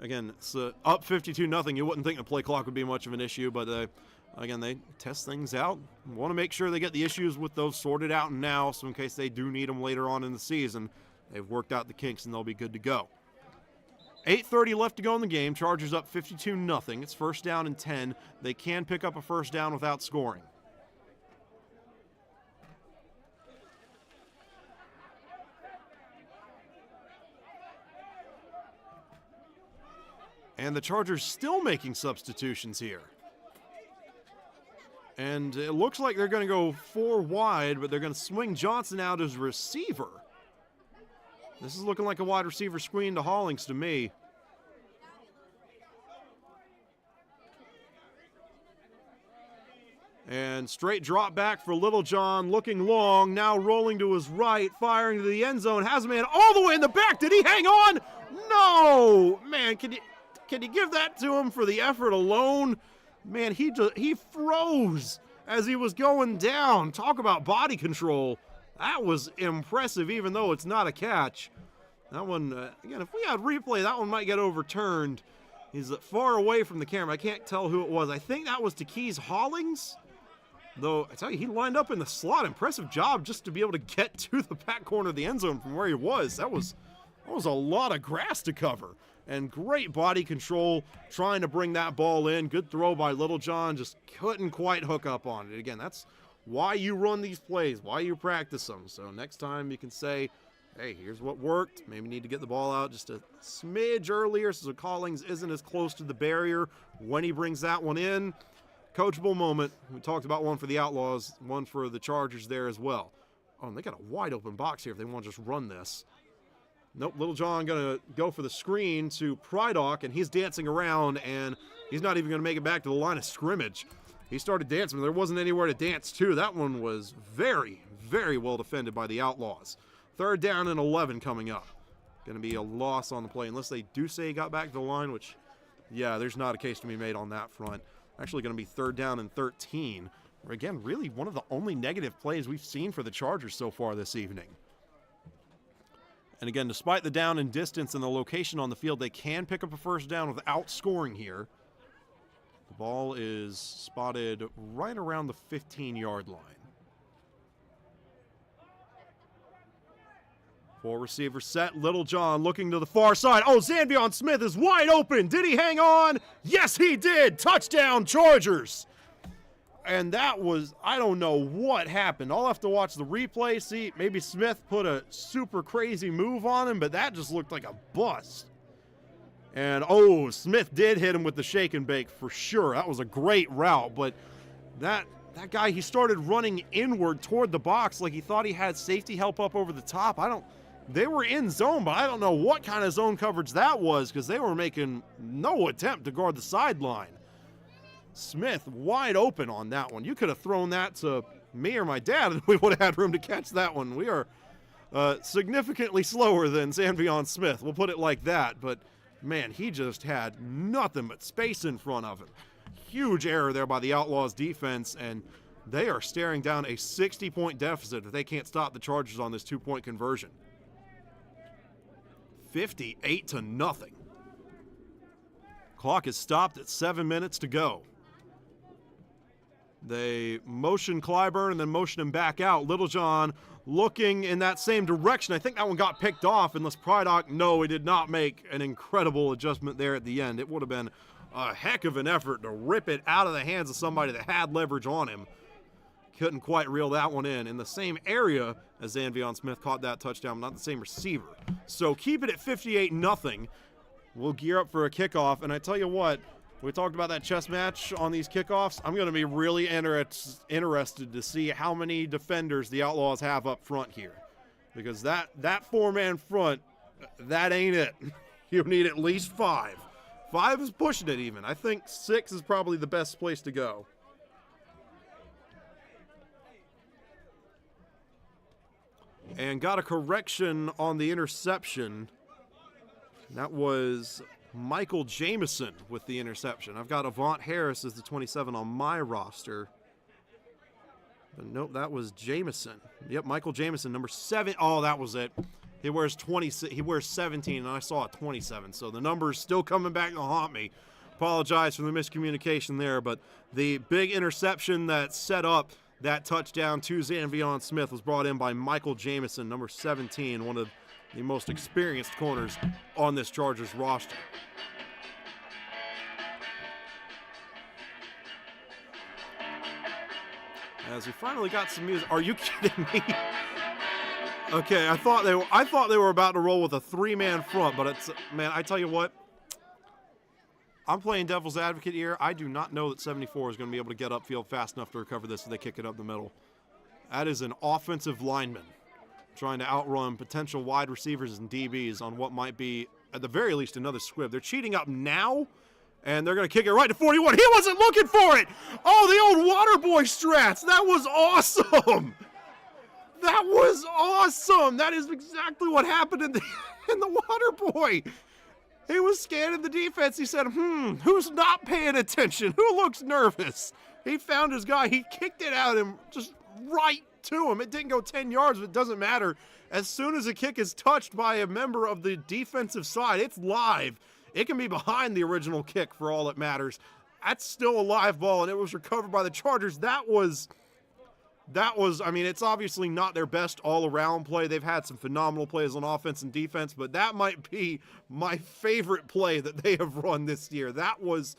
Again, it's up 52-0. You wouldn't think the play clock would be much of an issue, but again, they test things out. Want to make sure they get the issues with those sorted out now, so in case they do need them later on in the season, they've worked out the kinks and they'll be good to go. 8:30 left to go in the game. Chargers up 52-0. It's first down and 10. They can pick up a first down without scoring. And the Chargers still making substitutions here. And it looks like they're going to go 4 wide, but they're going to swing Johnson out as receiver. This is looking like a wide receiver screen to Hollings to me. And straight drop back for Little John, looking long, now rolling to his right, firing to the end zone, has a man all the way in the back. Did he hang on? No! Man, can you give that to him for the effort alone? Man, he froze as he was going down. Talk about body control. That was impressive, even though it's not a catch. That one, again, if we had replay, that one might get overturned. He's far away from the camera. I can't tell who it was. I think that was Takees Hollings. Though, I tell you, he lined up in the slot. Impressive job just to be able to get to the back corner of the end zone from where he was. That was a lot of grass to cover. And great body control trying to bring that ball in. Good throw by Little John. Just couldn't quite hook up on it. Again, that's why you run these plays, why you practice them. So next time you can say, hey, here's what worked. Maybe need to get the ball out just a smidge earlier so Collins isn't as close to the barrier when he brings that one in. Coachable moment. We talked about one for the Outlaws, one for the Chargers there as well. Oh, and they got a wide open box here if they want to just run this. Nope, Little John going to go for the screen to Prydock, and he's dancing around, and he's not even going to make it back to the line of scrimmage. He started dancing, but there wasn't anywhere to dance to. That one was very, very well defended by the Outlaws. Third down and 11 coming up. Going to be a loss on the play, unless they do say he got back to the line, which, yeah, there's not a case to be made on that front. Actually going to be third down and 13. Again, really one of the only negative plays we've seen for the Chargers so far this evening. And again, despite the down in distance and the location on the field, they can pick up a first down without scoring here. The ball is spotted right around the 15-yard line. 4 receivers set. Little John looking to the far side. Oh, Zanvion Smith is wide open. Did he hang on? Yes, he did. Touchdown, Chargers. And that was, I don't know what happened. I'll have to watch the replay, see. Maybe Smith put a super crazy move on him, but that just looked like a bust. And, oh, Smith did hit him with the shake and bake for sure. That was a great route, but that guy, he started running inward toward the box like he thought he had safety help up over the top. They were in zone, but I don't know what kind of zone coverage that was because they were making no attempt to guard the sideline. Smith wide open on that one. You could have thrown that to me or my dad and we would have had room to catch that one. We are significantly slower than Zanvion Smith. We'll put it like that. But, man, he just had nothing but space in front of him. Huge error there by the Outlaws defense, and they are staring down a 60-point deficit if they can't stop the Chargers on this 2-point conversion. 58-0. Clock is stopped at 7 minutes to go. They motion Clyburn and then motion him back out. Littlejohn looking in that same direction. I think that one got picked off unless Prydock, no, he did not make an incredible adjustment there at the end. It would have been a heck of an effort to rip it out of the hands of somebody that had leverage on him. Couldn't quite reel that one in the same area as Zanvion Smith caught that touchdown, not the same receiver. So keep it at 58-0. We'll gear up for a kickoff, and I tell you what, we talked about that chess match on these kickoffs. I'm going to be really interested to see how many defenders the Outlaws have up front here. Because that four-man front, that ain't it. You need at least 5. 5 is pushing it even. I think 6 is probably the best place to go. And got a correction on the interception. That was Michael Jamison with the interception. I've got Avant Harris as the 27 on my roster. But nope, that was Jamison. Yep, Michael Jamison, number 7. Oh, that was it. He wears 20. He wears 17, and I saw a 27. So the number's still coming back to haunt me. Apologize for the miscommunication there, but the big interception that set up that touchdown to Zanvion Smith was brought in by Michael Jamison, number 17, one of the most experienced corners on this Chargers roster. As we finally got some music. Are you kidding me? Okay, I thought they were about to roll with a 3-man front, but it's, man, I tell you what, I'm playing devil's advocate here. I do not know that 74 is going to be able to get upfield fast enough to recover this if they kick it up the middle. That is an offensive lineman trying to outrun potential wide receivers and DBs on what might be, at the very least, another squib. They're cheating up now, and they're going to kick it right to 41. He wasn't looking for it. Oh, the old water boy strats. That was awesome. That was awesome. That is exactly what happened in the water boy. He was scanning the defense. He said, who's not paying attention? Who looks nervous? He found his guy. He kicked it out and just right to him. It didn't go 10 yards, but it doesn't matter. As soon as a kick is touched by a member of the defensive side, it's live. It can be behind the original kick for all that matters. That's still a live ball, and it was recovered by the Chargers. That was, I mean, it's obviously not their best all-around play. They've had some phenomenal plays on offense and defense, but that might be my favorite play that they have run this year. That was,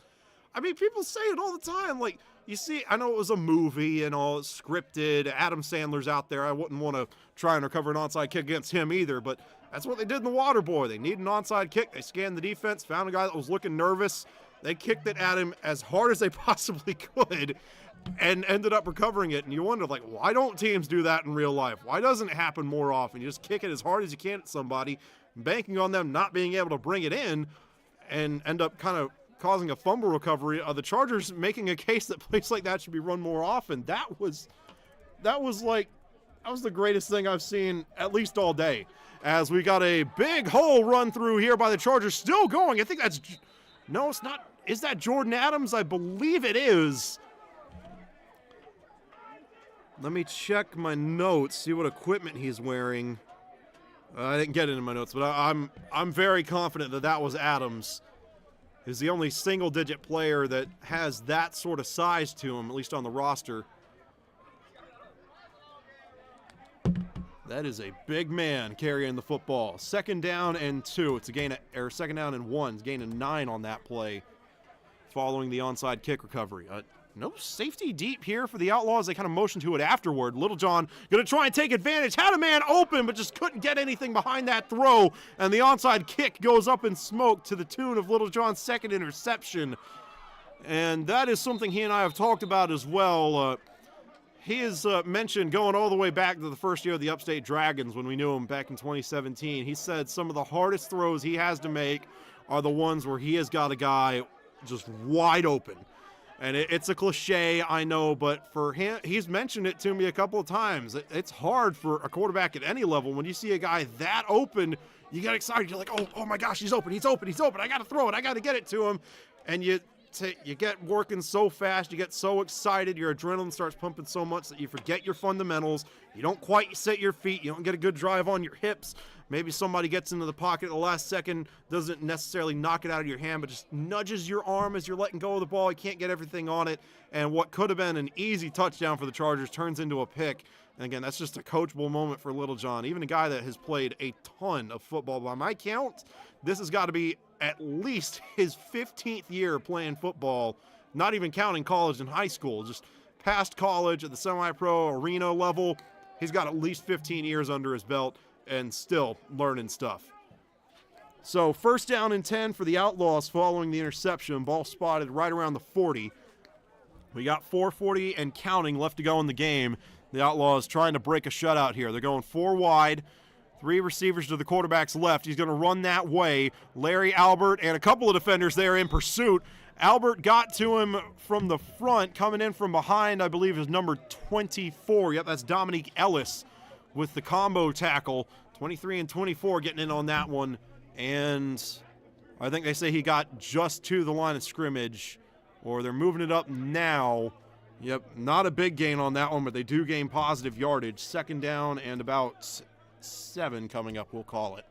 I mean, people say it all the time. Like, you see, I know it was a movie and all, it's scripted. Adam Sandler's out there. I wouldn't want to try and recover an onside kick against him either, but that's what they did in the water boy. They needed an onside kick. They scanned the defense, found a guy that was looking nervous. They kicked it at him as hard as they possibly could and ended up recovering it. And you wonder, like, why don't teams do that in real life? Why doesn't it happen more often? You just kick it as hard as you can at somebody, banking on them not being able to bring it in, and end up kind of causing a fumble recovery. The Chargers making a case that plays like that should be run more often. That was the greatest thing I've seen at least all day. As we got a big hole run through here by the Chargers, still going. I think that's, no, it's not. Is that Jordan Adams? I believe it is. Let me check my notes, see what equipment he's wearing. I didn't get it in my notes, but I'm very confident that that was Adams. He's the only single-digit player that has that sort of size to him, at least on the roster. That is a big man carrying the football. 2nd down and 2. It's a gain, or 2nd down and 1. It's a gain of 9 on that play, following the onside kick recovery. No safety deep here for the Outlaws. They kind of motioned to it afterward. Littlejohn going to try and take advantage. Had a man open, but just couldn't get anything behind that throw. And the onside kick goes up in smoke to the tune of Littlejohn's 2nd interception. And that is something he and I have talked about as well. He has mentioned going all the way back to the first year of the Upstate Dragons when we knew him back in 2017. He said some of the hardest throws he has to make are the ones where he has got a guy just wide open. And it's a cliche, I know, but for him, he's mentioned it to me a couple of times. It's hard for a quarterback at any level. When you see a guy that open, you get excited. You're like, oh my gosh, he's open. I got to throw it. I got to get it to him. And you get working so fast, you get so excited, your adrenaline starts pumping so much that you forget your fundamentals. You don't quite set your feet, you don't get a good drive on your hips. Maybe somebody gets into the pocket at the last second, doesn't necessarily knock it out of your hand, but just nudges your arm as you're letting go of the ball. You can't get everything on it, and what could have been an easy touchdown for the Chargers turns into a pick. And again, that's just a coachable moment for Little John. Even a guy that has played a ton of football. By my count, this has got to be at least his 15th year playing football, not even counting college and high school, just past college at the semi-pro arena level. He's got at least 15 years under his belt and still learning stuff. So 1st down and 10 for the Outlaws following the interception. Ball spotted right around the 40. We got 4:40 and counting left to go in the game. The Outlaws trying to break a shutout here. They're going 4 wide. 3 receivers to the quarterback's left. He's going to run that way. Larry, Albert, and a couple of defenders there in pursuit. Albert got to him from the front. Coming in from behind, I believe, is number 24. Yep, that's Dominique Ellis with the combo tackle. 23 and 24 getting in on that one. And I think they say he got just to the line of scrimmage, or they're moving it up now. Yep, not a big gain on that one, but they do gain positive yardage. 2nd down and about 7 coming up, we'll call it.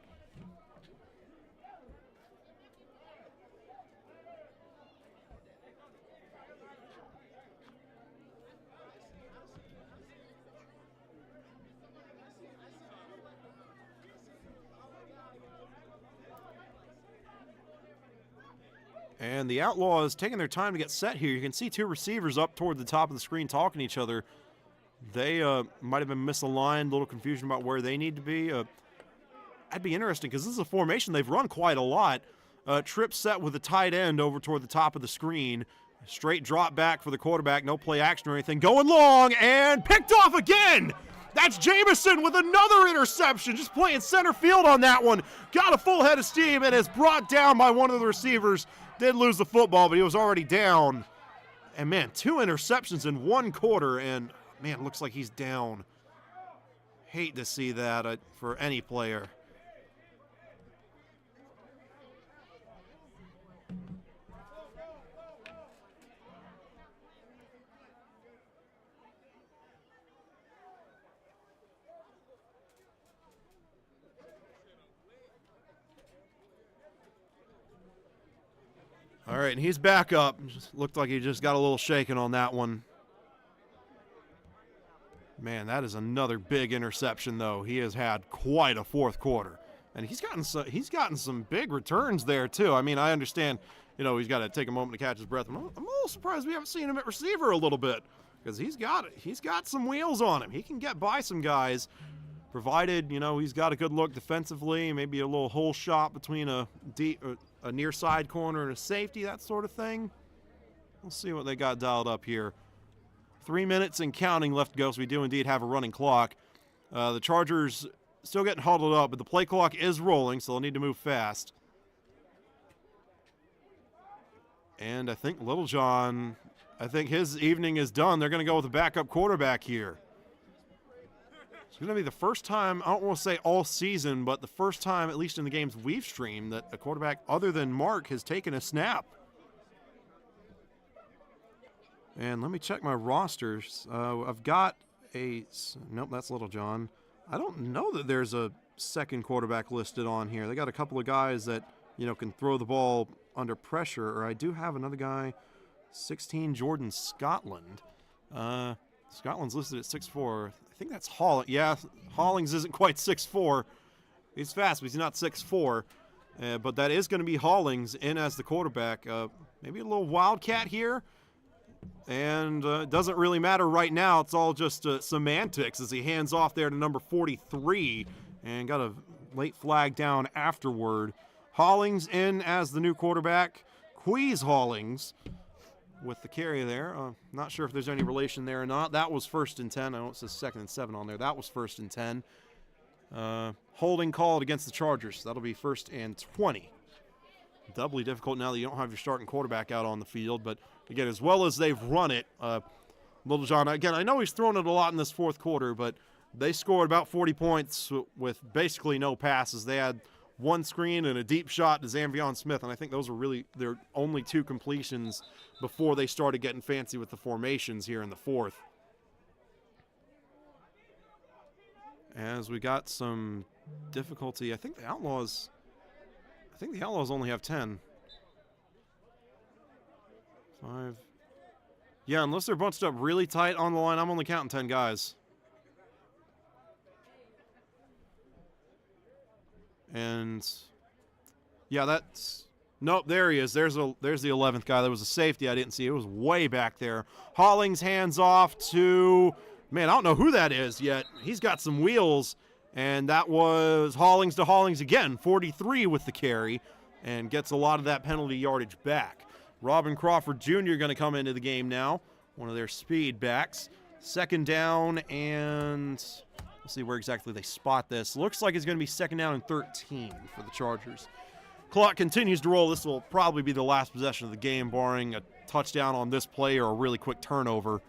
And the Outlaws taking their time to get set here. You can see 2 receivers up toward the top of the screen talking to each other. They might have been misaligned, a little confusion about where they need to be. That'd be interesting because this is a formation they've run quite a lot. Trip set with a tight end over toward the top of the screen. Straight drop back for the quarterback, no play action or anything. Going long and picked off again. That's Jameson with another interception, just playing center field on that one. Got a full head of steam and is brought down by one of the receivers. Did lose the football, but he was already down. And man, 2 interceptions in 1 quarter, and man, looks like he's down. Hate to see that for any player. All right, and he's back up. Just looked like he just got a little shaken on that one. Man, that is another big interception, though. He has had quite a 4th quarter, and he's gotten some big returns there too. I mean, I understand, he's got to take a moment to catch his breath. I'm a little surprised we haven't seen him at receiver a little bit because he's got some wheels on him. He can get by some guys, provided he's got a good look defensively, maybe a little hole shot between a near side corner and a safety, that sort of thing. We'll see what they got dialed up here. 3 minutes and counting left to go, so we do indeed have a running clock. The Chargers still getting huddled up, but the play clock is rolling, so they'll need to move fast. And I think Littlejohn, his evening is done. They're going to go with a backup quarterback here. It's going to be the first time, I don't want to say all season, but the first time, at least in the games we've streamed, that a quarterback other than Mark has taken a snap. And let me check my rosters. I've got nope, that's Littlejohn. I don't know that there's a second quarterback listed on here. They got a couple of guys that, can throw the ball under pressure, or I do have another guy, 16, Jordan Scotland. Scotland's listed at 6'4". I think that's Holling. Yeah, Hollings isn't quite 6'4". He's fast, but he's not 6'4". But that is going to be Hollings in as the quarterback. Maybe a little wildcat here. And it doesn't really matter right now. It's all just semantics as he hands off there to number 43 and got a late flag down afterward. Hollings in as the new quarterback. Quees Hollings with the carry there. Not sure if there's any relation there or not. That was 1st and 10. I know it says 2nd and 7 on there. That was 1st and 10. Holding called against the Chargers. That'll be 1st and 20. Doubly difficult now that you don't have your starting quarterback out on the field. But, again, as well as they've run it, Littlejohn, again, I know he's thrown it a lot in this 4th quarter, but they scored about 40 points with basically no passes. They had one screen and a deep shot to Zamvion Smith, and I think those were really their only 2 completions before they started getting fancy with the formations here in the 4th. As we got some difficulty, I think the Outlaws only have 10. 5. Yeah, unless they're bunched up really tight on the line, I'm only counting 10 guys. And yeah, that's nope, there he is. There's the 11th guy. There was a safety I didn't see. It was way back there. Hollings hands off to, man, I don't know who that is yet. He's got some wheels, and that was Hollings to Hollings again, 43 with the carry, and gets a lot of that penalty yardage back. Robin Crawford Jr. going to come into the game now, one of their speed backs. 2nd down, and we'll see where exactly they spot this. Looks like it's going to be 2nd down and 13 for the Chargers. Clock continues to roll. This will probably be the last possession of the game, barring a touchdown on this play or a really quick turnover.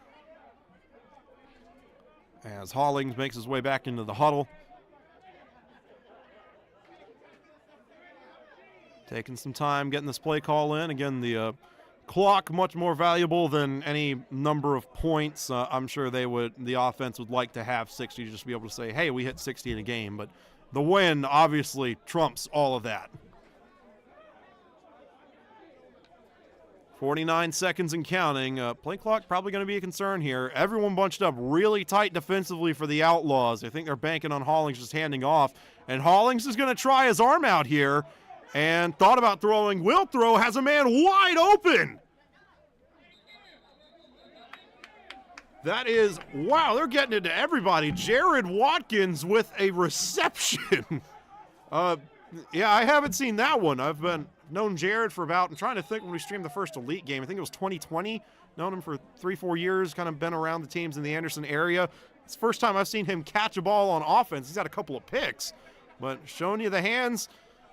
As Hollings makes his way back into the huddle. Taking some time getting this play call in. Again, the clock much more valuable than any number of points. I'm sure the offense would like to have 60 to just be able to say, hey, we hit 60 in a game. But the win obviously trumps all of that. 49 seconds and counting. Play clock probably going to be a concern here. Everyone bunched up really tight defensively for the Outlaws. I think they're banking on Hollings just handing off. And Hollings is going to try his arm out here. And thought about throwing, will throw, has a man wide open. That is, wow, they're getting it to everybody. Jared Watkins with a reception. Yeah, I haven't seen that one. I've known Jared for about, I'm trying to think when we streamed the first Elite game. I think it was 2020. Known him for 3-4 years, kind of been around the teams in the Anderson area. It's the first time I've seen him catch a ball on offense. He's got a couple of picks, but showing you the hands.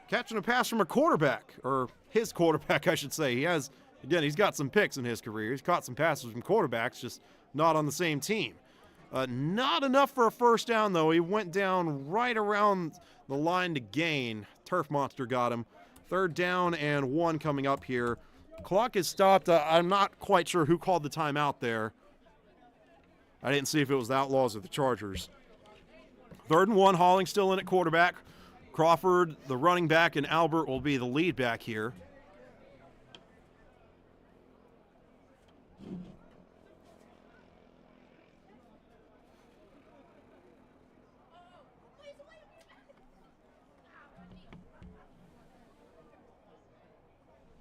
Catching a pass from a quarterback, or his quarterback, I should say. He's got some picks in his career. He's caught some passes from quarterbacks, just not on the same team. Not enough for a 1st down, though. He went down right around the line to gain. Turf Monster got him. 3rd down and 1 coming up here. Clock is stopped. I'm not quite sure who called the timeout there. I didn't see if it was the Outlaws or the Chargers. 3rd and 1, Hollings still in at quarterback. Crawford, the running back, and Albert will be the lead back here.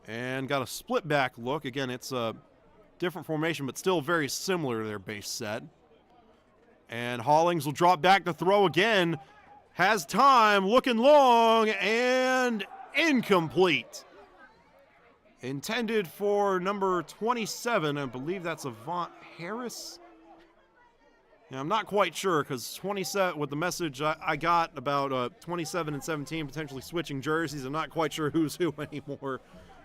And got a split back look. Again, it's a different formation, but still very similar to their base set. And Hollings will drop back to throw again. Has time, looking long, and incomplete. Intended for number 27. I believe that's Avant Harris. Yeah, I'm not quite sure because 27, with the message I got about 27 and 17 potentially switching jerseys, I'm not quite sure who's who anymore.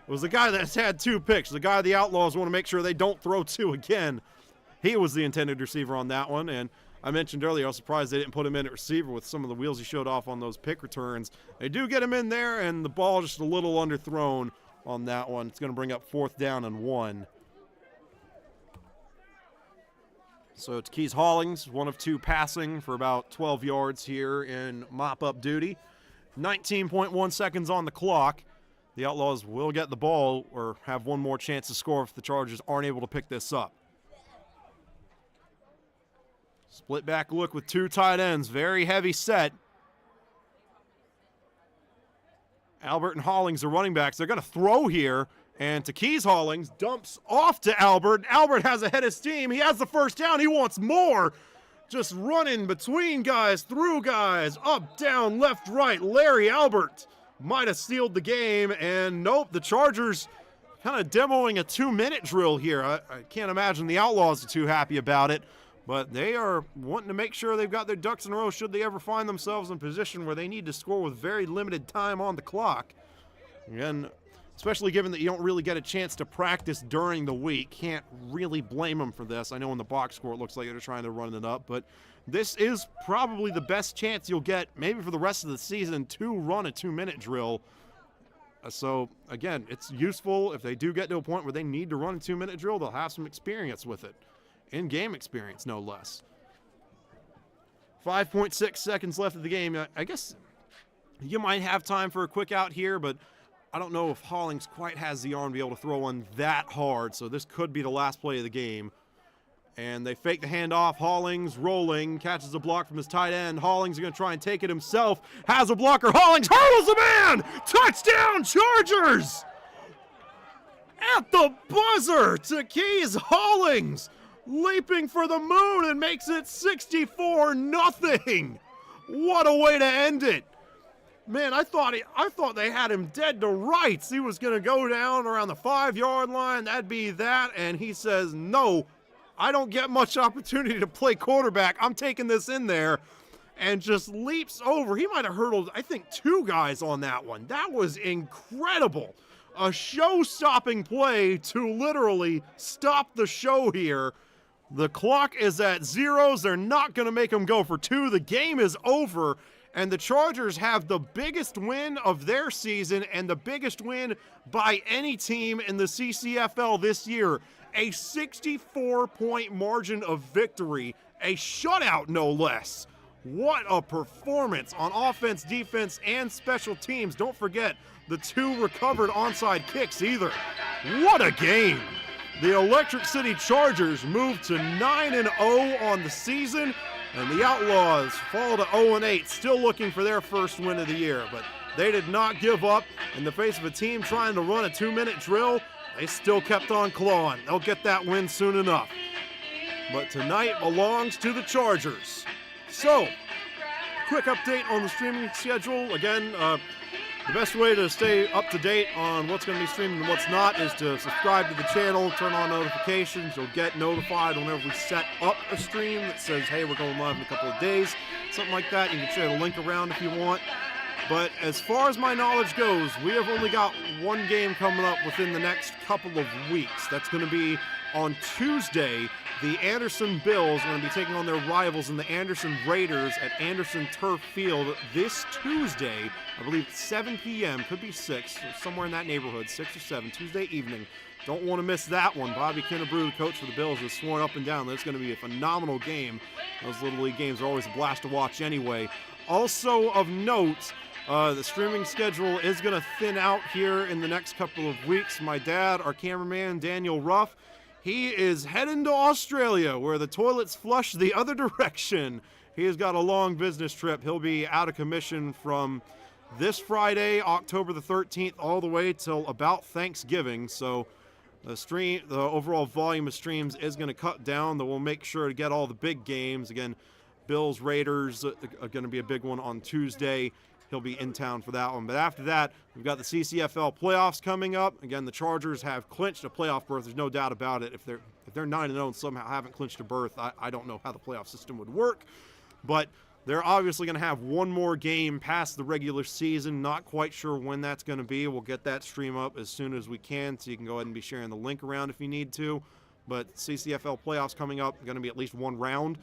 It was the guy that's had 2 picks. The guy the Outlaws want to make sure they don't throw 2 again. He was the intended receiver on that one, and I mentioned earlier, I was surprised they didn't put him in at receiver with some of the wheels he showed off on those pick returns. They do get him in there, and the ball just a little underthrown on that one. It's going to bring up 4th down and 1. So it's Keys Hollings, 1 of 2 passing for about 12 yards here in mop-up duty. 19.1 seconds on the clock. The Outlaws will get the ball or have one more chance to score if the Chargers aren't able to pick this up. Split back look with 2 tight ends. Very heavy set. Albert and Hollings are running backs. They're going to throw here. And Keys Hollings dumps off to Albert. Albert has a head of steam. He has the 1st down. He wants more. Just running between guys, through guys, up, down, left, right. Larry Albert might have sealed the game. And nope, the Chargers kind of demoing a 2-minute drill here. I can't imagine the Outlaws are too happy about it. But they are wanting to make sure they've got their ducks in a row should they ever find themselves in position where they need to score with very limited time on the clock. Again, especially given that you don't really get a chance to practice during the week. Can't really blame them for this. I know in the box score it looks like they're trying to run it up, but this is probably the best chance you'll get, maybe for the rest of the season, to run a 2-minute drill. So, again, it's useful. If they do get to a point where they need to run a 2-minute drill, they'll have some experience with it. In-game experience, no less. 5.6 seconds left of the game. I guess you might have time for a quick out here, but I don't know if Hollings quite has the arm to be able to throw one that hard, so this could be the last play of the game. And they fake the handoff. Hollings rolling, catches a block from his tight end. Hollings is going to try and take it himself. Has a blocker. Hollings hurdles the man! Touchdown, Chargers! At the buzzer, Taquise Hollings leaping for the moon and makes it 64-0. What a way to end it. Man, I thought they had him dead to rights. He was going to go down around the 5-yard line. That'd be that. And he says, no, I don't get much opportunity to play quarterback. I'm taking this in there, and just leaps over. He might have hurdled, I think, 2 guys on that one. That was incredible. A show-stopping play to literally stop the show here. The clock is at zeros. They're not going to make him go for 2. The game is over, and the Chargers have the biggest win of their season and the biggest win by any team in the CCFL this year. A 64-point margin of victory, a shutout no less. What a performance on offense, defense, and special teams. Don't forget the 2 recovered onside kicks either. What a game. The Electric City Chargers move to 9-0 on the season, and the Outlaws fall to 0-8, still looking for their first win of the year. But they did not give up in the face of a team trying to run a 2-minute drill. They still kept on clawing. They'll get that win soon enough. But tonight belongs to the Chargers. So, quick update on the streaming schedule. Again, the best way to stay up to date on what's going to be streamed and what's not is to subscribe to the channel, turn on notifications. You'll get notified whenever we set up a stream that says, hey, we're going live in a couple of days. Something like that. You can share the link around if you want. But as far as my knowledge goes, we have only got one game coming up within the next couple of weeks. That's going to be on Tuesday. The Anderson Bills are going to be taking on their rivals in the Anderson Raiders at Anderson Turf Field this Tuesday. I believe 7 p.m., could be 6, somewhere in that neighborhood, 6 or 7, Tuesday evening. Don't want to miss that one. Bobby Kennebrew, the coach for the Bills, has sworn up and down that it's going to be a phenomenal game. Those Little League games are always a blast to watch anyway. Also of note, the streaming schedule is going to thin out here in the next couple of weeks. My dad, our cameraman, Daniel Ruff, he is heading to Australia where the toilets flush the other direction. He has got a long business trip. He'll be out of commission from this Friday, October the 13th, all the way till about Thanksgiving. So the overall volume of streams is going to cut down, though we'll make sure to get all the big games. Again, Bills, Raiders are going to be a big one on Tuesday. He'll be in town for that one. But after that, we've got the CCFL playoffs coming up. Again, the Chargers have clinched a playoff berth. There's no doubt about it. If they're 9-0 and somehow haven't clinched a berth, I don't know how the playoff system would work. But they're obviously going to have one more game past the regular season. Not quite sure when that's going to be. We'll get that stream up as soon as we can, so you can go ahead and be sharing the link around if you need to. But CCFL playoffs coming up, going to be at least one round.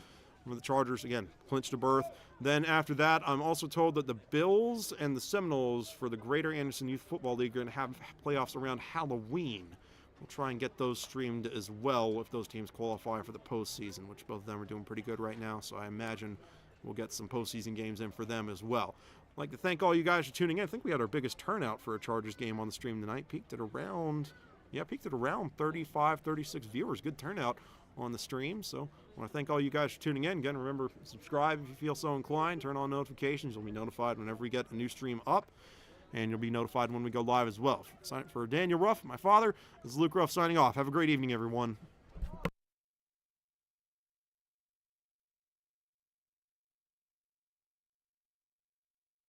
The Chargers, again, clinched a berth. Then after that, I'm also told that the Bills and the Seminoles for the Greater Anderson Youth Football League are going to have playoffs around Halloween. We'll try and get those streamed as well if those teams qualify for the postseason, which both of them are doing pretty good right now. So I imagine we'll get some postseason games in for them as well. I'd like to thank all you guys for tuning in. I think we had our biggest turnout for a Chargers game on the stream tonight. Peaked at around 35, 36 viewers. Good turnout on the stream. So I want to thank all you guys for tuning in. Again, remember, subscribe if you feel so inclined. Turn on notifications. You'll be notified whenever we get a new stream up, and you'll be notified when we go live as well. For Daniel Ruff, my father, this is Luke Ruff signing off. Have a great evening, everyone.